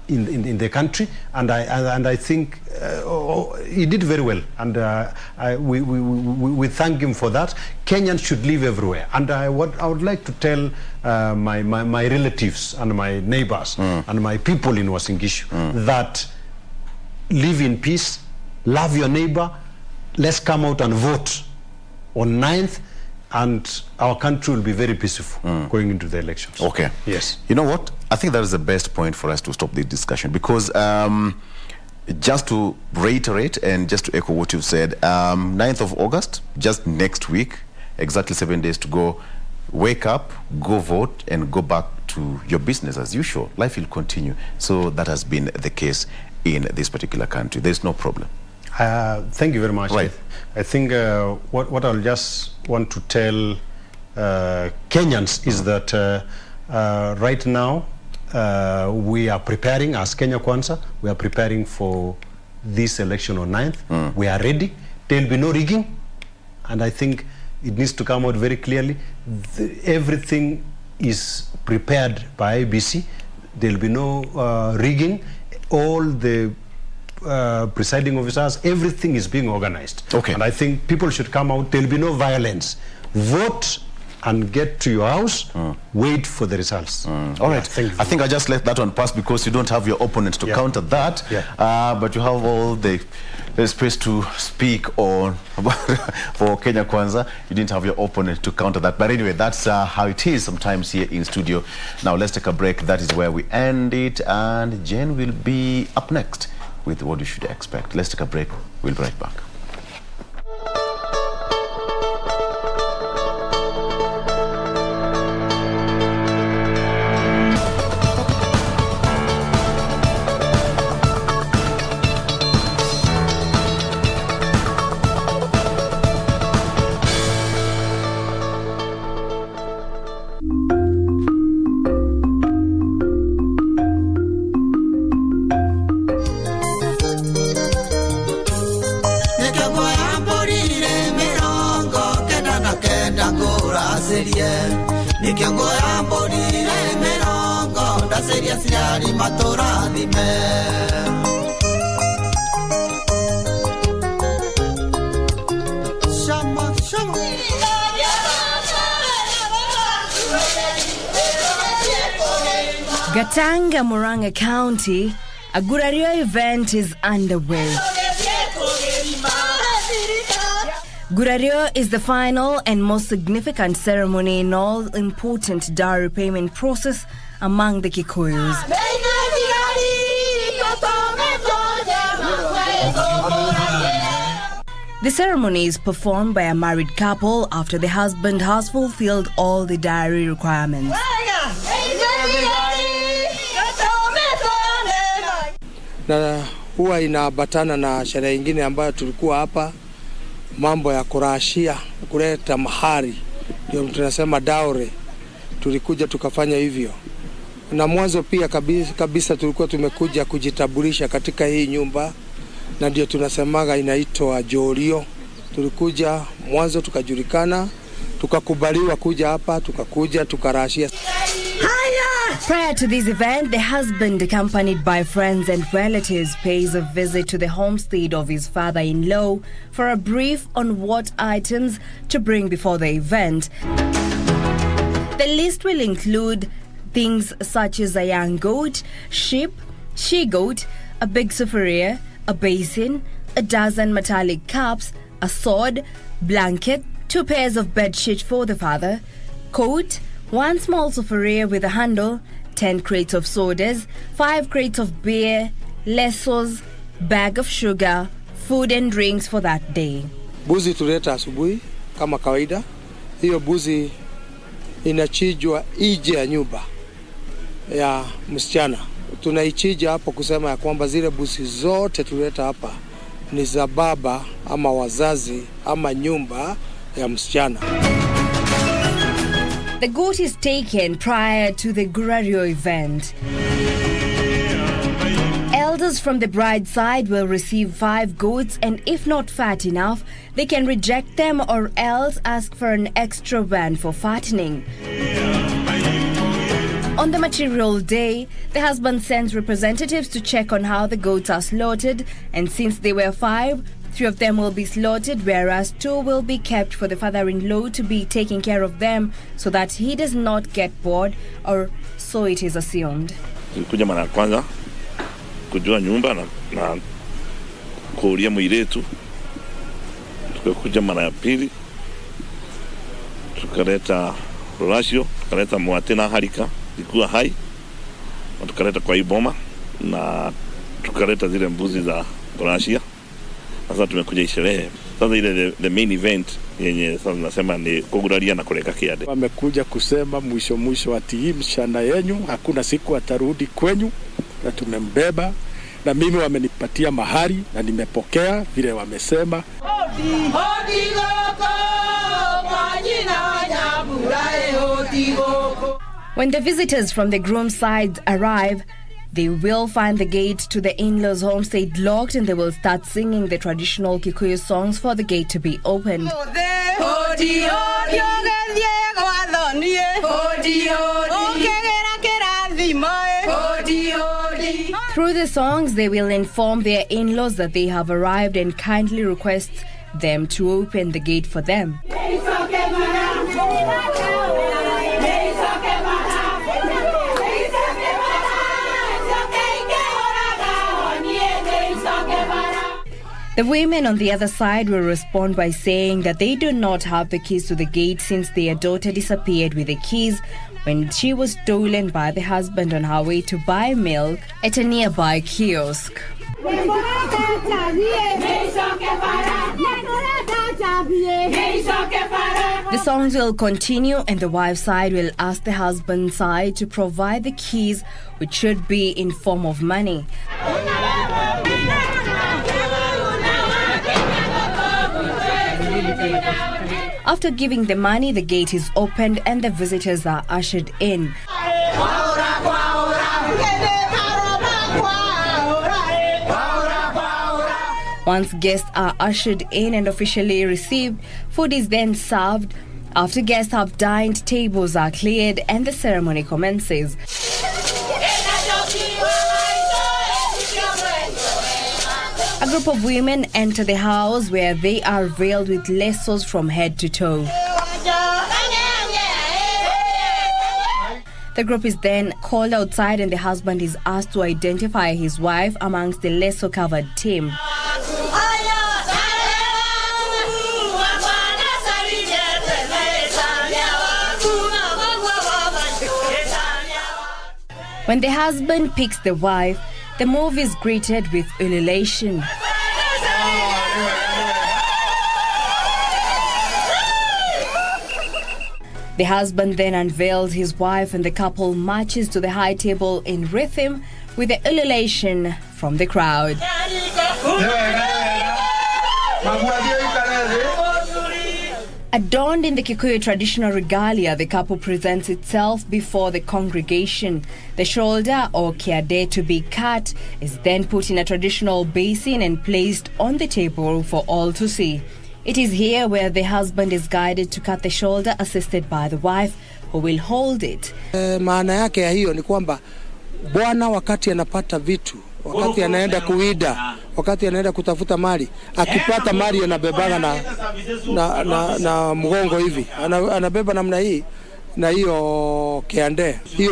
in the country, and I think he did very well, and we thank him for that. Kenyans should live everywhere, and what I would like to tell my relatives and my neighbors and my people in Uasin Gishu that live in peace, love your neighbor, let's come out and vote on 9th, and our country will be very peaceful going into the elections. Okay. Yes. You know what? I think that is the best point for us to stop this discussion, because just to reiterate and just to echo what you've said, 9th of August, just next week, exactly 7 days to go, wake up, go vote, and go back to your business as usual. Life will continue. So that has been the case in this particular country. There's no problem. Thank you very much. Right. I think what I'll just want to tell Kenyans is that right now we are preparing, as Kenya Kwanza, we are preparing for this election on 9th. We are ready. There will be no rigging. And I think it needs to come out very clearly. Everything is prepared by IBC. There will be no rigging. All the presiding officers, everything is being organized. Okay. And I think people should come out. There will be no violence. Vote and get to your house, wait for the results. All right. I think I just let that one pass because you don't have your opponent to counter that. But you have all the space to speak on for Kenya Kwanza. You didn't have your opponent to counter that. But anyway, that's how it is sometimes here in studio. Now let's take a break. That is where we end it. And Jen will be up next with what you should expect. Let's take a break. We'll be right back. Gatanga, Murang'a County, a Gubernatorial event is underway. Gubernatorial is the final and most significant ceremony in all important dowry payment process among the Kikuyus. The ceremony is performed by a married couple after the husband has fulfilled all the dowry requirements. Na huwa inaambatana na sherehe nyingine ambayo tulikuwa hapa, mambo ya kurashia, kuleta mahari, ndio tunasema dowry. Tulikuja tukafanya hivyo. Na mwanzo pia kabisa tulikuwa tumekuja kujitambulisha katika hii nyumba, na ndio tunasemaga inaitwa Jorio. Tulikuja mwanzo tukajulikana, tukakubaliwa kuja hapa, tukakuja tukarashia. Prior to this event, the husband, accompanied by friends and relatives, pays a visit to the homestead of his father-in-law for a brief on what items to bring before the event. The list will include things such as a young goat, sheep, she-goat, a big sufuria, a basin, a dozen metallic cups, a sword, blanket, 2 pairs of bed sheet for the father, coat, 1 small sufuria with a handle, 10 crates of sodas, 5 crates of beer, lassos, bag of sugar, food and drinks for that day. Buzi tuleta asubuhi kama kawaida. Hiyo buzi inachijwa ije ya nyumba ya msichana. Tunaichija hapo kusema ya kwamba zile buzi zote tuleta hapa ni za baba ama wazazi ama nyumba ya msichana. The goat is taken prior to the Gubernatorial event. Elders from the bride's side will receive 5 goats, and if not fat enough, they can reject them or else ask for an extra van for fattening. On the material day, the husband sends representatives to check on how the goats are slaughtered, and since they were 5, 3 of them will be slaughtered, whereas 2 will be kept for the father-in-law to be taking care of them so that he does not get bored, or so it is assumed. Tulikuja mara ya kwanza kujua nyumba na kuulia mwiletu. Tukakuja mara ya pili tukaleta rasio, tukaleta mwate na harika ilikuwa hai, na tukaleta kwa hii boma na tukaleta zile mbuzi za Borashia. Sasa tumekuja isherehe. Sasa ile the main event yenye sasa nasema ni kuguralia na kuleka kiade. Wamekuja kusema mwisho ati hii mshana yenyu hakuna siku atarudi kwenyu, na tumembeba, na mimi wamenipatia mahari na nimepokea vile wamesema. When the visitors from the groom side arrive, they will find the gate to the in-laws' homestead locked, and they will start singing the traditional Kikuyu songs for the gate to be opened. Through the songs, they will inform their in-laws that they have arrived and kindly request them to open the gate for them. The women on the other side will respond by saying that they do not have the keys to the gate since their daughter disappeared with the keys when she was stolen by the husband on her way to buy milk at a nearby kiosk. The songs will continue, and the wife's side will ask the husband's side to provide the keys, which should be in form of money. After giving the money, the gate is opened and the visitors are ushered in. Once guests are ushered in and officially received, food is then served. After guests have dined, tables are cleared and the ceremony commences. A group of women enter the house where they are veiled with lassos from head to toe. The group is then called outside and the husband is asked to identify his wife amongst the lasso-covered team. When the husband picks the wife, the move is greeted with ululation. The husband then unveils his wife and the couple marches to the high table in rhythm with the ululation from the crowd. Adorned in the Kikuyu traditional regalia, the couple presents itself before the congregation. The shoulder or kiade to be cut is then put in a traditional basin and placed on the table for all to see. It is here where the husband is guided to cut the shoulder, assisted by the wife who will hold it. Maana yake ya hiyo ni kwamba bwana wakati anapata vitu, wakati anaenda kuwida, wakati anaenda kutafuta mali, akipata mali anabebaga na mgongo hivi, anabeba namna hii na hiyo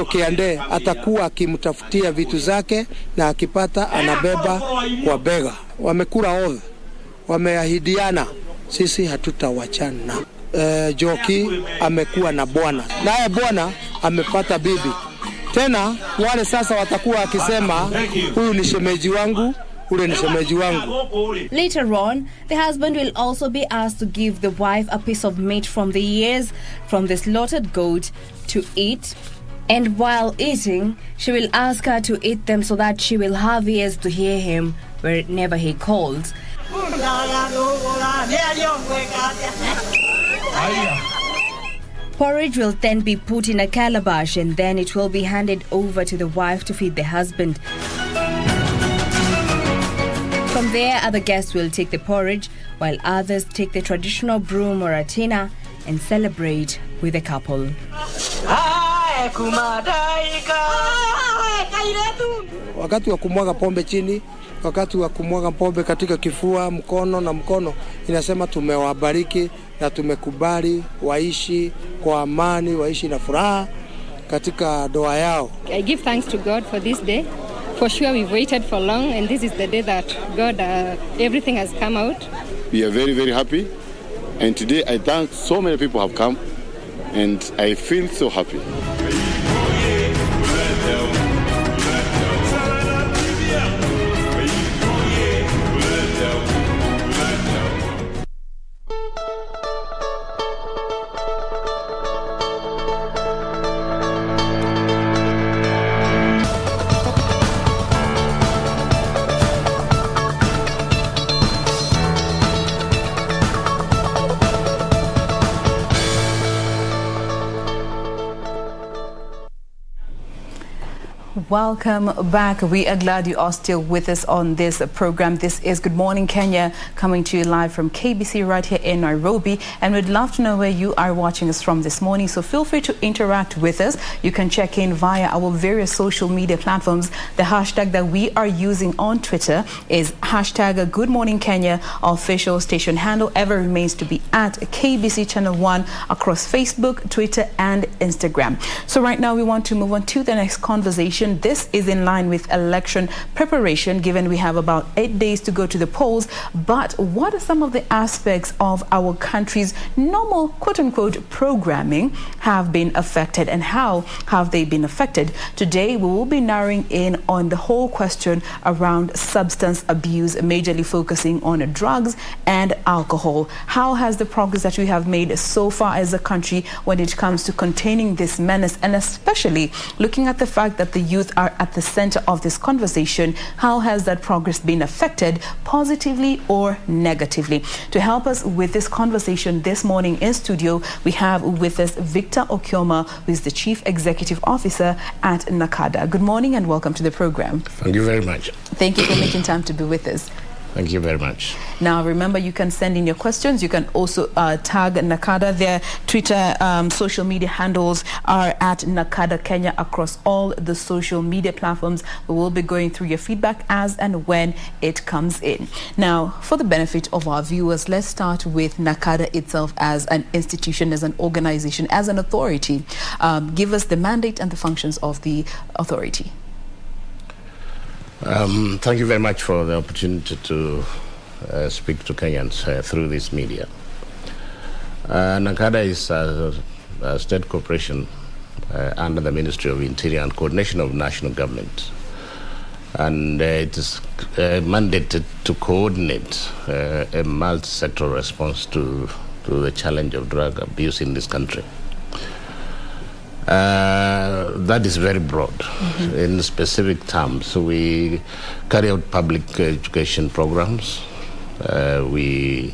kiande atakuwa akimtafutia vitu zake, na akipata anabeba kwa bega. Wamekula oath, wameahidiana, sisi hatutawachana. Joki amekuwa na bwana, naye bwana amepata bibi. Tena wale sasa watakuwa akisema huyu ni shemeji wangu, ule ni shemeji wangu. Later on, the husband will also be asked to give the wife a piece of meat from the ears from the slaughtered goat to eat. And while eating, she will ask her to eat them so that she will have ears to hear him whenever he calls. Porridge will then be put in a calabash and then it will be handed over to the wife to feed the husband. From there, other guests will take the porridge, while others take the traditional broom or a tina and celebrate with the couple. Wakati wa kumwaga pombe chini, wakati wa kumwaga pombe katika kifua, mkono na mkono, inasema tumewabariki na tumekubali waishi kwa amani, waishi na furaha katika ndoa yao. I give thanks to God for this day. For sure we've waited for long and this is the day that God, everything has come out. We are very, very happy. And today I thank so many people have come and I feel so happy. welcome back. We are glad you are still with us on this program. This is Good Morning Kenya, coming to you live from KBC right here in Nairobi. And we'd love to know where you are watching us from this morning. So feel free to interact with us. You can check in via our various social media platforms. The hashtag that we are using on Twitter is hashtag Good Morning Kenya. Official station handle ever remains to be at KBC Channel 1 across Facebook, Twitter, and Instagram. So right now we want to move on to the next conversation. This is in line with election preparation, given we have about 8 days to go to the polls. But what are some of the aspects of our country's normal, quote-unquote, programming have been affected, and how have they been affected? Today, we will be narrowing in on the whole question around substance abuse, majorly focusing on drugs and alcohol. How has the progress that we have made so far as a country when it comes to containing this menace, and especially looking at the fact that the youth are at the center of this conversation, how has that progress been affected, positively or negatively? To help us with this conversation this morning in studio, we have with us Victor Okioma, who is the Chief Executive Officer at NACADA. Good morning and welcome to the program. Thank you very much. Thank you for making time to be with us. Thank you very much. Now, remember, you can send in your questions. You can also tag NACADA. Their Twitter social media handles are at NACADA Kenya across all the social media platforms. We will be going through your feedback as and when it comes in. Now, for the benefit of our viewers, let's start with NACADA itself as an institution, as an organization, as an authority. Give us the mandate and the functions of the authority. Thank you very much for the opportunity to speak to Kenyans through this media. NACADA is a state corporation under the Ministry of Interior and Coordination of National Government. And it is mandated to coordinate a multi-sector response to the challenge of drug abuse in this country. That is very broad. In specific terms, we carry out public education programs. We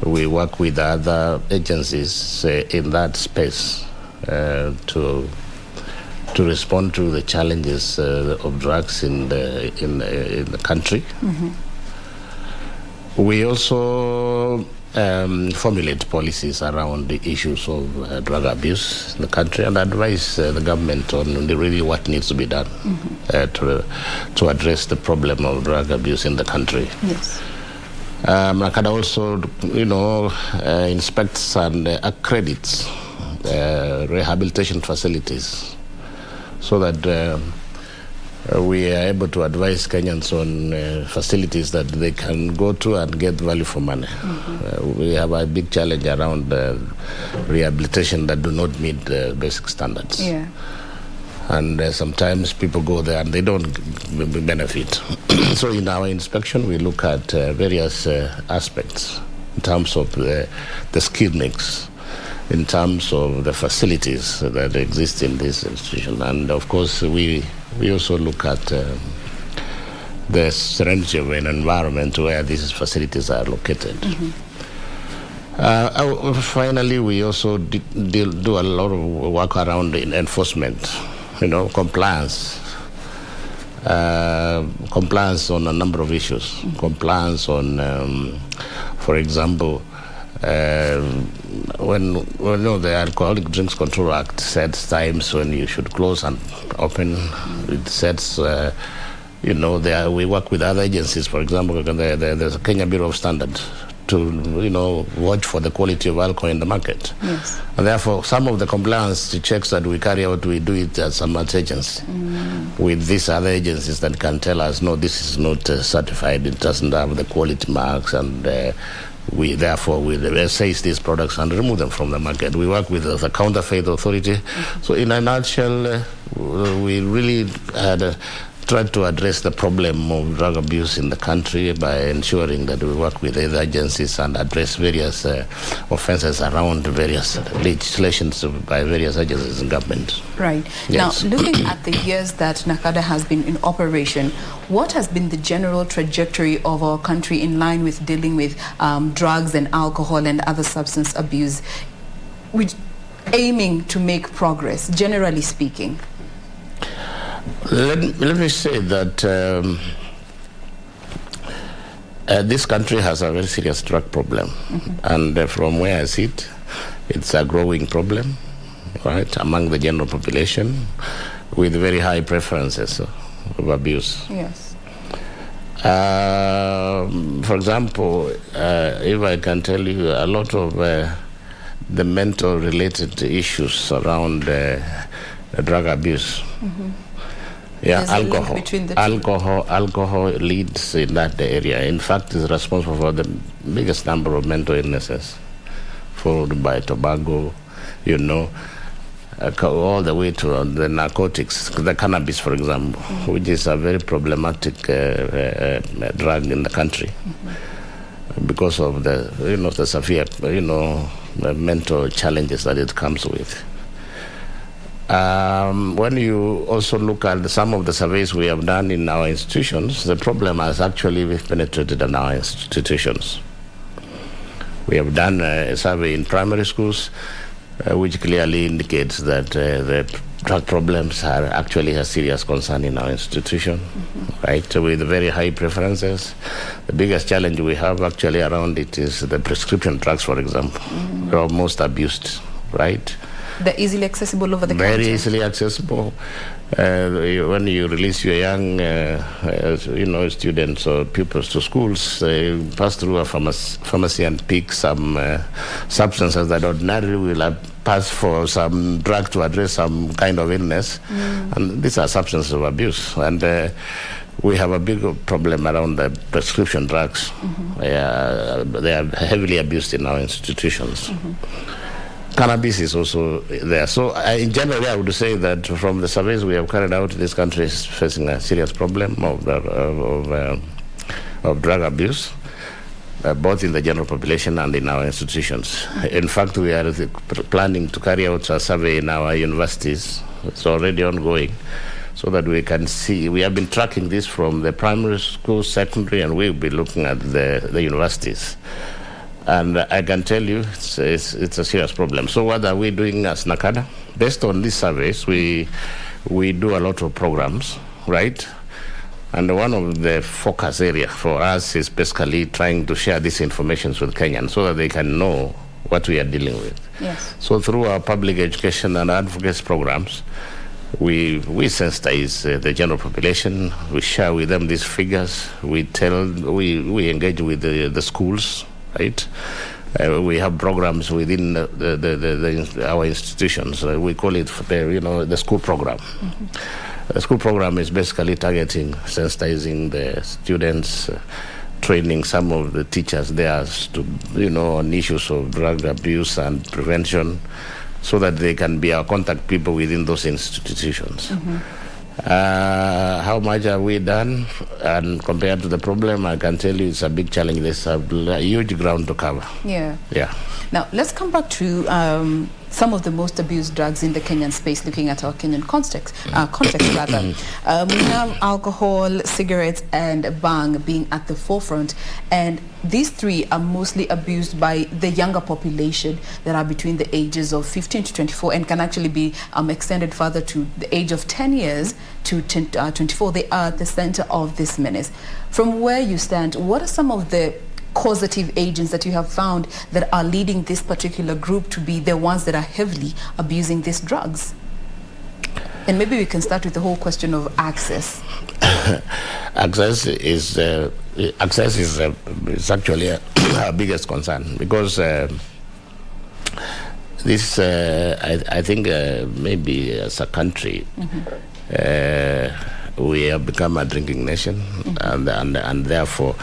work with other agencies in that space to respond to the challenges of drugs in the country. We also formulate policies around the issues of drug abuse in the country and advise the government on really what needs to be done to address the problem of drug abuse in the country. Yes. NACADA also, inspects and accredits rehabilitation facilities so that we are able to advise Kenyans on facilities that they can go to and get value for money. We have a big challenge around rehabilitation that do not meet basic standards. Yeah. And sometimes people go there and they don't benefit. So in our inspection, we look at various aspects in terms of the skill mix, in terms of the facilities that exist in this institution. And of course, we also look at the serenity of an environment where these facilities are located. Finally, we also do a lot of work around enforcement, compliance. Compliance on a number of issues. Compliance on, for example, when the Alcoholic Drinks Control Act sets times when you should close and open, it sets, we work with other agencies. For example, there's a Kenya Bureau of Standards to, watch for the quality of alcohol in the market. Yes. And therefore, some of the compliance checks that we carry out, we do it at some agency with these other agencies that can tell us, no, this is not certified, it doesn't have the quality marks, and we therefore will assess these products and remove them from the market. We work with the Counterfeit Authority. So in a nutshell, we really tried to address the problem of drug abuse in the country by ensuring that we work with other agencies and address various offenses around various legislations by various agencies in government. Right. Yes. Now, looking at the years that NACADA has been in operation, what has been the general trajectory of our country in line with dealing with drugs and alcohol and other substance abuse, aiming to make progress, generally speaking? Let me say that this country has a very serious drug problem, and from where I sit, it's a growing problem, right, among the general population, with very high preferences of abuse. Yes. For example, if I can tell you, a lot of the mental-related issues around drug abuse. Yeah, alcohol leads in that area. In fact, is responsible for the biggest number of mental illnesses, followed by tobacco, all the way to the narcotics, the cannabis, for example, which is a very problematic drug in the country because of the, the severe, the mental challenges that it comes with. When you also look at some of the surveys we have done in our institutions, the problem has actually penetrated in our institutions. We have done a survey in primary schools, which clearly indicates that the drug problems are actually a serious concern in our institution, right? With very high preferences. The biggest challenge we have actually around it is the prescription drugs, for example. They're most abused, right? They're easily accessible over the counter. Very easily accessible. When you release your young, students or pupils to schools, they pass through a pharmacy and pick some substances that ordinarily will pass for some drug to address some kind of illness. And these are substances of abuse. And we have a big problem around the prescription drugs. They are heavily abused in our institutions. Cannabis is also there. So in general, I would say that from the surveys we have carried out, this country is facing a serious problem of drug abuse, both in the general population and in our institutions. In fact, we are planning to carry out a survey in our universities. It's already ongoing, so that we can see. We have been tracking this from the primary school, secondary, and we'll be looking at the universities. And I can tell you it's a serious problem. So what are we doing as NACADA? Based on these surveys, we do a lot of programs, right? And one of the focus area for us is basically trying to share this information with Kenyans so that they can know what we are dealing with. Yes. So through our public education and advocacy programs, we sensitize the general population. We share with them these figures. We engage with the schools. Right, we have programs within our institutions. We call it the school program. The school program is basically targeting, sensitizing the students, training some of the teachers there to on issues of drug abuse and prevention, so that they can be our contact people within those institutions. How much have we done? And compared to the problem, I can tell you it's a big challenge. There's a huge ground to cover. Yeah. Now, let's come back to some of the most abused drugs in the Kenyan space, looking at our Kenyan context rather. We have alcohol, cigarettes, and bang being at the forefront. And these three are mostly abused by the younger population that are between the ages of 15 to 24 and can actually be extended further to the age of 10 years to 24. They are at the center of this menace. From where you stand, what are some of the causative agents that you have found that are leading this particular group to be the ones that are heavily abusing these drugs? And maybe we can start with the whole question of access. Access is actually our biggest concern, because this I think maybe as a country we have become a drinking nation, and therefore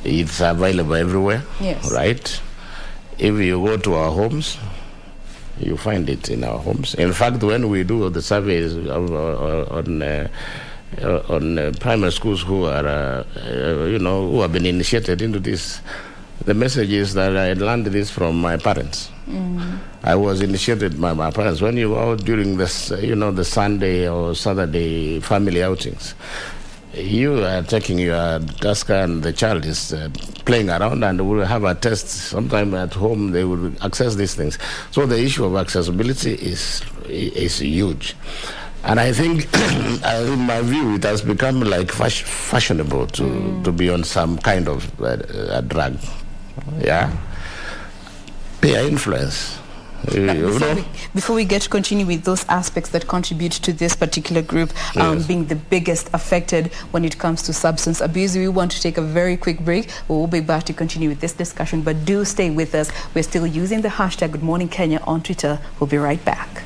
it's available everywhere. Yes. Right? If you go to our homes, you find it in our homes. In fact, when we do the surveys on primary schools who are, who have been initiated into this, the message is that I learned this from my parents. I was initiated by my parents. When you go out during this, the Sunday or Saturday family outings, you are taking your tasker and the child is playing around and will have a test. Sometime at home they will access these things. So the issue of accessibility is huge. And I think, in my view, it has become like fashionable to be on some kind of a drug. Yeah, peer influence. Before we get to continue with those aspects that contribute to this particular group being the biggest affected when it comes to substance abuse, we want to take a very quick break. We'll be back to continue with this discussion, but do stay with us. We're still using the hashtag Good Morning Kenya on Twitter. We'll be right back.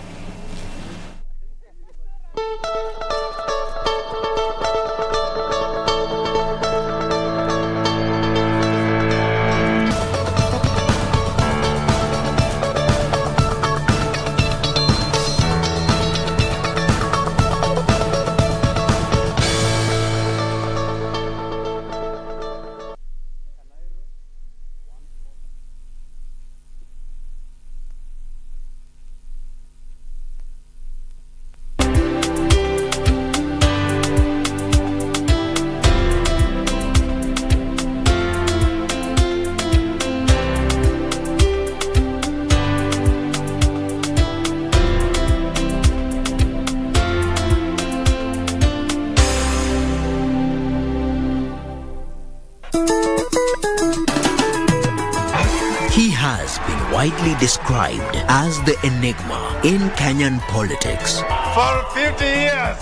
Widely described as the enigma in Kenyan politics. For 50 years,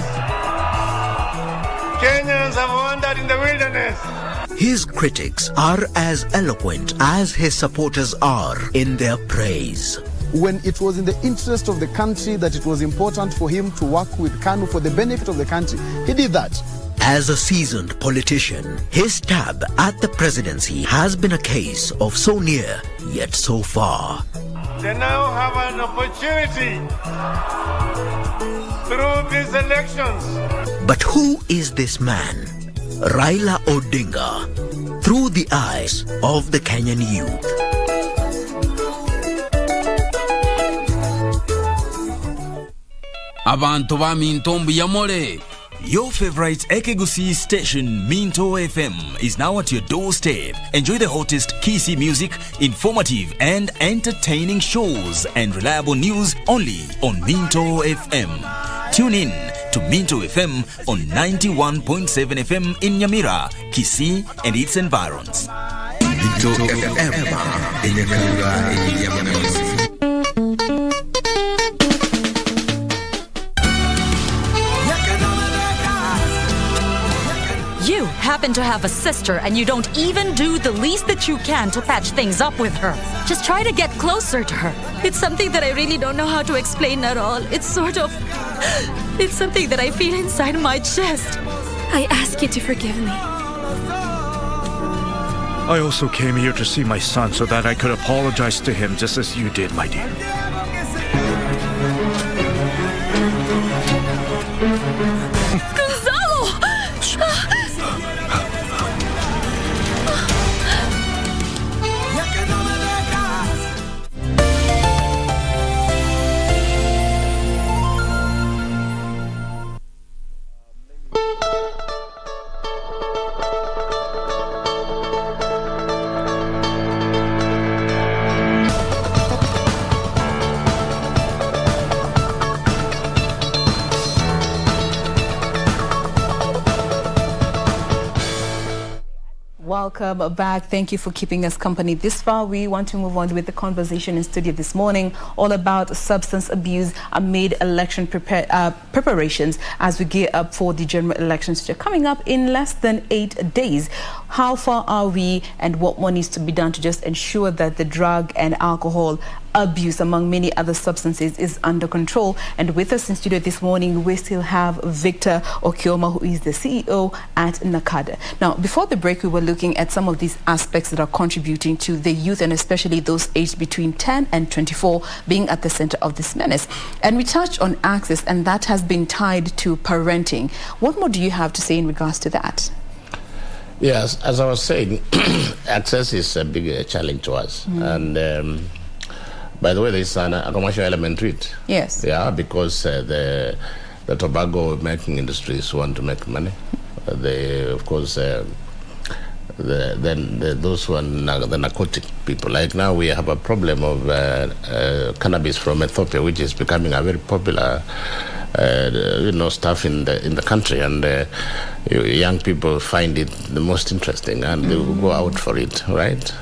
Kenyans have wandered in the wilderness. His critics are as eloquent as his supporters are in their praise. When it was in the interest of the country that it was important for him to work with KANU for the benefit of the country, he did that. As a seasoned politician, his stab at the presidency has been a case of so near yet so far. They now have an opportunity through these elections. But who is this man, Raila Odinga, through the eyes of the Kenyan youth? Abantu ba Mintombo Yamore. Your favorite Ekegusi station, Minto FM, is now at your doorstep. Enjoy the hottest Kisi music, informative and entertaining shows, and reliable news only on Minto FM. Tune in to Minto FM on 91.7 FM in Nyamira, Kisii, and its environs. Minto FM in Nyamira. You happen to have a sister and you don't even do the least that you can to patch things up with her. Just try to get closer to her. It's something that I really don't know how to explain at all. It's something that I feel inside my chest. I ask you to forgive me. I also came here to see my son so that I could apologize to him just as you did, my dear. Welcome back. Thank you for keeping us company this far. We want to move on with the conversation in studio this morning, all about substance abuse amid election preparations as we gear up for the general elections which are coming up in less than 8 days. How far are we, and what more needs to be done to just ensure that the drug and alcohol abuse, among many other substances, is under control? And with us in studio this morning, we still have Victor Okioma, who is the CEO at NACADA. Now, before the break, we were looking at some of these aspects that are contributing to the youth, and especially those aged between 10 and 24 being at the center of this menace. And we touched on access, and that has been tied to parenting. What more do you have to say in regards to that? Yes, as I was saying, access is a big challenge to us. And by the way, there's a commercial element to it. Yes. Yeah, because the tobacco making industries want to make money. Of course, those who are the narcotic people. Like now, we have a problem of cannabis from Ethiopia, which is becoming a very popular stuff in the country, and young people find it the most interesting, and they will go out for it, right?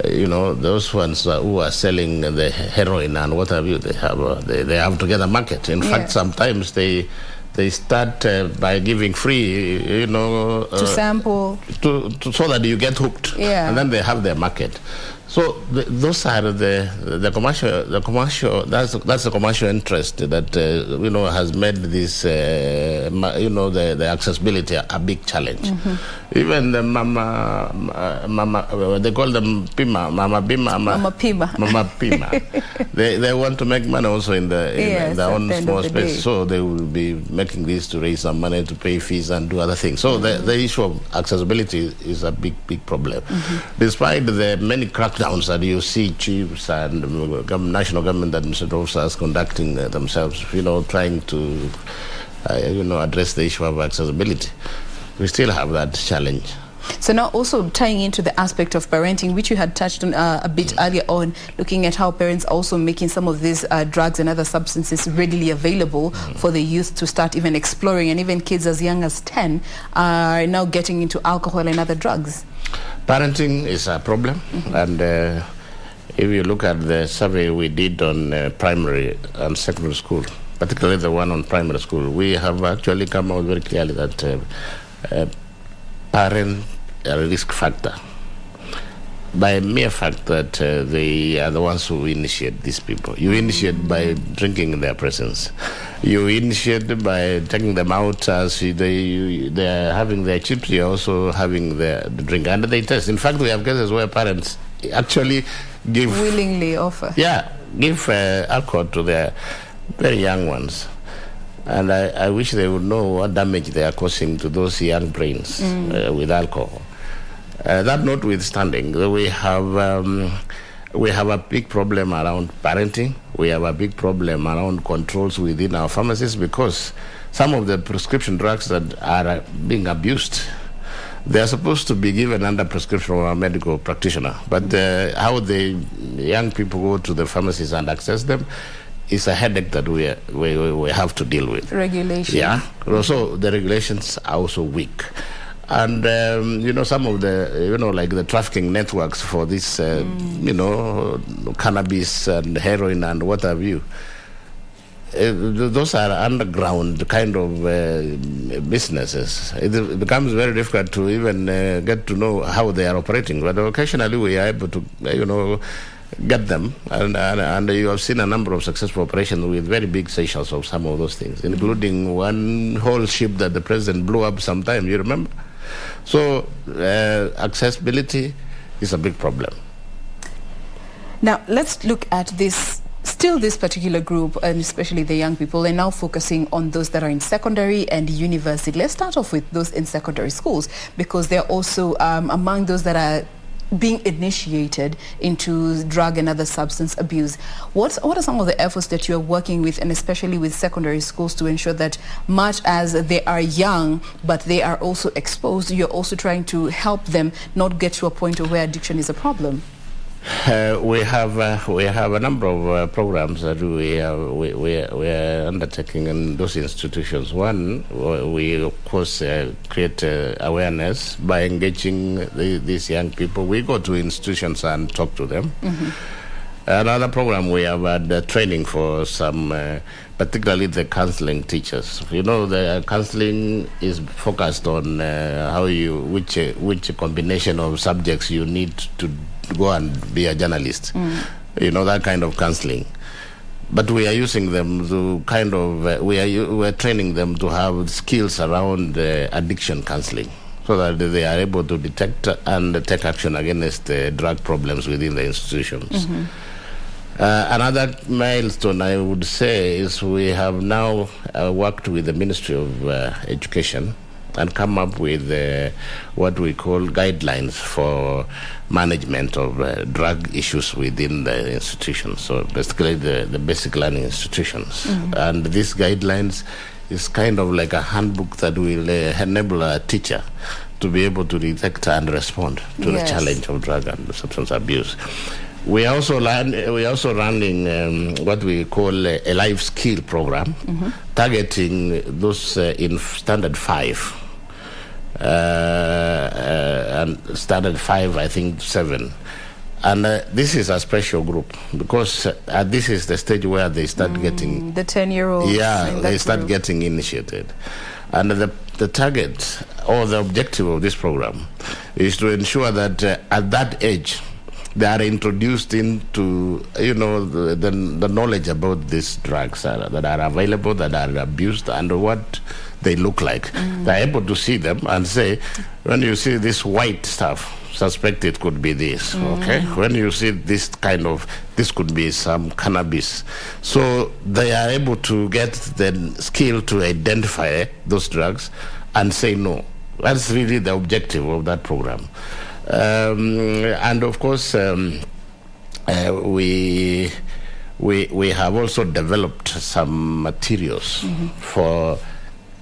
Those ones who are selling the heroin and what have you, they have to get a market. In fact, sometimes they start by giving free, to sample, so that you get hooked, and then they have their market. So those are the commercial. That's the commercial interest that has made this the accessibility a big challenge. Even the mama, they call them Mama Pima. They want to make money also in their own small space, so they will be making this to raise some money to pay fees and do other things. So the issue of accessibility is a big problem. Despite the many crackdowns that you see chiefs and national government administrative officers conducting themselves, trying to address the issue of accessibility, we still have that challenge. So now also tying into the aspect of parenting, which you had touched on a bit earlier on, looking at how parents are also making some of these drugs and other substances readily available for the youth to start even exploring, and even kids as young as 10 are now getting into alcohol and other drugs. Parenting is a problem, and if you look at the survey we did on primary and secondary school, particularly the one on primary school, we have actually come out very clearly that parent are a risk factor by mere fact that they are the ones who initiate these people. You initiate by drinking in their presence. You initiate by taking them out as they are having their chips. You are also having the drink, and they test. In fact, we have cases where parents actually willingly offer give alcohol to their very young ones. And I wish they would know what damage they are causing to those young brains with alcohol. That notwithstanding, we have a big problem around parenting. We have a big problem around controls within our pharmacies, because some of the prescription drugs that are being abused, they are supposed to be given under prescription of a medical practitioner. But how the young people go to the pharmacies and access them is a headache that we have to deal with. Regulation. Yeah. Also, the regulations are also weak. And, some of the, like the trafficking networks for this, cannabis and heroin and what have you, those are underground kind of businesses. It becomes very difficult to even get to know how they are operating. But occasionally we are able to, get them, and you have seen a number of successful operations with very big sessions of some of those things, including one whole ship that the president blew up sometime, you remember? So accessibility is a big problem. Now let's look at this particular group, and especially the young people, and now focusing on those that are in secondary and university. Let's start off with those in secondary schools, because they're also among those that are being initiated into drug and other substance abuse. What are some of the efforts that you are working with, and especially with secondary schools, to ensure that much as they are young but they are also exposed, you're also trying to help them not get to a point where addiction is a problem? We have a number of programs that we are undertaking in those institutions. One, we of course create awareness by engaging these young people. We go to institutions and talk to them. Another program, we have had training for some, particularly the counseling teachers. The counseling is focused on which combination of subjects you need to go and be a journalist. That kind of counseling. But we are using them to we are training them to have skills around addiction counseling, so that they are able to detect and take action against drug problems within the institutions. Another milestone, I would say, is we have now worked with the Ministry of Education and come up with what we call guidelines for management of drug issues within the institutions. So basically the basic learning institutions. And these guidelines is kind of like a handbook that will enable a teacher to be able to detect and respond to the challenge of drug and substance abuse. We are also running what we call a life skill program, targeting those in standard 5. And standard 5, I think 7. And this is a special group because this is the stage where they start getting... The 10-year-olds. Yeah, they start getting initiated. And the target or the objective of this program is to ensure that at that age, they are introduced into, the knowledge about these drugs that are available, that are abused, and what they look like. They're able to see them and say, when you see this white stuff, suspect it could be this, okay? When you see this this could be some cannabis. So they are able to get the skill to identify those drugs and say no. That's really the objective of that program. And of course, we have also developed some materials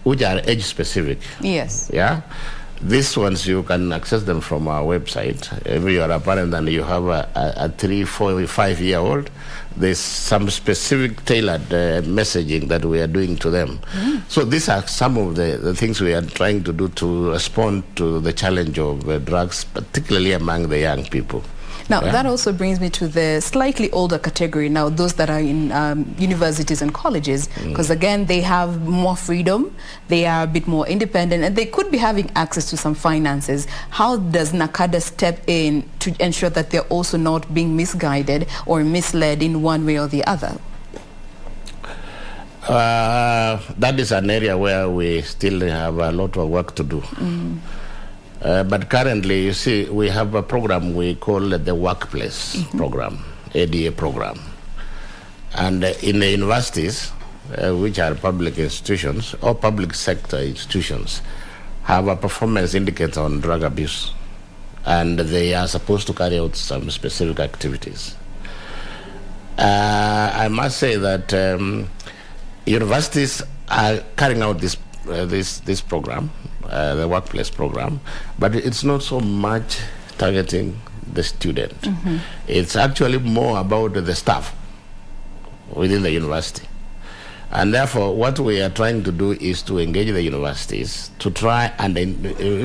which are age specific. Yes. Yeah. These ones you can access them from our website. If you are a parent and you have a 3, 4, 5-year-old, there's some specific tailored messaging that we are doing to them. So these are some of the things we are trying to do to respond to the challenge of drugs, particularly among the young people. Now, that also brings me to the slightly older category now, those that are in universities and colleges, because again, they have more freedom, they are a bit more independent, and they could be having access to some finances. How does NACADA step in to ensure that they're also not being misguided or misled in one way or the other? That is an area where we still have a lot of work to do. But currently, you see, we have a program we call the Workplace Program, ADA program. And in the universities, which are public institutions or public sector institutions, have a performance indicator on drug abuse. And they are supposed to carry out some specific activities. I must say that universities are carrying out this program, the workplace program, but it's not so much targeting the student. It's actually more about the staff within the university. And therefore, what we are trying to do is to engage the universities to try and,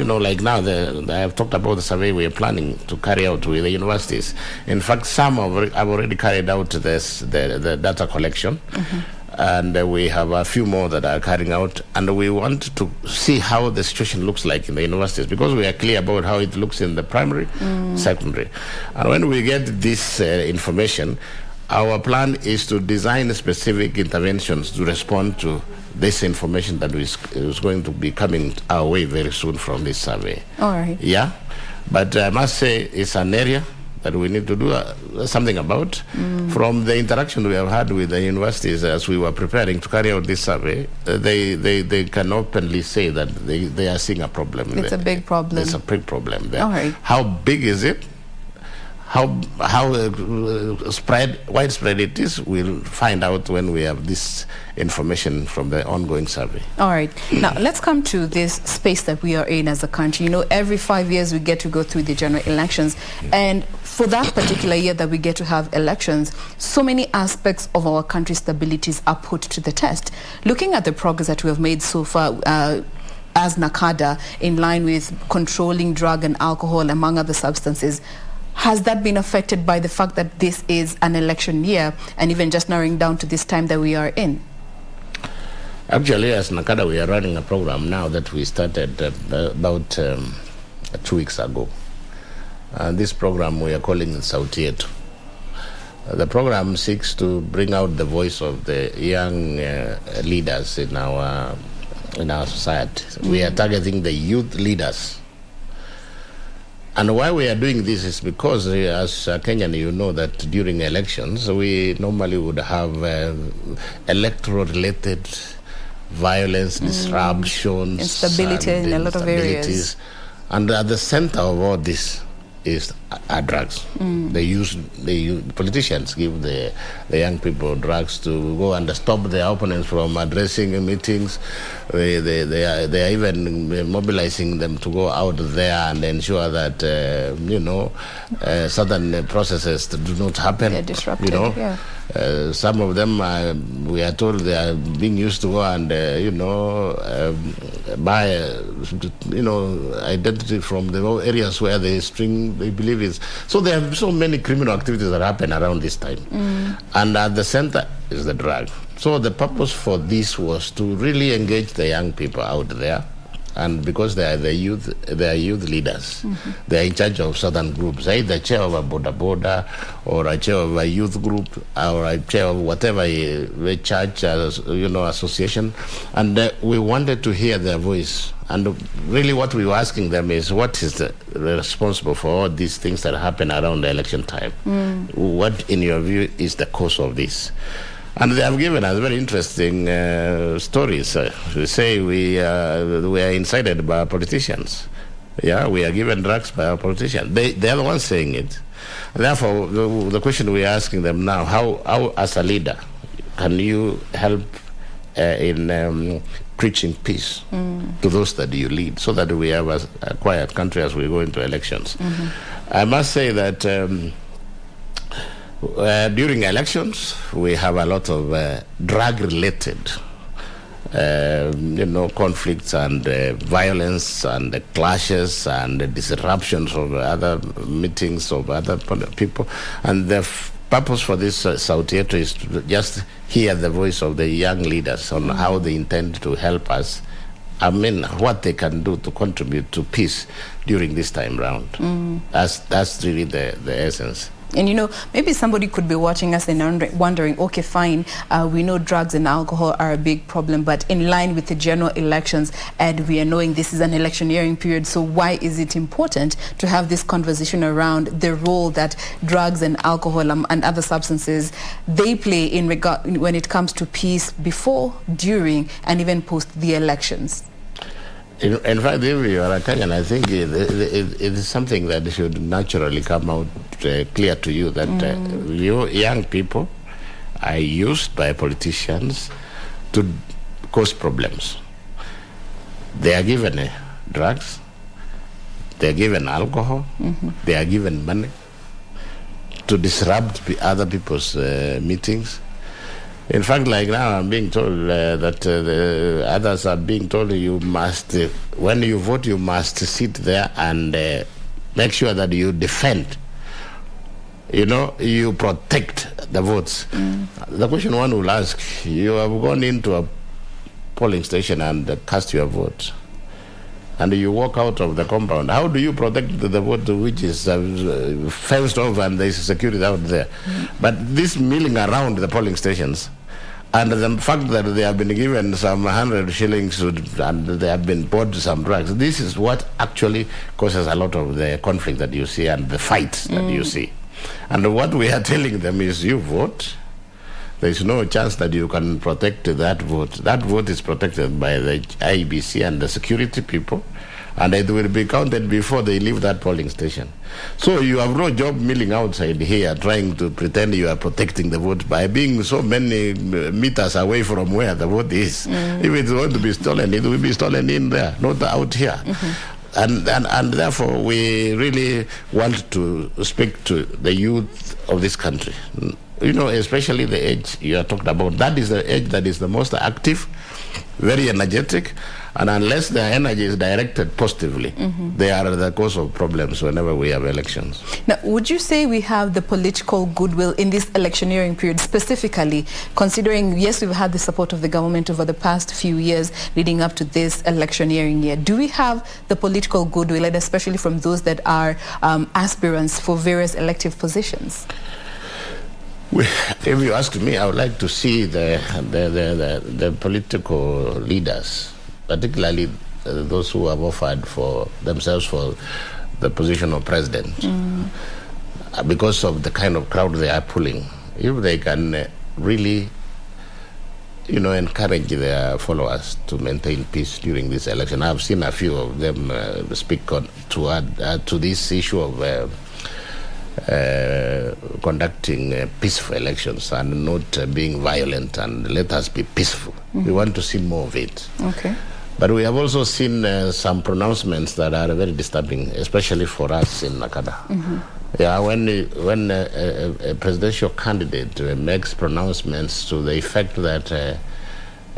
like now, I have talked about the survey we are planning to carry out with the universities. In fact, some have already carried out the data collection. And we have a few more that are carrying out, and we want to see how the situation looks like in the universities, because we are clear about how it looks in the primary, secondary. And when we get this information, our plan is to design specific interventions to respond to this information that is going to be coming our way very soon from this survey. All right. Yeah, but I must say it's an area that we need to do something about. From the interaction we have had with the universities as we were preparing to carry out this survey, they can openly say that they are seeing a problem. It's a big problem. It's a big problem there. All right. How big is it? How widespread it is, we'll find out when we have this information from the ongoing survey. All right. Now, let's come to this space that we are in as a country. Every 5 years we get to go through the general elections. And for that particular year that we get to have elections, so many aspects of our country's stabilities are put to the test. Looking at the progress that we have made so far, as NACADA, in line with controlling drug and alcohol, among other substances, has that been affected by the fact that this is an election year, and even just narrowing down to this time that we are in? Actually, as NACADA, we are running a program now that we started about 2 weeks ago. And this program we are calling Sauti Yetu. The program seeks to bring out the voice of the young leaders in our society. We are targeting the youth leaders. And why we are doing this is because, as a Kenyan, you know that during elections, we normally would have electoral-related violence, disruptions, instability in a lot of areas. And at the center of all this is are drugs. Politicians give the young people drugs to go and stop their opponents from addressing meetings. They are even mobilizing them to go out there and ensure that certain processes do not happen. They're disrupted. Some of them we are told they are being used to go and buy identity from the areas where they believe is. So there are so many criminal activities that happen around this time, and at the center is the drug. So the purpose for this was to really engage the young people out there. And because they are youth leaders, they are in charge of certain groups, either chair of a boda or a chair of a youth group or a chair of whatever a church, association. And we wanted to hear their voice. And really what we were asking them is, what is responsible for all these things that happen around the election time? What, in your view, is the cause of this? And they have given us very interesting stories. They say we are incited by our politicians. Yeah, we are given drugs by our politicians. They are the ones saying it. And therefore, the question we are asking them now, how as a leader, can you help in preaching peace to those that you lead, so that we have a quiet country as we go into elections? I must say that during elections, we have a lot of drug-related, conflicts and violence and clashes and disruptions of other meetings of other people. And the purpose for this South Theatre is to just hear the voice of the young leaders on how they intend to help us. What they can do to contribute to peace during this time round. That's really the essence. And maybe somebody could be watching us and wondering, okay, fine, we know drugs and alcohol are a big problem, but in line with the general elections, and we are knowing this is an electioneering period, so why is it important to have this conversation around the role that drugs and alcohol and other substances, they play in regard when it comes to peace before, during, and even post the elections? In fact, if you are a Kenyan, I think it is something that should naturally come out clear to you that you young people are used by politicians to cause problems. They are given drugs, they are given alcohol, they are given money to disrupt other people's meetings. In fact, like now, I'm being told that others are being told you must, when you vote, you must sit there and make sure that you defend, you protect the votes. The question one will ask, you have gone into a polling station and cast your vote, and you walk out of the compound. How do you protect the vote which is fenced off and there is security out there? But this milling around the polling stations, and the fact that they have been given some 100 shillings and they have been bought some drugs, this is what actually causes a lot of the conflict that you see and the fights that you see. And what we are telling them is, you vote. There is no chance that you can protect that vote. That vote is protected by the IBC and the security people, and it will be counted before they leave that polling station. So you have no job milling outside here trying to pretend you are protecting the vote by being so many meters away from where the vote is. If it's going to be stolen, it will be stolen in there, not out here. And therefore we really want to speak to the youth of this country, especially the age you are talking about. That is the age that is the most active, very energetic, and unless their energy is directed positively, they are the cause of problems whenever we have elections. Now, would you say we have the political goodwill in this electioneering period, specifically considering, yes, we've had the support of the government over the past few years leading up to this electioneering year? Do we have the political goodwill, and especially from those that are aspirants for various elective positions? If you ask me, I would like to see the political leaders, particularly those who have offered for themselves for the position of president, because of the kind of crowd they are pulling. If they can really, encourage their followers to maintain peace during this election. I've seen a few of them speak to this issue of conducting peaceful elections and not being violent, and let us be peaceful. We want to see more of it. Okay. But we have also seen some pronouncements that are very disturbing, especially for us in Nakada. Yeah, when a presidential candidate makes pronouncements to the effect that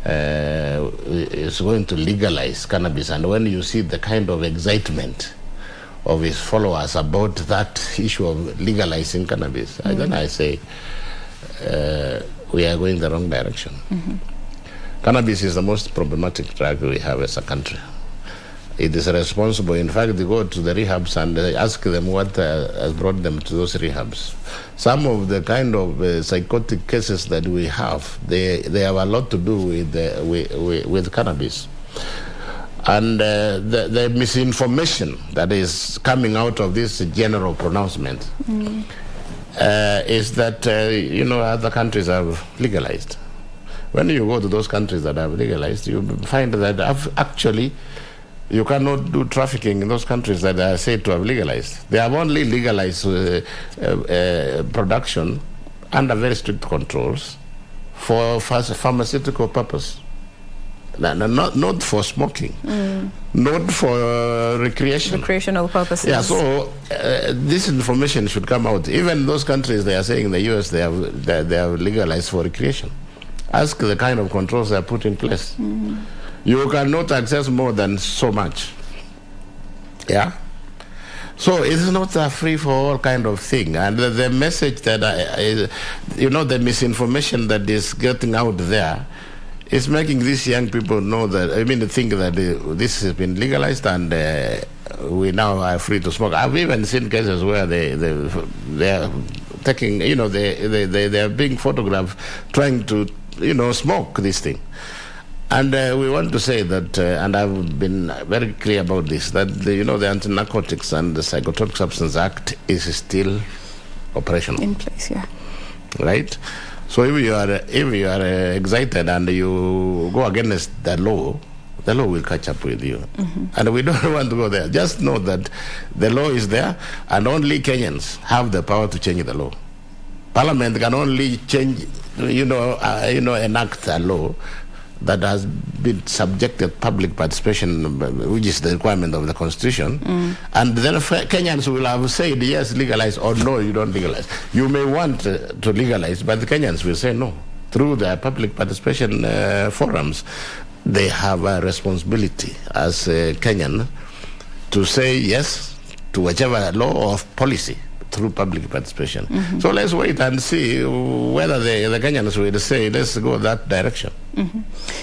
is going to legalize cannabis, and when you see the kind of excitement of his followers about that issue of legalizing cannabis, then I say we are going the wrong direction. Cannabis is the most problematic drug we have as a country. It is responsible. In fact, they go to the rehabs and ask them what has brought them to those rehabs. Some of the kind of psychotic cases that we have, they have a lot to do with cannabis. And the misinformation that is coming out of this general pronouncement is that, other countries have legalized. When you go to those countries that have legalized, you find that actually you cannot do trafficking in those countries that are said to have legalized. They have only legalized production under very strict controls for pharmaceutical purpose. Not for smoking, not for recreational purposes. Yeah, so this information should come out. Even those countries, they are saying in the US, they have legalized for recreation. Ask the kind of controls they are put in place. You cannot access more than so much. Yeah. So it is not a free-for-all kind of thing. And the message that, the misinformation that is getting out there is making these young people know that, think that this has been legalized and we now are free to smoke. I've even seen cases where they are taking, they are being photographed trying to, smoke this thing. And we want to say that, and I've been very clear about this, that the Anti-Narcotics and the Psychotropic Substance Act is still operational. In place, yeah. Right? So if you are excited and you go against the law will catch up with you. And we don't want to go there. Just know that the law is there, and only Kenyans have the power to change the law. Parliament can only change, enact a law that has been subjected public participation, which is the requirement of the Constitution. And then Kenyans will have said, yes, legalize, or no, you don't legalize. You may want to legalize, but the Kenyans will say no. Through the public participation forums, they have a responsibility as a Kenyan to say yes to whichever law or policy through public participation. So let's wait and see whether the Kenyans will say, let's go that direction.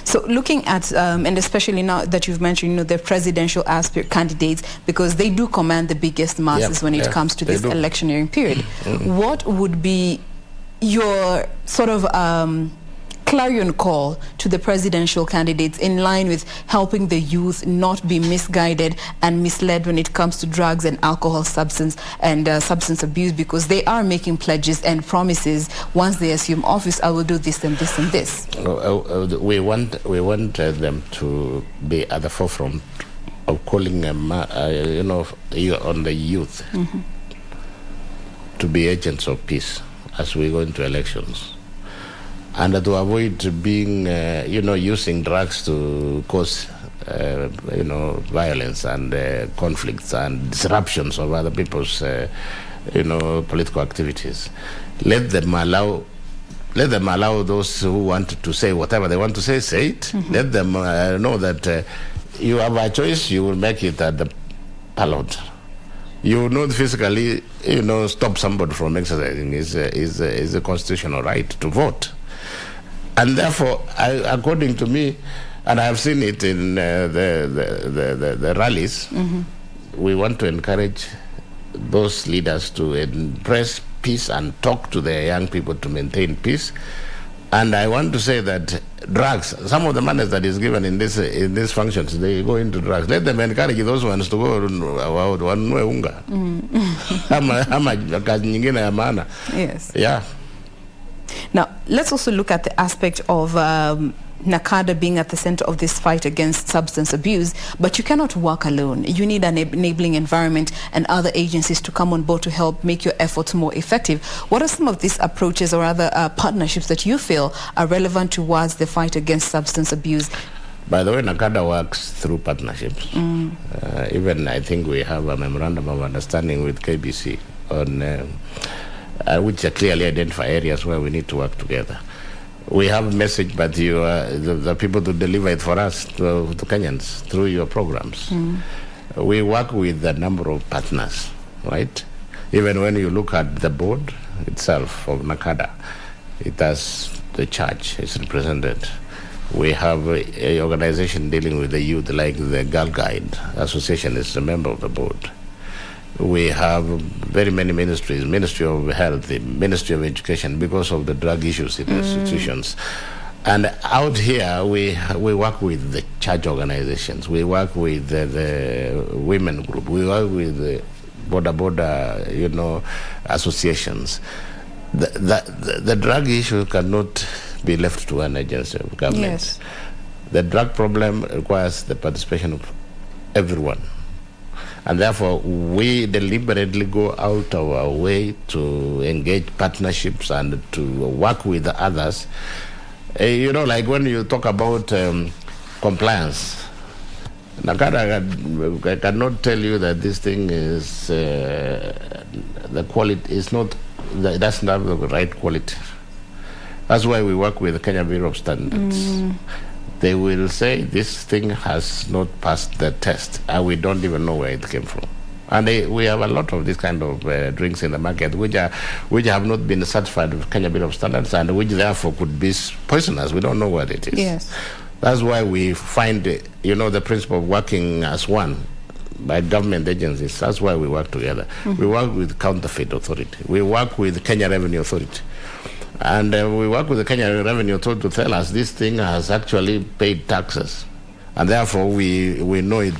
So looking at, and especially now that you've mentioned, the presidential aspirant candidates, because they do command the biggest masses when it comes to this electioneering period. What would be your sort of clarion call to the presidential candidates in line with helping the youth not be misguided and misled when it comes to drugs and alcohol, substance abuse, because they are making pledges and promises once they assume office, I will do this and this and this. We want them to be at the forefront of calling on the youth to be agents of peace as we go into elections. And to avoid being, using drugs to cause, violence and conflicts and disruptions of other people's, political activities. Let them allow those who want to say whatever they want to say it. Let them know that you have a choice. You will make it at the ballot. You will not physically, stop somebody from exercising is a constitutional right to vote. And therefore, according to me, and I have seen it in the rallies, we want to encourage those leaders to embrace peace and talk to their young people to maintain peace. And I want to say that drugs, some of the money that is given in these functions, they go into drugs. Let them encourage those ones to go wanunue unga. Ama kazi nyingine ya maana. Yes. Yeah. Now, let's also look at the aspect of NACADA being at the center of this fight against substance abuse, but you cannot work alone. You need an enabling environment and other agencies to come on board to help make your efforts more effective. What are some of these approaches or other partnerships that you feel are relevant towards the fight against substance abuse? By the way, NACADA works through partnerships. Even I think we have a memorandum of understanding with KBC on which clearly identify areas where we need to work together. We have a message, but you are the people to deliver it for us, to Kenyans, through your programs. We work with a number of partners, right? Even when you look at the board itself of NACADA, it has the church is represented. We have an organization dealing with the youth, like the Girl Guide Association is a member of the board. We have very many ministries, Ministry of Health, the Ministry of Education, because of the drug issues in institutions. And out here, we work with the church organizations. We work with the women group. We work with the border, associations. The drug issue cannot be left to an agency of government. Yes. The drug problem requires the participation of everyone. And therefore, we deliberately go out of our way to engage partnerships and to work with others. Like when you talk about compliance, NACADA cannot tell you that this thing is the quality is not, it doesn't have the right quality. That's why we work with the Kenya Bureau of Standards. They will say this thing has not passed the test, and we don't even know where it came from. And we have a lot of this kind of drinks in the market which have not been certified with Kenya Bureau of Standards, and which therefore could be poisonous. We don't know what it is. Yes. That's why we find, the principle of working as one by government agencies. That's why we work together. We work with Counterfeit Authority. We work with Kenya Revenue Authority. And we work with the Kenya Revenue Authority to tell us this thing has actually paid taxes. And therefore, we know it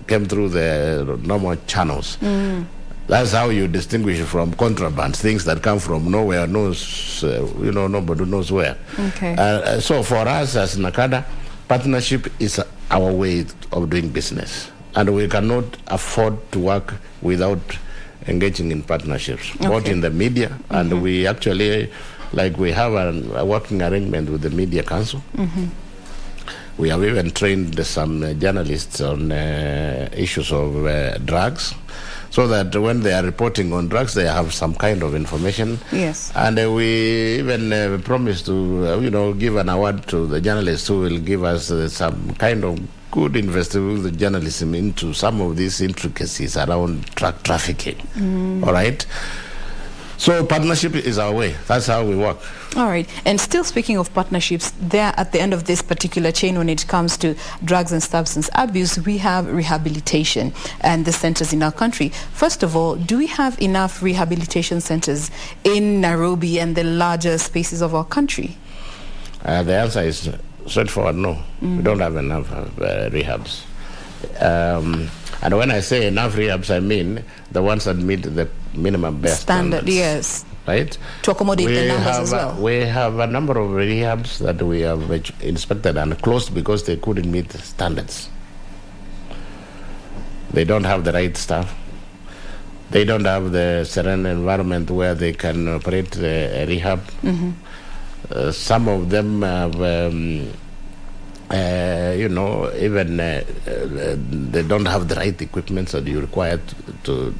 came through the normal channels. That's how you distinguish it from contraband, things that come from nowhere, nobody knows where. Okay. So for us as NACADA, partnership is our way of doing business. And we cannot afford to work without engaging in partnerships, both in the media, and we actually... we have a working arrangement with the Media Council. We have even trained some journalists on issues of drugs, so that when they are reporting on drugs, they have some kind of information. Yes. And we even promise to, give an award to the journalists who will give us some kind of good investigative journalism into some of these intricacies around drug trafficking. All right? So partnership is our way. That's how we work. All right. And still speaking of partnerships, there at the end of this particular chain when it comes to drugs and substance abuse, we have rehabilitation and the centers in our country. First of all, do we have enough rehabilitation centers in Nairobi and the larger spaces of our country? The answer is straightforward, no. We don't have enough rehabs. And when I say enough rehabs, I mean the ones that meet the minimum best standards. Yes. Right? To accommodate the numbers as well. We have a number of rehabs that we have inspected and closed because they couldn't meet the standards. They don't have the right staff. They don't have the serene environment where they can operate a rehab. Some of them have... even they don't have the right equipment that you require to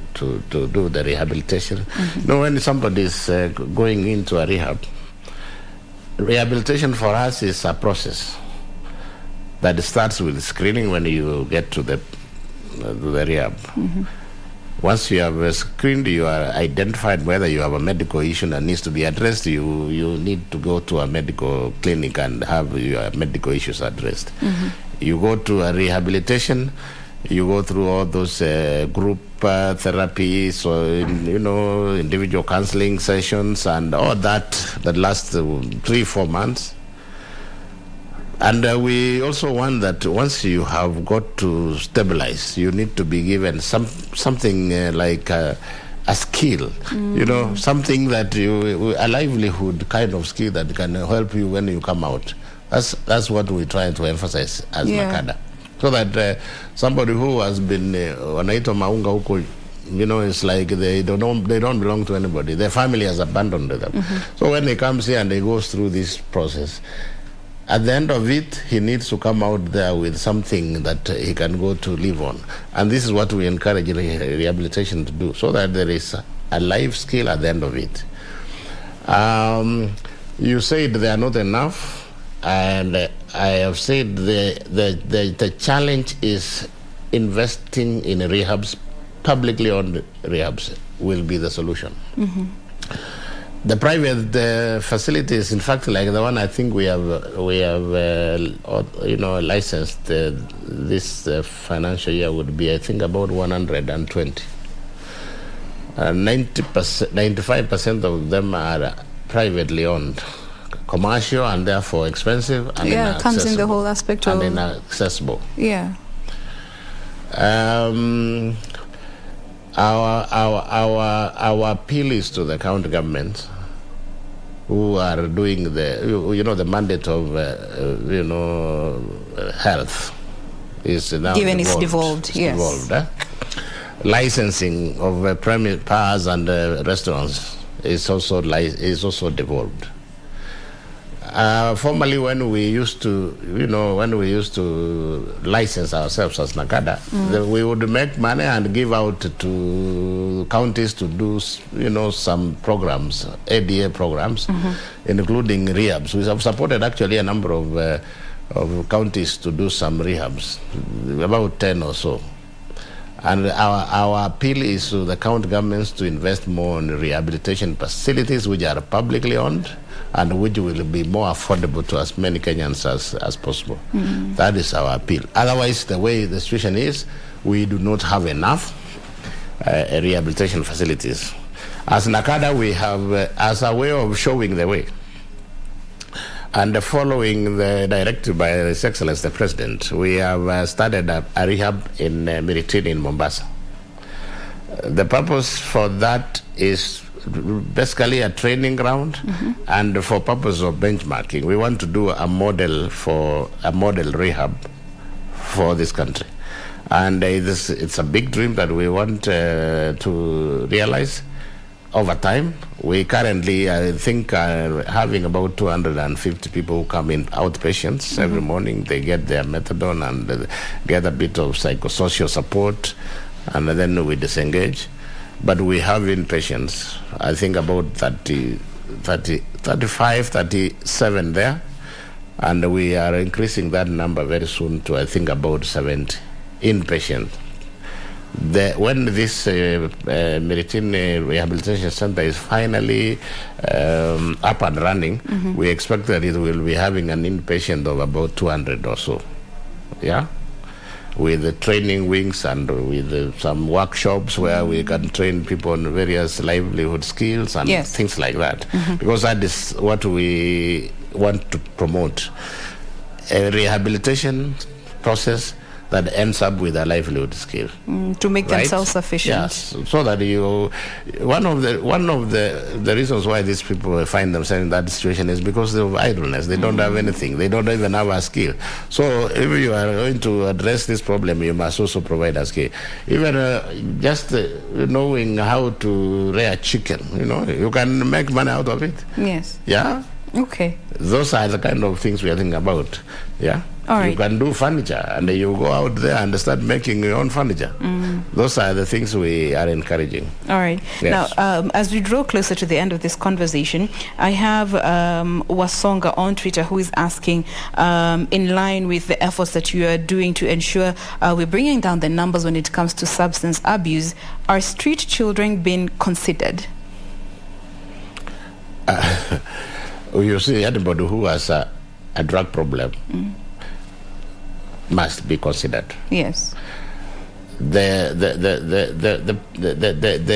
do the rehabilitation. When somebody is going into a rehabilitation for us is a process that starts with screening when you get to the rehab. Once you have screened, you are identified whether you have a medical issue that needs to be addressed. You need to go to a medical clinic and have your medical issues addressed. You go to a rehabilitation, you go through all those group therapies, or individual counseling sessions, and all that lasts 3-4 months. And we also want that once you have got to stabilize, you need to be given something like a skill, something that a livelihood kind of skill that can help you when you come out. That's what we try to emphasize as Nakada. So that somebody who has been wanaitwa maunga huko, you know, it's like they don't belong to anybody. Their family has abandoned them. So when he comes here and he goes through this process, at the end of it, he needs to come out there with something that he can go to live on. And this is what we encourage rehabilitation to do, so that there is a life skill at the end of it. You said they are not enough. And I have said the challenge is investing in rehabs, publicly owned rehabs will be the solution. The private facilities, in fact, like the one I think we have licensed this financial year would be, I think, about 120. 95% of them are privately owned. Commercial and therefore expensive and inaccessible. Comes in the whole aspect of inaccessible. Our appeal is to the county government who are doing the mandate of health is now devolved. Licensing of private bars and restaurants is also devolved. Formerly, when we used to license ourselves as Nakada, we would make money and give out to counties to do, some programs, ADA programs, including rehabs. We have supported actually a number of counties to do some rehabs, about 10 or so. And our appeal is to the county governments to invest more in rehabilitation facilities which are publicly owned and which will be more affordable to as many Kenyans as possible. That is our appeal. Otherwise, the way the situation is, we do not have enough rehabilitation facilities. As Nakada, we have, as a way of showing the way, and following the directive by His Excellency the President, we have started a rehab in Miritini in Mombasa. The purpose for that is basically a training ground and for purpose of benchmarking. We want to do a model rehab for this country. And it's a big dream that we want to realize. Over time, we currently, I think, are having about 250 people who come in outpatients every morning. They get their methadone and get a bit of psychosocial support, and then we disengage. But we have inpatients, I think about 37 there, and we are increasing that number very soon to, I think, about 70 inpatients. When this Miritini Rehabilitation Center is finally up and running, we expect that it will be having an inpatient of about 200 or so, with the training wings and with some workshops where we can train people on various livelihood skills and things like that, because that is what we want to promote, a rehabilitation process that ends up with a livelihood skill to make them self-sufficient. Yes, so that one of the reasons why these people find themselves in that situation is because of idleness. They don't have anything. They don't even have a skill. So if you are going to address this problem, you must also provide a skill. Even just knowing how to rear chicken, you can make money out of it. Yes. Yeah. Okay. Those are the kind of things we are thinking about. Yeah. All right. You can do furniture and you go out there and start making your own furniture. Those are the things we are encouraging. All right. Yes. Now, as we draw closer to the end of this conversation, I have Wasonga on Twitter who is asking, in line with the efforts that you are doing to ensure we're bringing down the numbers when it comes to substance abuse, are street children being considered? You see, anybody who has a drug problem must be considered. Yes. The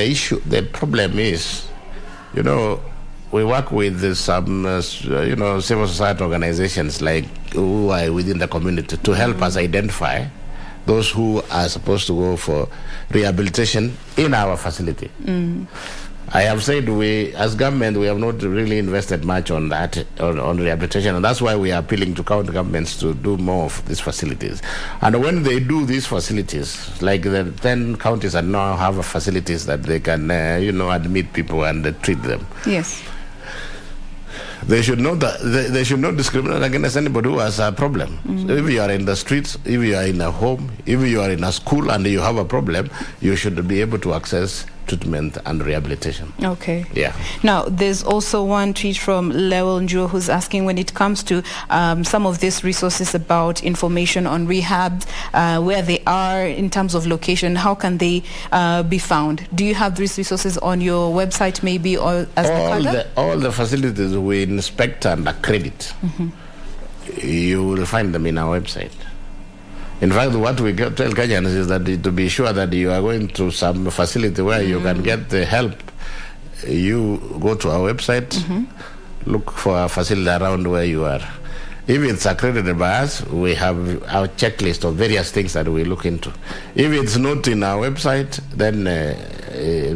issue, the problem is, we work with some, civil society organizations like who are within the community to help us identify those who are supposed to go for rehabilitation in our facility. I have said we, as government, we have not really invested much on that, on rehabilitation, and that's why we are appealing to county governments to do more of these facilities. And when they do these facilities, like the 10 counties that now have facilities that they can, admit people and treat them. Yes. They should know that they should not discriminate against anybody who has a problem. So if you are in the streets, if you are in a home, if you are in a school and you have a problem, you should be able to access treatment and rehabilitation. Okay. Yeah. Now, there's also one tweet from Lewel Njuo who's asking, when it comes to some of these resources about information on rehab, where they are in terms of location, how can they be found? Do you have these resources on your website maybe, or as all the facilities we inspect and accredit, you will find them in our website. In fact, what we tell Kenyans is that to be sure that you are going to some facility where you can get the help, you go to our website, look for a facility around where you are. If it's accredited by us, we have our checklist of various things that we look into. If it's not in our website, then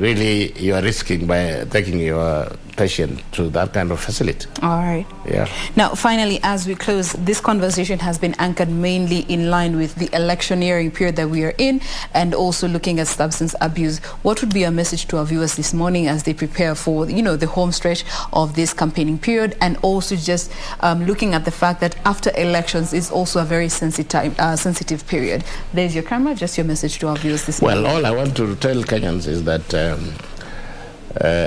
really you are risking by taking your patient to that kind of facility. All right. Yeah. Now, finally, as we close, this conversation has been anchored mainly in line with the electioneering period that we are in, and also looking at substance abuse. What would be a message to our viewers this morning as they prepare for, the home stretch of this campaigning period, and also just looking at the fact that after elections is also a very sensitive period? There's your camera. Just your message to our viewers this morning. Well, all I want to tell Kenyans is that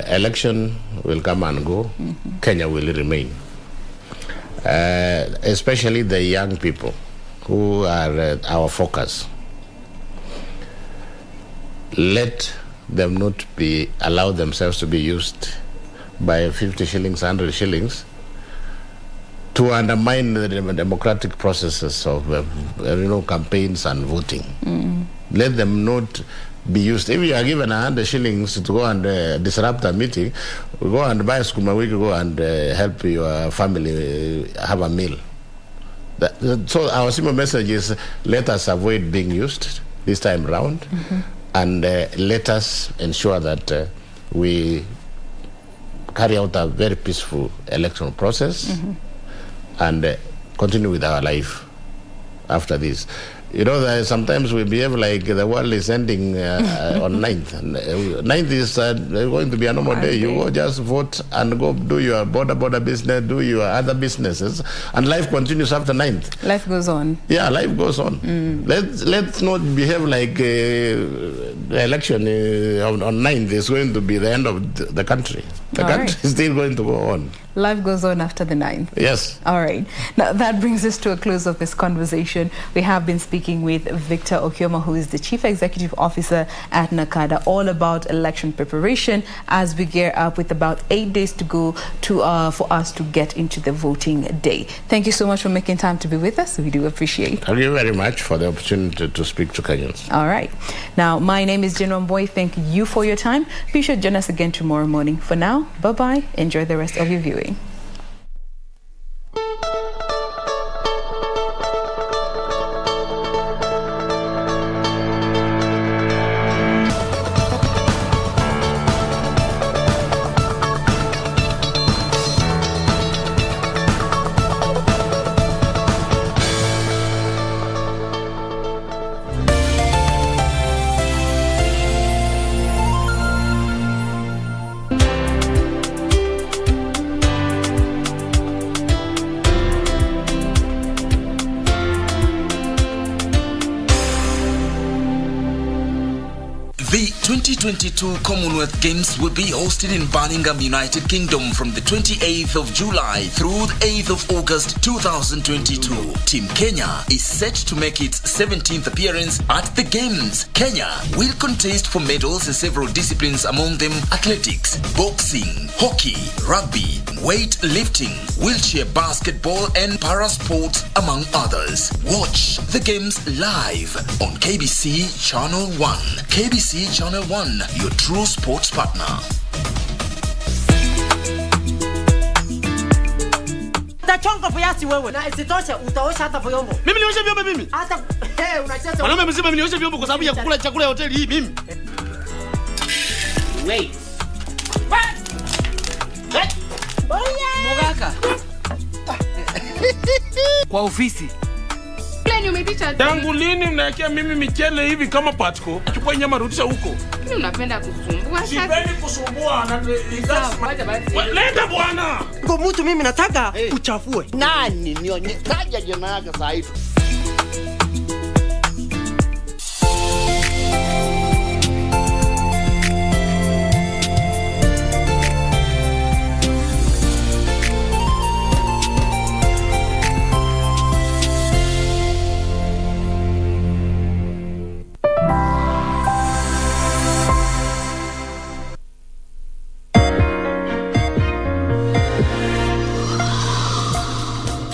election will come and go. Kenya will remain. Especially the young people who are our focus. Let them not allow themselves to be used by 50 shillings, 100 shillings to undermine the democratic processes of campaigns and voting. Let them not be used. If you are given 100 shillings to go and disrupt a meeting, go and buy skuma wiki, go and help your family have a meal. So our simple message is, let us avoid being used this time round, and let us ensure that we carry out a very peaceful election process and continue with our life after this. Sometimes we behave like the world is ending on 9th. 9th is going to be a normal day. You go just vote and go do your border business, do your other businesses, and life continues after 9th. Life goes on. Yeah, life goes on. Let's not behave like the election on 9th is going to be the end of the country. The country is still going to go on. Life goes on after the 9th. Yes. All right. Now, that brings us to a close of this conversation. We have been speaking with Victor Okioma, who is the Chief Executive Officer at NACADA, all about election preparation as we gear up with about 8 days to go for us to get into the voting day. Thank you so much for making time to be with us. We do appreciate it. Thank you very much for the opportunity to speak to Kenyans. All right. Now, my name is General Boy. Thank you for your time. Be sure to join us again tomorrow morning. For now, bye-bye. Enjoy the rest of your viewing. The 2022 Commonwealth Games will be hosted in Birmingham, United Kingdom from the 28th of July through the 8th of August 2022. Team Kenya is set to make its 17th appearance at the Games. Kenya will contest for medals in several disciplines, among them athletics, boxing, hockey, rugby, weightlifting, wheelchair basketball and parasports, among others. Watch the Games live on KBC Channel 1. KBC Channel 1, your true sports partner. Tachonga viasi wewe. Na isitoshe utaosha hata vyombo. Mimi nioshe vyombo mimi. Hata unacheza. Wanaume mzima mimi nioshe vyombo kwa sababu ya kukula chakula ya hoteli hii mimi. Wait. Mogaka. Kwa ofisi. Tangu lini mnaekea mimi michele hivi kama patko? Chukua nyama rudisha huko. Mimi unapenda kusumbua. Sipendi kusumbua na leta bwana. Kwa mtu mimi nataka uchafue. Nani nionye taja jina yake saa hivi.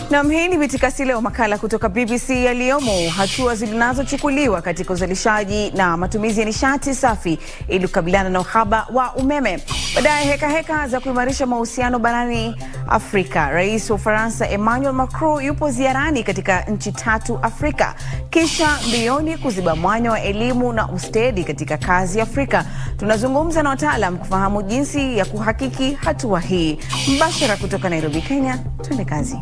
Na hii ni Mitikasi Leo, makala kutoka BBC yaliyomo hatua zinazochukuliwa katika uzalishaji na matumizi ya nishati safi ili kukabiliana na uhaba wa umeme. Baadaye heka za kuimarisha mahusiano barani Afrika. Rais wa Ufaransa Emmanuel Macron yupo ziarani katika nchi 3 Afrika. Kisha mbioni kuziba mwanya wa elimu na ustedi katika kazi Afrika. Tunazungumza na wataalam kufahamu jinsi ya kuhakiki hatua hii. Mbashara kutoka Nairobi, Kenya. Twende kazi.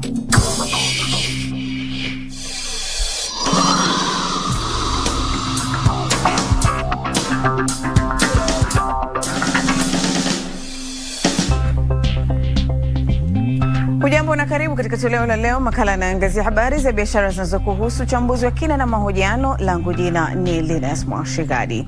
Hujambo na karibu katika toleo la leo. Makala yanaangazia habari za biashara zinazokuhusu, uchambuzi wa kina na mahojiano. Langu jina ni Linus Mwashigadi.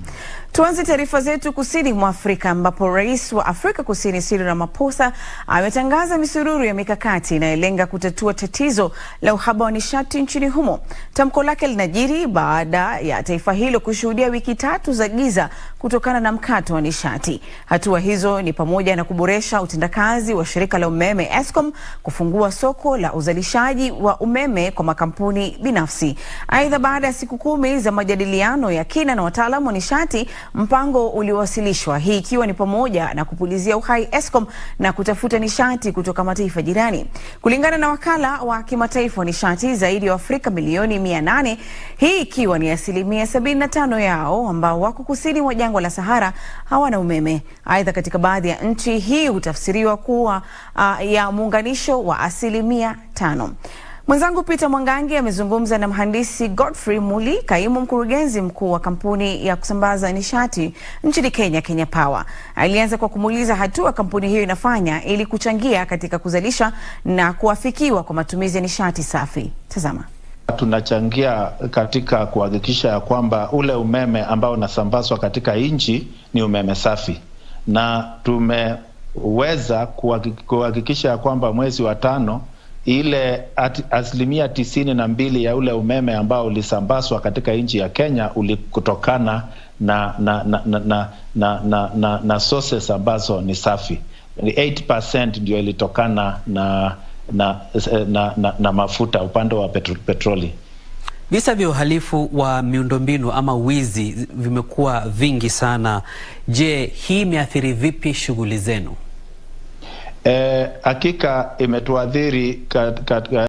Tuanze taarifa zetu kusini mwa Afrika, ambapo rais wa Afrika Kusini Cyril Ramaphosa ametangaza misururu ya mikakati inayolenga kutatua tatizo la uhaba wa nishati nchini humo. Tamko lake linajiri baada ya taifa hilo kushuhudia wiki 3 za giza kutokana na mkato wa nishati. Hatua hizo ni pamoja na kuboresha utendakazi wa shirika la umeme Eskom, kufungua soko la uzalishaji wa umeme kwa makampuni binafsi. Aidha, baada ya siku 10 za majadiliano ya kina na wataalamu wa nishati, mpango uliwasilishwa, hii ikiwa ni pamoja na kupulizia uhai Eskom na kutafuta nishati kutoka mataifa jirani. Kulingana na wakala wa kimataifa wa nishati, zaidi ya Afrika milioni 800, hii ikiwa ni 75% yao ambao wako kusini mwa jangwa la Sahara, hawana umeme. Aidha, katika baadhi ya nchi hii hutafsiriwa kuwa ya muunganisho wa 5%. Mwenzangu Peter Mwangangi amezungumza na mhandisi Godfrey Muli, kaimu mkurugenzi mkuu wa kampuni ya kusambaza nishati nchini Kenya, Kenya Power. Alianza kwa kumuuliza hatua kampuni hiyo inafanya ili kuchangia katika kuzalisha na kuafikiwa kwa matumizi ya nishati safi. Tazama. Tunachangia katika kuhakikisha ya kwamba ule umeme ambao unasambazwa katika nchi ni umeme safi, na tumeweza kuhakikisha ya kwamba mwezi wa 5 ile 92% ya ule umeme ambao ulisambazwa katika nchi ya Kenya ulikutokana na sources ambazo ni safi. 8% ndio ilitokana na mafuta upande wa petroli. Visa vya uhalifu wa miundombinu ama wizi vimekuwa vingi sana. Je, hii imeathiri vipi shughuli zenu? Hakika imetuathiri